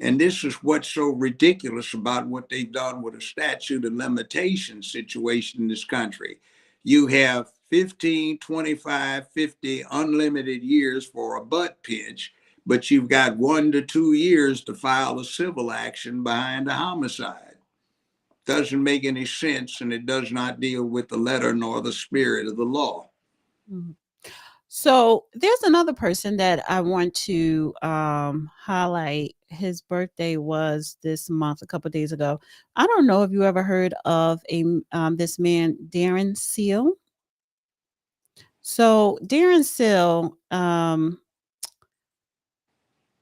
And this is what's so ridiculous about what they've done with a statute of limitations situation in this country. You have 15, 25, 50 unlimited years for a butt pinch, but you've got 1 to 2 years to file a civil action behind a homicide. Doesn't make any sense, and it does not deal with the letter nor the spirit of the law. Mm-hmm. So there's another person that I want to highlight. His birthday was this month, a couple of days ago. I don't know if you ever heard of this man, Darren Seals. So Darren Seals,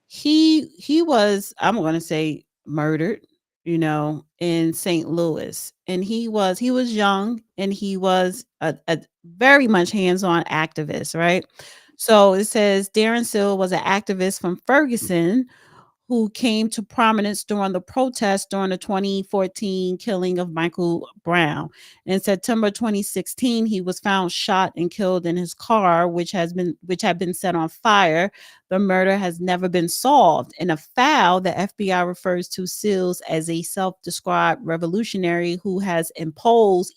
he was, I'm going to say, murdered, in St. Louis, and he was young, and he was a very much hands-on activist, right? So it says Darren Seals was an activist from Ferguson who came to prominence during the protests during the 2014 killing of Michael Brown. In September 2016, he was found shot and killed in his car, which had been set on fire. The murder has never been solved. In a file, the FBI refers to Seals as a self-described revolutionary who has imposed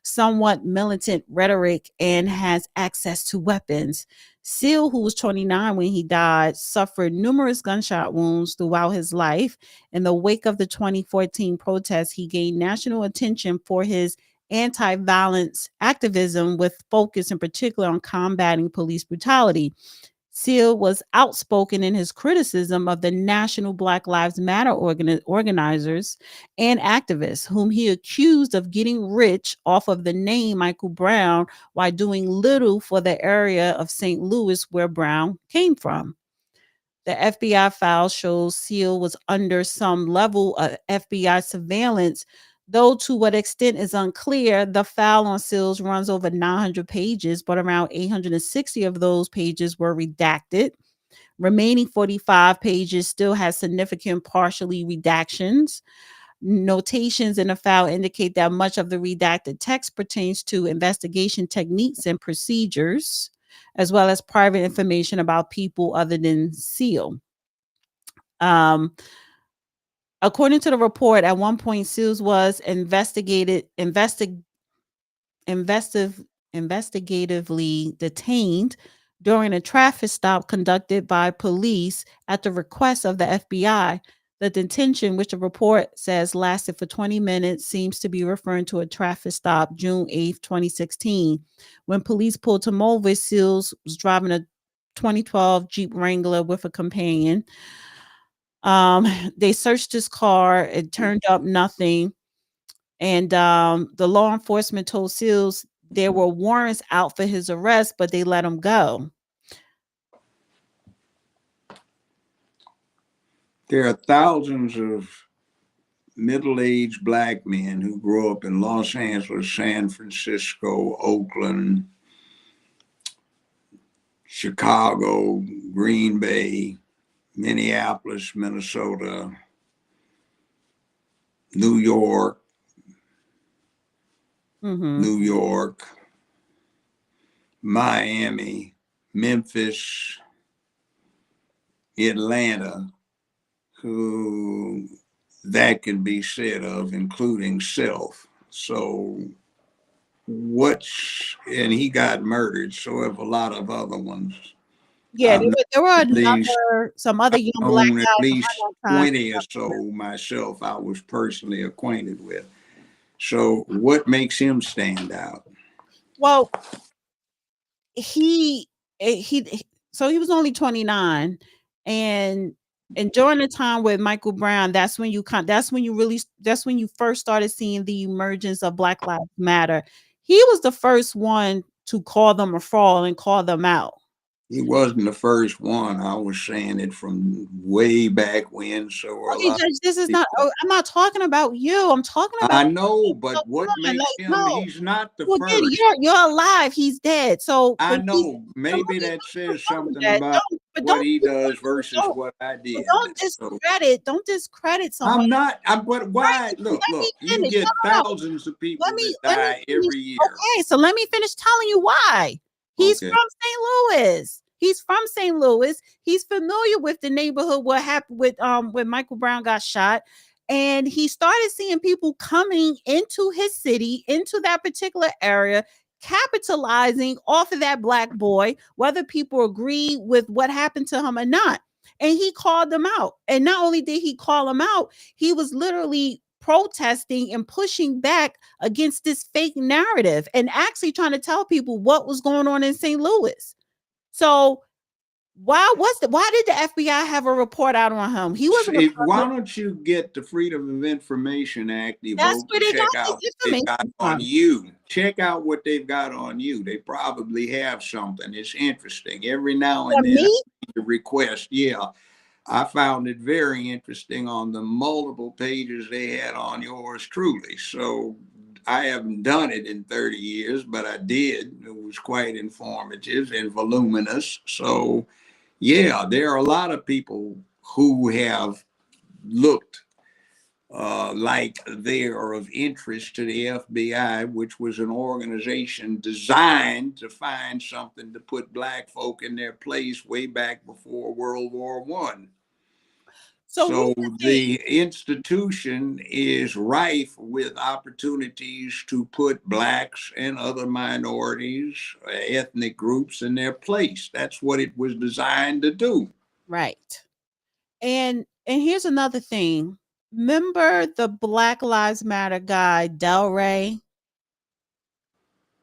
somewhat militant rhetoric and has access to weapons. Seals, who was 29 when he died, suffered numerous gunshot wounds throughout his life. In the wake of the 2014 protests, he gained national attention for his anti-violence activism with focus in particular on combating police brutality. Seals was outspoken in his criticism of the National Black Lives Matter organizers and activists, whom he accused of getting rich off of the name Michael Brown while doing little for the area of St. Louis where Brown came from. The FBI file shows Seals was under some level of FBI surveillance, though to what extent is unclear. The file on Seals runs over 900 pages, but around 860 of those pages were redacted. Remaining 45 pages still has significant partially redactions. Notations in the file indicate that much of the redacted text pertains to investigation techniques and procedures, as well as private information about people other than Seals. According to the report, at one point, Seals was investigatively detained during a traffic stop conducted by police at the request of the FBI. The detention, which the report says lasted for 20 minutes, seems to be referring to a traffic stop June 8th, 2016. When police pulled him over, Seals was driving a 2012 Jeep Wrangler with a companion. They searched his car. It turned up nothing. And the law enforcement told Seals there were warrants out for his arrest, but they let him go. There are thousands of middle-aged Black men who grew up in Los Angeles, San Francisco, Oakland, Chicago, Green Bay, Minneapolis, Minnesota, New York, New York, Miami, Memphis, Atlanta, who that can be said of, including self. So and he got murdered, so have a lot of other ones. Yeah, there were some other young Black guys at least around that time. 20 or so myself I was personally acquainted with. So what makes him stand out? Well, he was only 29, And during the time with Michael Brown, that's when you first started seeing the emergence of Black Lives Matter. He was the first one to call them a fraud and call them out. He wasn't the first one. I was saying it from way back when. So were a Okay, lot Judge, this is of not. people. I'm not talking about you. I'm talking about. I know, So but come what on, makes like him? no. He's not the Well, again, first. you're alive. He's dead. So, I but he's. know. So let Maybe me that let me says confirm something that. about But what he does don't versus what I but did. don't So discredit. Don't discredit someone. I'm not. But why? Right. Look, Let me look. You finish. get No. thousands of people that Let me die finish. every year. Okay, so let me finish telling you why. He's Okay. from St. Louis. He's from St. Louis. He's familiar with the neighborhood, what happened with when Michael Brown got shot. And he started seeing people coming into his city, into that particular area, capitalizing off of that Black boy, whether people agree with what happened to him or not. And he called them out. And not only did he call them out, he was literally protesting and pushing back against this fake narrative and actually trying to tell people what was going on in St. Louis. So why did the FBI have a report out on him? He wasn't a Why don't you get the Freedom of Information Act That's evoked where and they got check out this what they've got information on from. you? Check out what they've got on you. They probably have something. It's interesting. Every now and From then I me? see the request. Yeah. I found it very interesting on the multiple pages they had on yours truly. So I haven't done it in 30 years, but I did. It was quite informative and voluminous. So yeah, there are a lot of people who have looked like they are of interest to the FBI, which was an organization designed to find something to put Black folk in their place way back before World War One. So here's So the thing. the institution is rife with opportunities to put Blacks and other minorities, ethnic groups in their place. That's what it was designed to do. Right. And here's another thing. Remember the Black Lives Matter guy, Del Rey?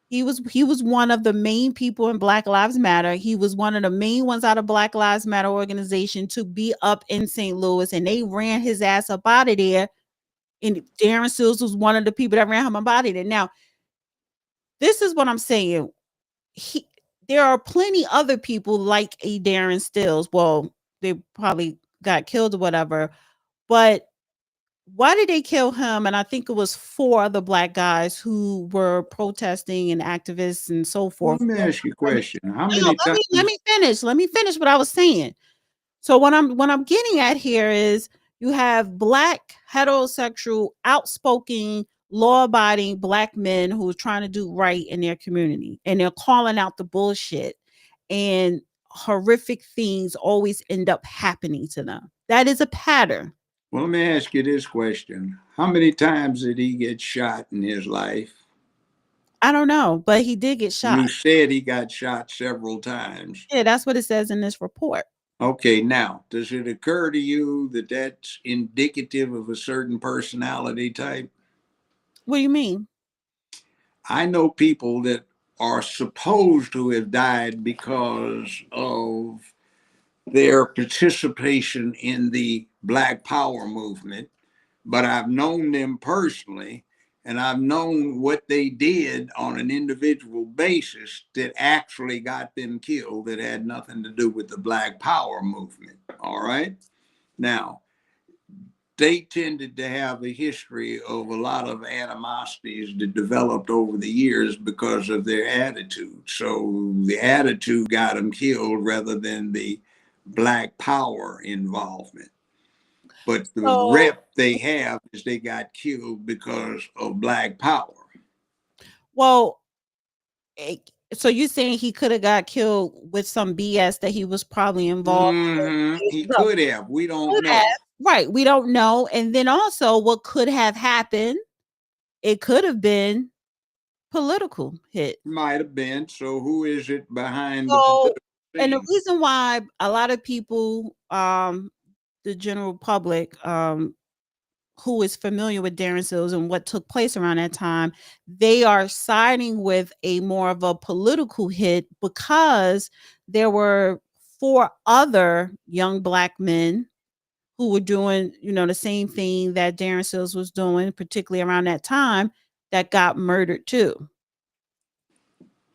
He was one of the main people in Black Lives Matter. He was one of the main ones out of Black Lives Matter organization to be up in St. Louis, and they ran his ass up out of there. And Darren Seals was one of the people that ran him up out of there. Now, this is what I'm saying. He There are plenty other people like a Darren Stills. Well, they probably got killed or whatever, but why did they kill him? And I think it was 4 other Black guys who were protesting and activists and so Well, forth. let me ask you a question. How No, many times? let me finish. Let me finish what I was saying. So what I'm getting at here is you have Black heterosexual outspoken law-abiding Black men who are trying to do right in their community, and they're calling out the bullshit, and horrific things always end up happening to them. That is a pattern. Well, let me ask you this question. How many times did he get shot in his life? I don't know, but he did get shot. You said he got shot several times. Yeah, that's what it says in this report. Okay, now, does it occur to you that that's indicative of a certain personality type? What do you mean? I know people that are supposed to have died because of their participation in the Black Power movement, but I've known them personally, and I've known what they did on an individual basis that actually got them killed that had nothing to do with the Black Power movement. All right. Now, they tended to have a history of a lot of animosities that developed over the years because of their attitude. So the attitude got them killed rather than the Black Power involvement. But the So, rep they have is they got killed because of Black Power. well, so you're saying he could have got killed with some BS that he was probably involved He with? could have. We don't Could know. have. Right. We don't know. And then also what could have happened, it could have been political hit. Might have been. So who is it behind the So, political and the scene? reason why a lot of people, the general public, who is familiar with Darren Seals and what took place around that time, they are siding with a more of a political hit because there were 4 other young black men who were doing, the same thing that Darren Seals was doing, particularly around that time, that got murdered too.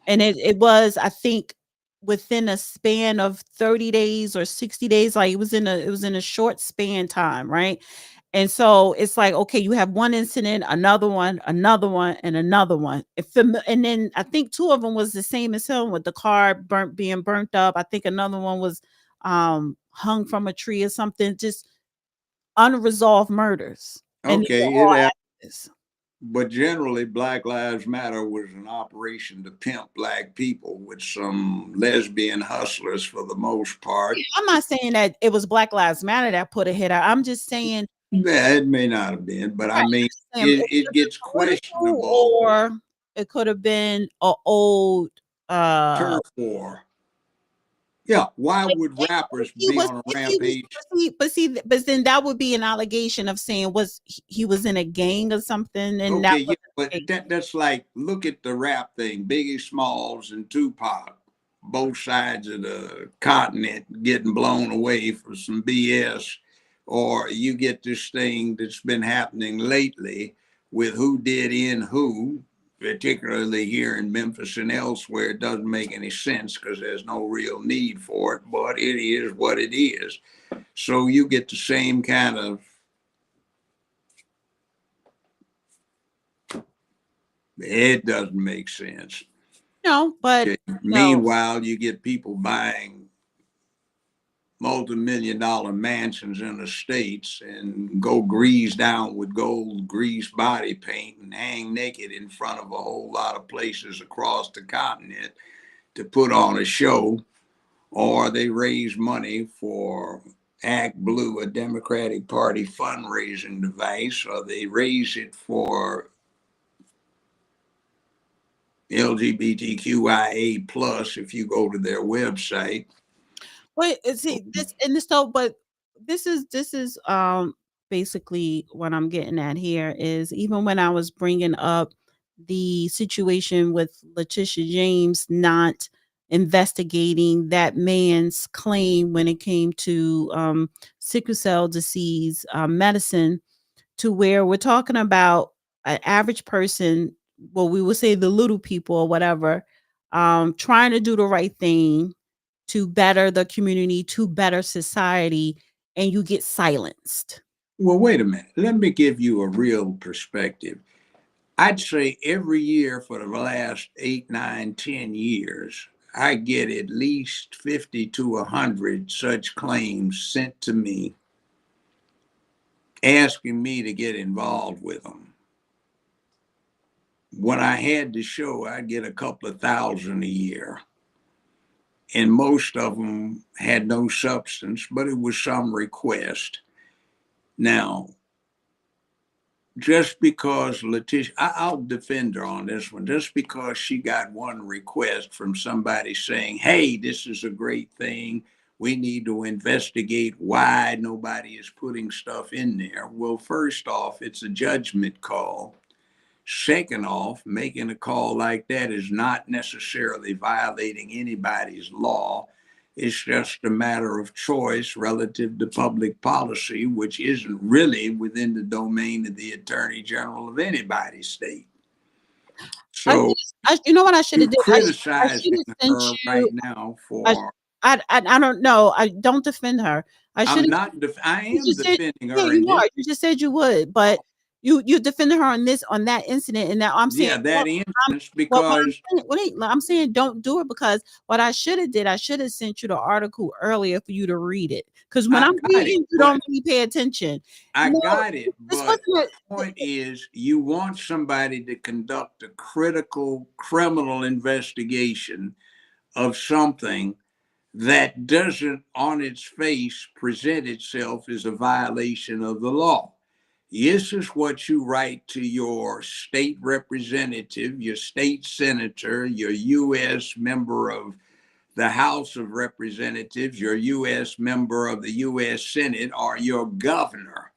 And it was, I think, within a span of 30 days or 60 days, like it was in a short span time, right? And so it's like, okay, you have one incident, another one, and another one. And then I think 2 of them was the same as him, with the car being burnt up. I think another one was hung from a tree or something. Just unresolved murders. And they were Okay, all activists. but generally, Black Lives Matter was an operation to pimp black people with some lesbian hustlers for the most part. I'm not saying that it was Black Lives Matter that put a hit out. I'm just saying, Yeah, it may not have been, but I right, mean, it could it have gets been political, questionable. or it could have been a old Turf war. Yeah, why would rappers be on a rampage? but then that would be an allegation of saying he was in a gang or something, and that Okay, yeah, but that's like, look at the rap thing. Biggie Smalls and Tupac, both sides of the continent getting blown away for some BS. Or you get this thing that's been happening lately with who did in who, particularly here in Memphis and elsewhere. It doesn't make any sense because there's no real need for it, but it is what it is. So you get the same kind of, it doesn't make sense. no, but Okay. no. Meanwhile, you get people buying multi-million-dollar mansions in the States and go grease down with gold grease body paint and hang naked in front of a whole lot of places across the continent to put on a show, or they raise money for Act Blue, a Democratic Party fundraising device, or they raise it for LGBTQIA plus if you go to their website. Wait, see this and this, so, but this is basically what I'm getting at here is, even when I was bringing up the situation with Leticia James not investigating that man's claim when it came to sickle cell disease medicine, to where we're talking about an average person, well, we would say the little people or whatever, trying to do the right thing to better the community, to better society, and you get silenced. Well, wait a minute. Let me give you a real perspective. I'd say every year for the last 8, 9, 10 years, I get at least 50 to 100 such claims sent to me asking me to get involved with them. When I had the show, I'd get a couple of thousand a year. And most of them had no substance, but it was some request. Now, just because Letitia, I'll defend her on this one, just because she got one request from somebody saying, hey, this is a great thing, we need to investigate why nobody is putting stuff in there. Well, first off, it's a judgment call. Second off, making a call like that is not necessarily violating anybody's law. It's just a matter of choice relative to public policy, which isn't really within the domain of the Attorney General of anybody's state. So You know what I should have you're did? criticizing I sent her you. right now for. I don't know. I don't defend her. I I'm should. not. I You am just said, defending yeah, her in you this. are. You just said you would, but you defended her on that incident, and now I'm saying, Yeah, that instance, well, what because I'm saying, don't do it, because what I should have did, I should have sent you the article earlier for you to read it. Because when I I'm got reading, it, you don't really pay attention. I No, got it, this but wasn't the point is, you want somebody to conduct a critical criminal investigation of something that doesn't, on its face, present itself as a violation of the law. This is what you write to your state representative, your state senator, your U.S. member of the House of Representatives, your U.S. member of the U.S. Senate, or your governor.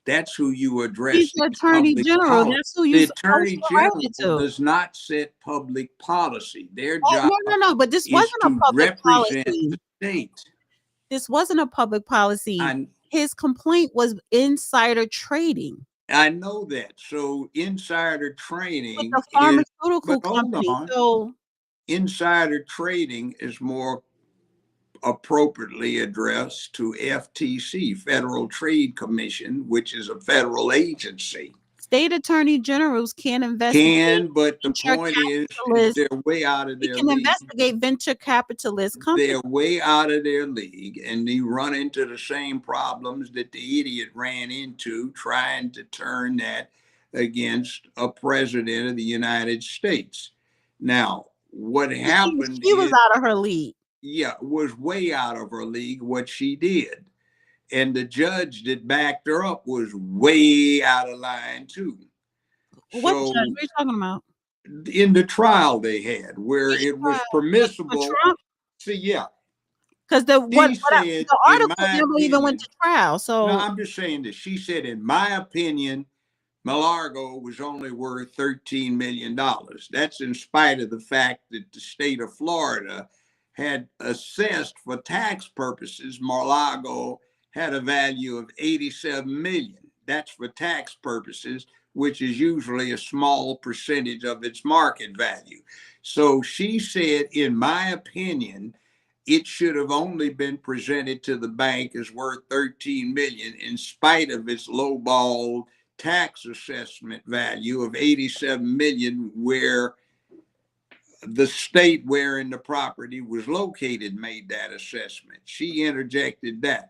That's who you address He's the these Attorney public General. policy. That's who you're The supposed Attorney to write General it to. does not set public policy. Their Oh, job no. But this is wasn't a to public represent policy. the state. This wasn't a public policy. I His complaint was insider trading know that. So insider with trading the is, pharmaceutical but hold company. on, So insider trading is more appropriately addressed to FTC, Federal Trade Commission, which is a federal agency. state attorney generals can investigate But the venture point is capitalists. they're way out of They their can league. investigate venture capitalist companies. They're way out of their league, and they run into the same problems that the idiot ran into trying to turn that against a president of the United States. Now, what happened She was is, out of her league. yeah, was way out of her league what she did. And the judge that backed her up was way out of line too. What judge? So What are you talking about? in the trial they had where it was For permissible, Trump? see, yeah, Because she said, the in article my never even went opinion, to trial. no, So I'm just saying this. She said, in my opinion, Malargo was only worth $13 million. That's in spite of the fact that the state of Florida had assessed for tax purposes, Malargo had a value of 87 million. That's for tax purposes, which is usually a small percentage of its market value. So she said, in my opinion, it should have only been presented to the bank as worth 13 million in spite of its lowball tax assessment value of 87 million, where the state wherein the property was located made that assessment. She interjected that.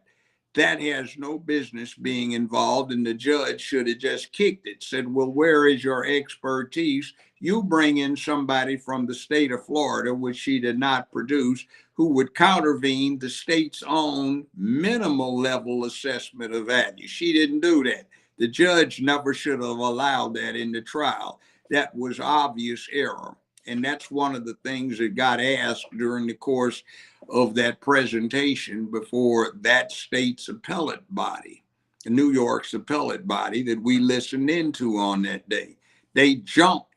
That has no business being involved, and the judge should have just kicked it, said, well, where is your expertise? You bring in somebody from the state of Florida, which she did not produce, who would countervene the state's own minimal level assessment of value. She didn't do that. The judge never should have allowed that in the trial. That was obvious error. And that's one of the things that got asked during the course of that presentation before that state's appellate body, New York's appellate body that we listened into on that day. They jumped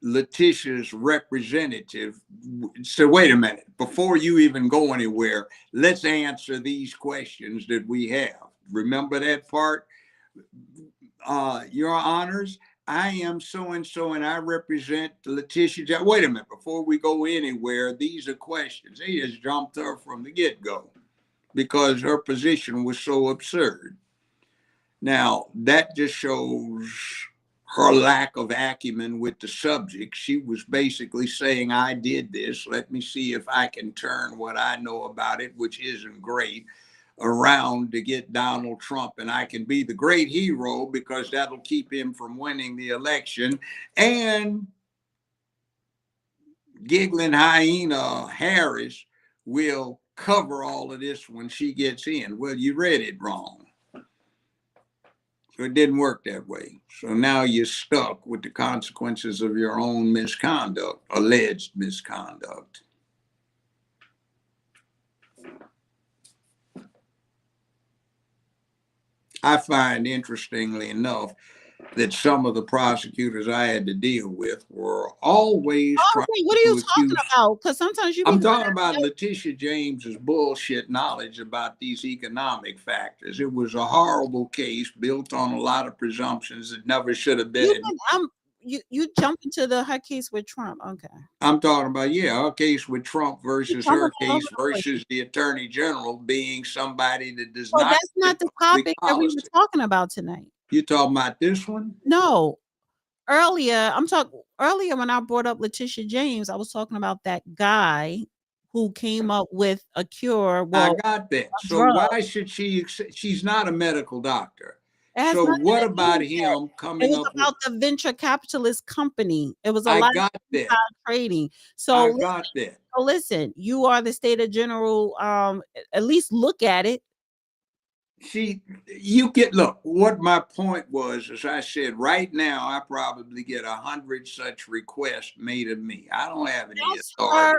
Letitia's representative. So wait a minute, before you even go anywhere, let's answer these questions that we have. Remember that part? Your honors, I am so-and-so and I represent Leticia James. Wait a minute, before we go anywhere, these are questions. They just jumped her from the get-go because her position was so absurd. Now, that just shows her lack of acumen with the subject. She was basically saying, I did this. Let me see if I can turn what I know about it, which isn't great, around to get Donald Trump, and I can be the great hero because that'll keep him from winning the election. And giggling hyena Harris will cover all of this when she gets in. Well, you read it wrong. So it didn't work that way. So now you're stuck with the consequences of your own misconduct, alleged misconduct. I find, interestingly enough, that some of the prosecutors I had to deal with were always trying what are you to talking accuse. about? Because sometimes you I'm be talking about Letitia James's bullshit knowledge about these economic factors. It was a horrible case built on a lot of presumptions that never should have been. you jump into her case with Trump. Okay. I'm talking about, her case with Trump versus her case versus the attorney general being somebody that does not. That's not the topic that we were talking about tonight. You talking about this one? No. Earlier when I brought up Leticia James, I was talking about that guy who came up with a cure. Well, I got that. So why should she's not a medical doctor. So what about him coming up with? It was about the venture capitalist company. It was a lot of trading. So I got that. So listen, you are the state of general. At least look at it. Look, what my point was, as I said, right now, I probably get 100 such requests made of me. I don't have any authority.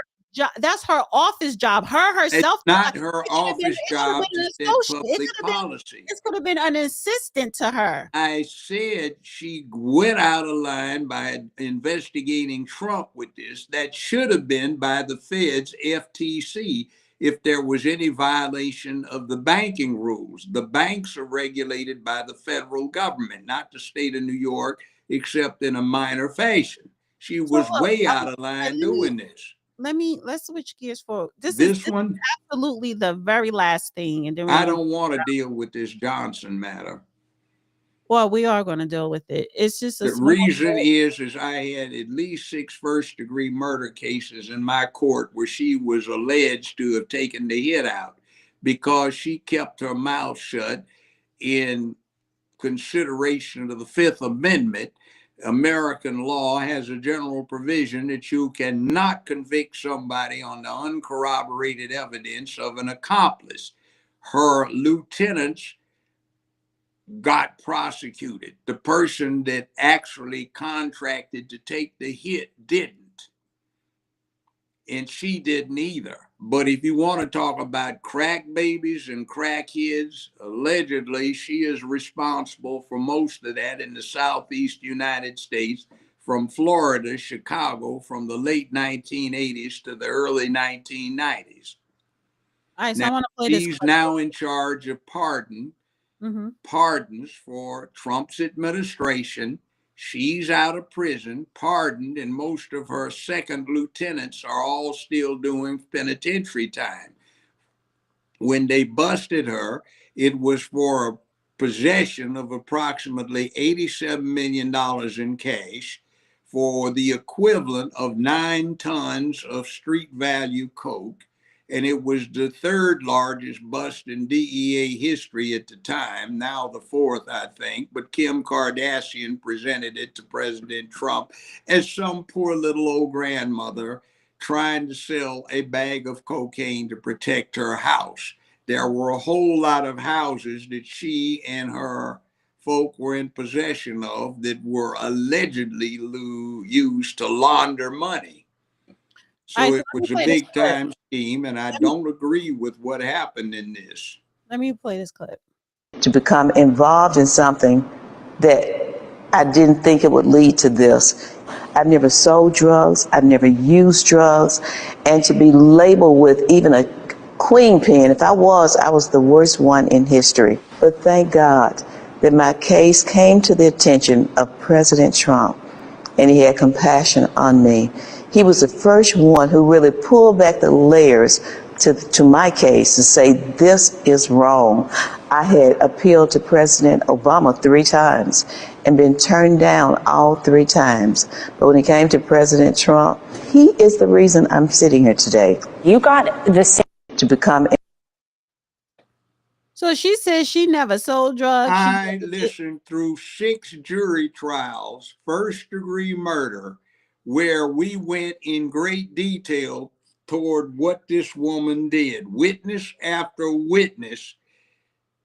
That's her office job. Herself. It's not her office job to set public policy. This could have been an assistant to her. I said she went out of line by investigating Trump with this. That should have been by the feds, FTC. if there was any violation of the banking rules. The banks are regulated by the federal government, not the state of New York, except in a minor fashion. She So was look, way I'm, out of line let me doing this. let's switch gears for this is This one, absolutely the very last thing, and then we're I gonna, don't want to deal with this Johnson matter. well, we are going to deal with it. It's just a The small reason bit. is I had at least 6 first-degree murder cases in my court where she was alleged to have taken the hit out because she kept her mouth shut in consideration of the Fifth Amendment. American law has a general provision that you cannot convict somebody on the uncorroborated evidence of an accomplice. Her lieutenants got prosecuted. The person that actually contracted to take the hit didn't. And she didn't either. But if you want to talk about crack babies and crackheads, allegedly she is responsible for most of that in the Southeast United States, from Florida, Chicago, from the late 1980s to the early 1990s. All right, so Now, I want to play this she's clip. now in charge of pardons for Trump's administration. She's out of prison, pardoned, and most of her second lieutenants are all still doing penitentiary time. When they busted her, it was for possession of approximately $87 million in cash, for the equivalent of 9 tons of street value coke. And it was the third largest bust in DEA history at the time, now the fourth, I think. But Kim Kardashian presented it to President Trump as some poor little old grandmother trying to sell a bag of cocaine to protect her house. There were a whole lot of houses that she and her folk were in possession of that were allegedly used to launder money. All right, So so it let me was a play this big clip. time scheme, and I Let me, don't agree with what happened in this. let me play this clip. To become involved in something that I didn't think it would lead to this. I've never sold drugs, I've never used drugs, and to be labeled with even a queen pin, if I was the worst one in history. But thank God that my case came to the attention of President Trump, and he had compassion on me. He was the first one who really pulled back the layers to my case to say, this is wrong. I had appealed to President Obama 3 times and been turned down all 3 times. But when it came to President Trump, he is the reason I'm sitting here today. You got the same to become. So she says she never sold drugs. I listened through 6 jury trials, first-degree murder, where we went in great detail toward what this woman did. Witness after witness,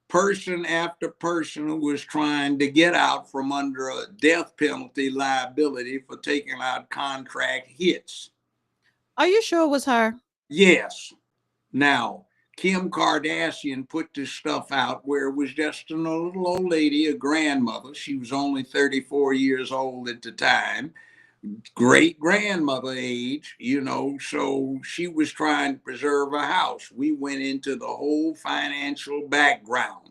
person after person who was trying to get out from under a death penalty liability for taking out contract hits. Are you sure it was her? Yes. Now, Kim Kardashian put this stuff out where it was just a little old lady, a grandmother. She was only 34 years old at the time, great grandmother age, so she was trying to preserve her house. We went into the whole financial background.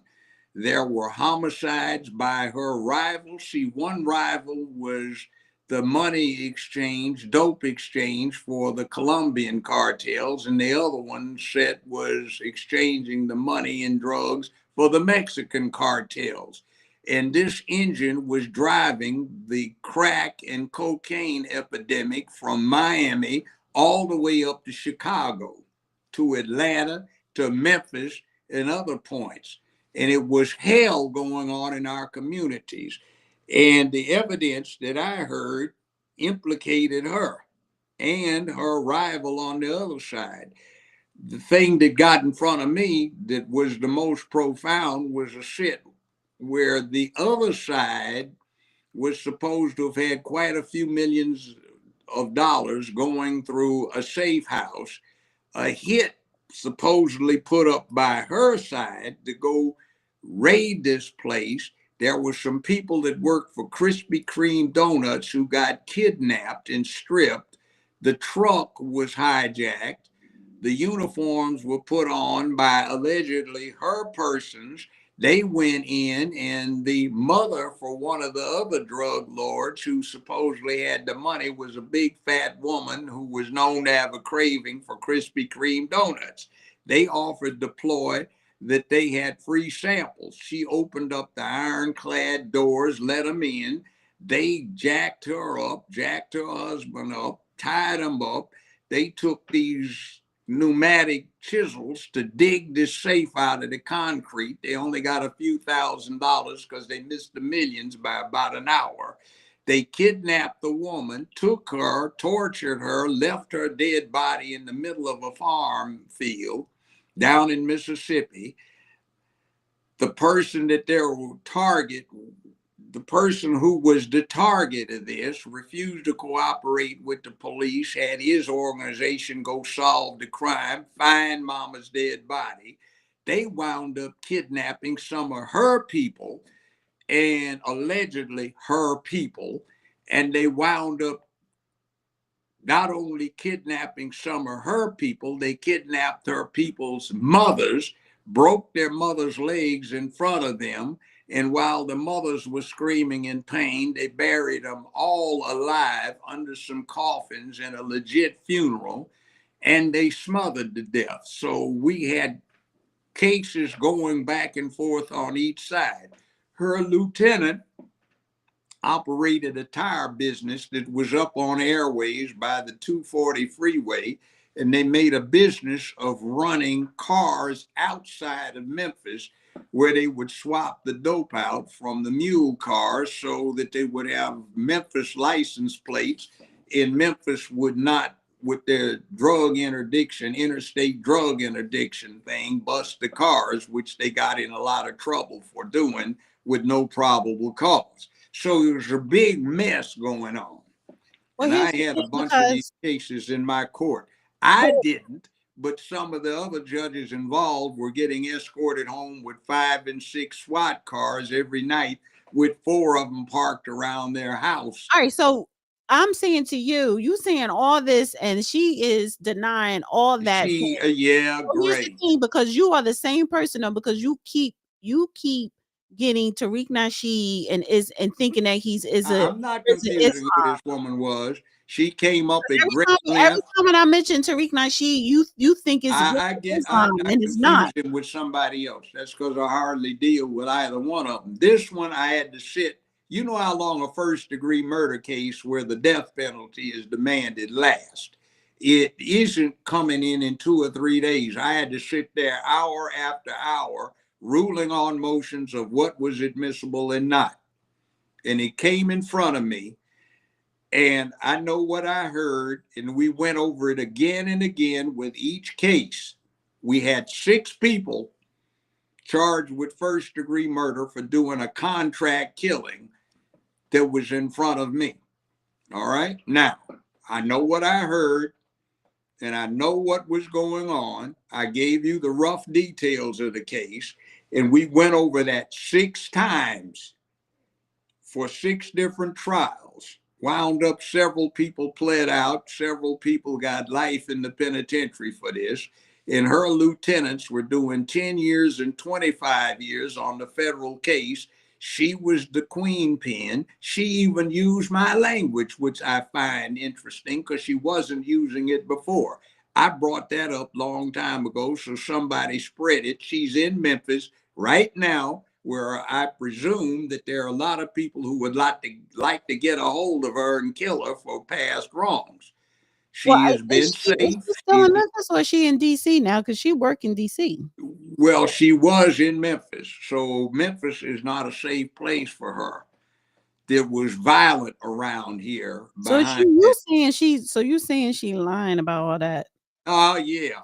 There were homicides by her rivals. See, one rival was the money exchange, dope exchange for the Colombian cartels, and the other one set was exchanging the money and drugs for the Mexican cartels. And this engine was driving the crack and cocaine epidemic from Miami all the way up to Chicago, to Atlanta, to Memphis, and other points. And it was hell going on in our communities. And the evidence that I heard implicated her and her rival on the other side. The thing that got in front of me that was the most profound was a sit where the other side was supposed to have had quite a few millions of dollars going through a safe house, a hit supposedly put up by her side to go raid this place. There were some people that worked for Krispy Kreme donuts who got kidnapped and stripped. The truck was hijacked. The uniforms were put on by allegedly her persons. They went in, and the mother for one of the other drug lords who supposedly had the money was a big fat woman who was known to have a craving for Krispy Kreme donuts. They offered the ploy that they had free samples. She opened up the ironclad doors, let them in. They jacked her up, jacked her husband up, tied him up. They took these pneumatic chisels to dig this safe out of the concrete. They only got a few $1,000s because they missed the millions by about an hour. They kidnapped the woman, took her, tortured her, left her dead body in the middle of a farm field down in Mississippi. The person that they were the person who was the target of this refused to cooperate with the police, had his organization go solve the crime, find Mama's dead body. They wound up kidnapping some of her people, and allegedly her people, and they wound up not only kidnapping some of her people, they kidnapped her people's mothers, broke their mothers' legs in front of them. And while the mothers were screaming in pain, they buried them all alive under some coffins in a legit funeral, and they smothered to death. So we had cases going back and forth on each side. Her lieutenant operated a tire business that was up on airways by the 240 freeway, and they made a business of running cars outside of Memphis where they would swap the dope out from the mule cars so that they would have Memphis license plates, and Memphis would not, with their drug interdiction, interstate drug interdiction thing, bust the cars, which they got in a lot of trouble for doing with no probable cause. So there was a big mess going on. Well, And I had a bunch of these cases in my court. I didn't, but some of the other judges involved were getting escorted home with 5 and 6 SWAT cars every night, with 4 of them parked around their house. All right, so I'm saying to you saying all this, and she is denying all that. Yeah, Well, here's the great. thing, because you are the same person, though, because you keep getting Tariq Nasheed and thinking that I'm not confusing who this woman was. She came up at great length. Every time when I mention Tariq Nasheed, you think it's I Islam, and it's not. confuse him with somebody else. That's because I hardly deal with either one of them. This one I had to sit. You know how long a first-degree murder case where the death penalty is demanded lasts? It isn't coming in 2 or 3 days. I had to sit there hour after hour ruling on motions of what was admissible and not. And it came in front of me, and I know what I heard, and we went over it again and again with each case. We had 6 people charged with first-degree murder for doing a contract killing that was in front of me. All right? Now, I know what I heard, and I know what was going on. I gave you the rough details of the case, and we went over that 6 times for 6 different trials. Wound up, several people pled out, several people got life in the penitentiary for this, and her lieutenants were doing 10 years and 25 years on the federal case. She was the queen pin. She even used my language, which I find interesting because she wasn't using it before. I brought that up a long time ago, so somebody spread it. She's in Memphis right now, where I presume that there are a lot of people who would like to get a hold of her and kill her for past wrongs. She has been safe. Is she still in Memphis, or is she in DC now? Because she works in DC. Well, she was in Memphis, so Memphis is not a safe place for her. There was violent around here. So you saying she lying about all that? Oh, yeah.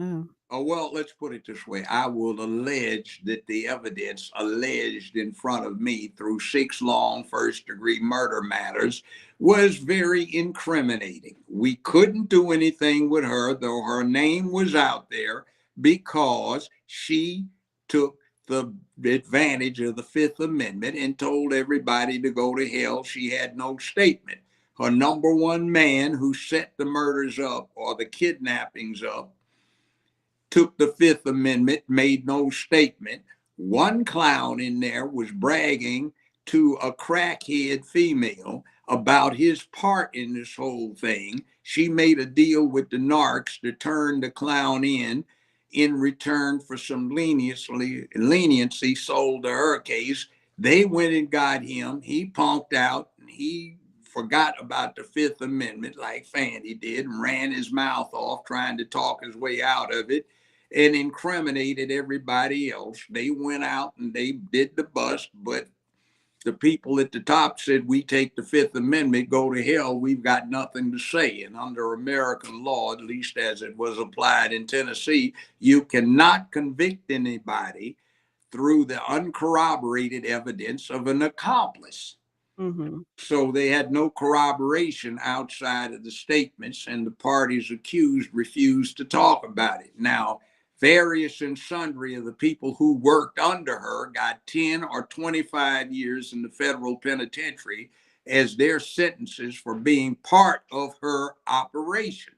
Oh. Oh, well, let's put it this way. I will allege that the evidence alleged in front of me through 6 long first-degree murder matters was very incriminating. We couldn't do anything with her, though her name was out there, because she took the advantage of the Fifth Amendment and told everybody to go to hell. She had no statement. her number one man who set the murders up or the kidnappings up took the Fifth Amendment, made no statement. One clown in there was bragging to a crackhead female about his part in this whole thing. She made a deal with the narcs to turn the clown in return for some leniency sold to her case. They went and got him. He punked out and he forgot about the Fifth Amendment like Fandy did and ran his mouth off trying to talk his way out of it and incriminated everybody else. They went out and they did the bust, but the people at the top said, we take the Fifth Amendment, go to hell, we've got nothing to say. And under American law, at least as it was applied in Tennessee, you cannot convict anybody through the uncorroborated evidence of an accomplice. Mm-hmm. So they had no corroboration outside of the statements, and the parties accused refused to talk about it. Now, various and sundry of the people who worked under her got 10 or 25 years in the federal penitentiary as their sentences for being part of her operation.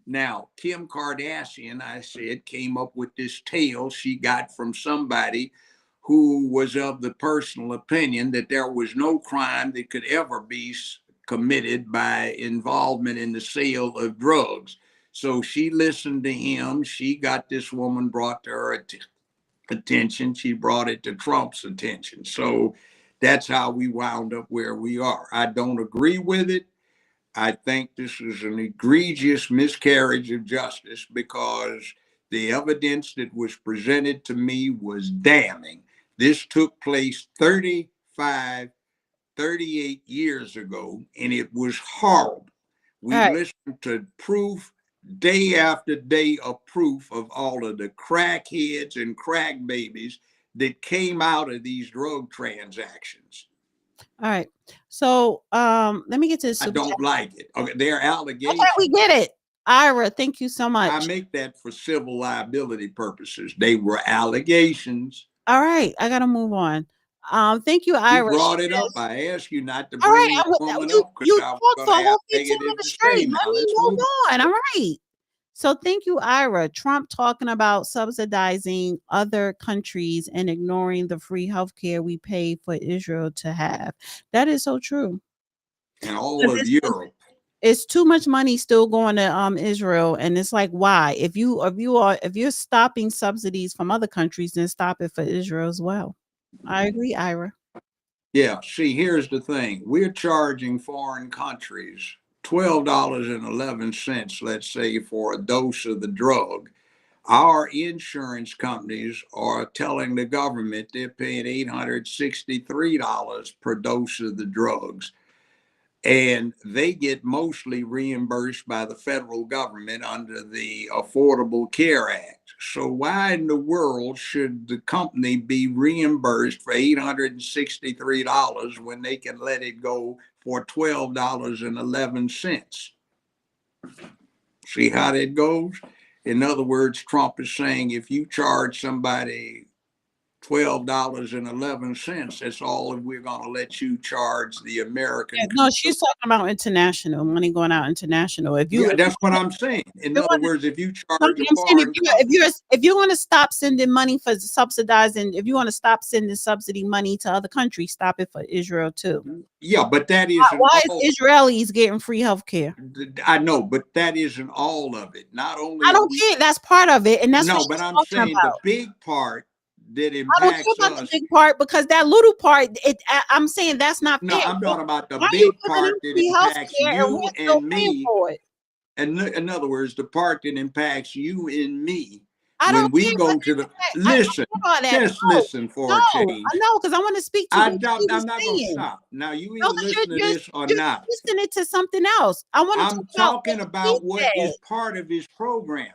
Now, Kim Kardashian, I said, came up with this tale she got from somebody who was of the personal opinion that there was no crime that could ever be committed by involvement in the sale of drugs. So she listened to him. She got this woman brought to her attention. She brought it to Trump's attention. So that's how we wound up where we are. I don't agree with it. I think this is an egregious miscarriage of justice because the evidence that was presented to me was damning. This took place 38 years ago, and it was horrible. We listened to proof, day after day of proof of all of the crackheads and crack babies that came out of these drug transactions. All right. So let me get to this. I don't like it. Okay, they're allegations. Okay, we get it. Ira, thank you so much. I make that for civil liability purposes. They were allegations. All right, I gotta move on. Thank you, Ira. You brought it up. I asked you not to All bring right, this woman you up because I talked was for going a to have whole 15 negative minutes to straight. say. Now Let me let's move move on. All right. So thank you, Ira. Trump talking about subsidizing other countries and ignoring the free healthcare we pay for Israel to have. That is so true. And all of Europe. It's too much money still going to Israel, and it's like, why? If you're stopping subsidies from other countries, then stop it for Israel as well. I agree, Ira. Yeah, see, here's the thing. We're charging foreign countries $12.11, let's say, for a dose of the drug. Our insurance companies are telling the government they're paying $863 per dose of the drugs. And they get mostly reimbursed by the federal government under the Affordable Care Act. So why in the world should the company be reimbursed for $863 when they can let it go for $12.11? See how that goes? In other words, Trump is saying if you charge somebody $12.11, that's all we're going to let you charge the American. No, she's talking about international money going out international. That's what I'm saying. In other words, if you charge a foreign if you want to stop sending money for subsidizing, if you want to stop sending subsidy money to other countries, stop it for Israel too. Yeah, but that is why is Israelis getting free health care? I know, but that isn't all of it. Not only I don't care. That's part of it, and that's no, what but I'm saying about. the big part that impacts I don't care about the big part because that little part, I'm saying that's not no, fair. I'm talking about the big part that impacts you and me. And in other words, the part that impacts you and me when we go to the listen, just listen for a change. I know, because I want to speak to I'm not going to stop. Now you either listen to this or not. Listening to something else. I'm talking about what is part of his program.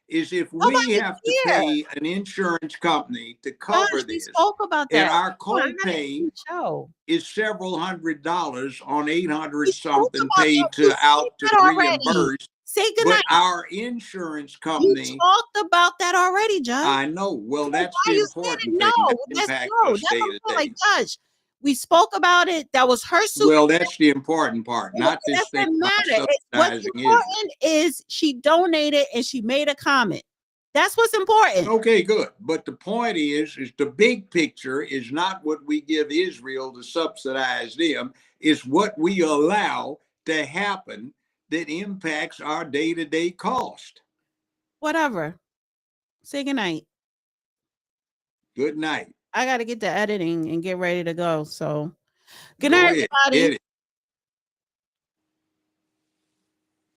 Is if we have to pay an insurance company to cover this, spoke about that. And our copay is several $100s on 800 something paid to reimburse. Say goodnight. But our insurance company. You talked about that already, Judge. I know. Well, that's the important thing. No, that's like, Judge. We spoke about it. That was her super. Well, that's the important part, not That this thing doesn't about matter. What's subsidizing Israel. important is she donated and she made a comment. That's what's important. Okay, good. But the point is the big picture is not what we give Israel to subsidize them. It's what we allow to happen that impacts our day-to-day cost. Whatever. Say goodnight. Good night. I got to get to editing and get ready to go. So good Go night, ahead. everybody. Edit.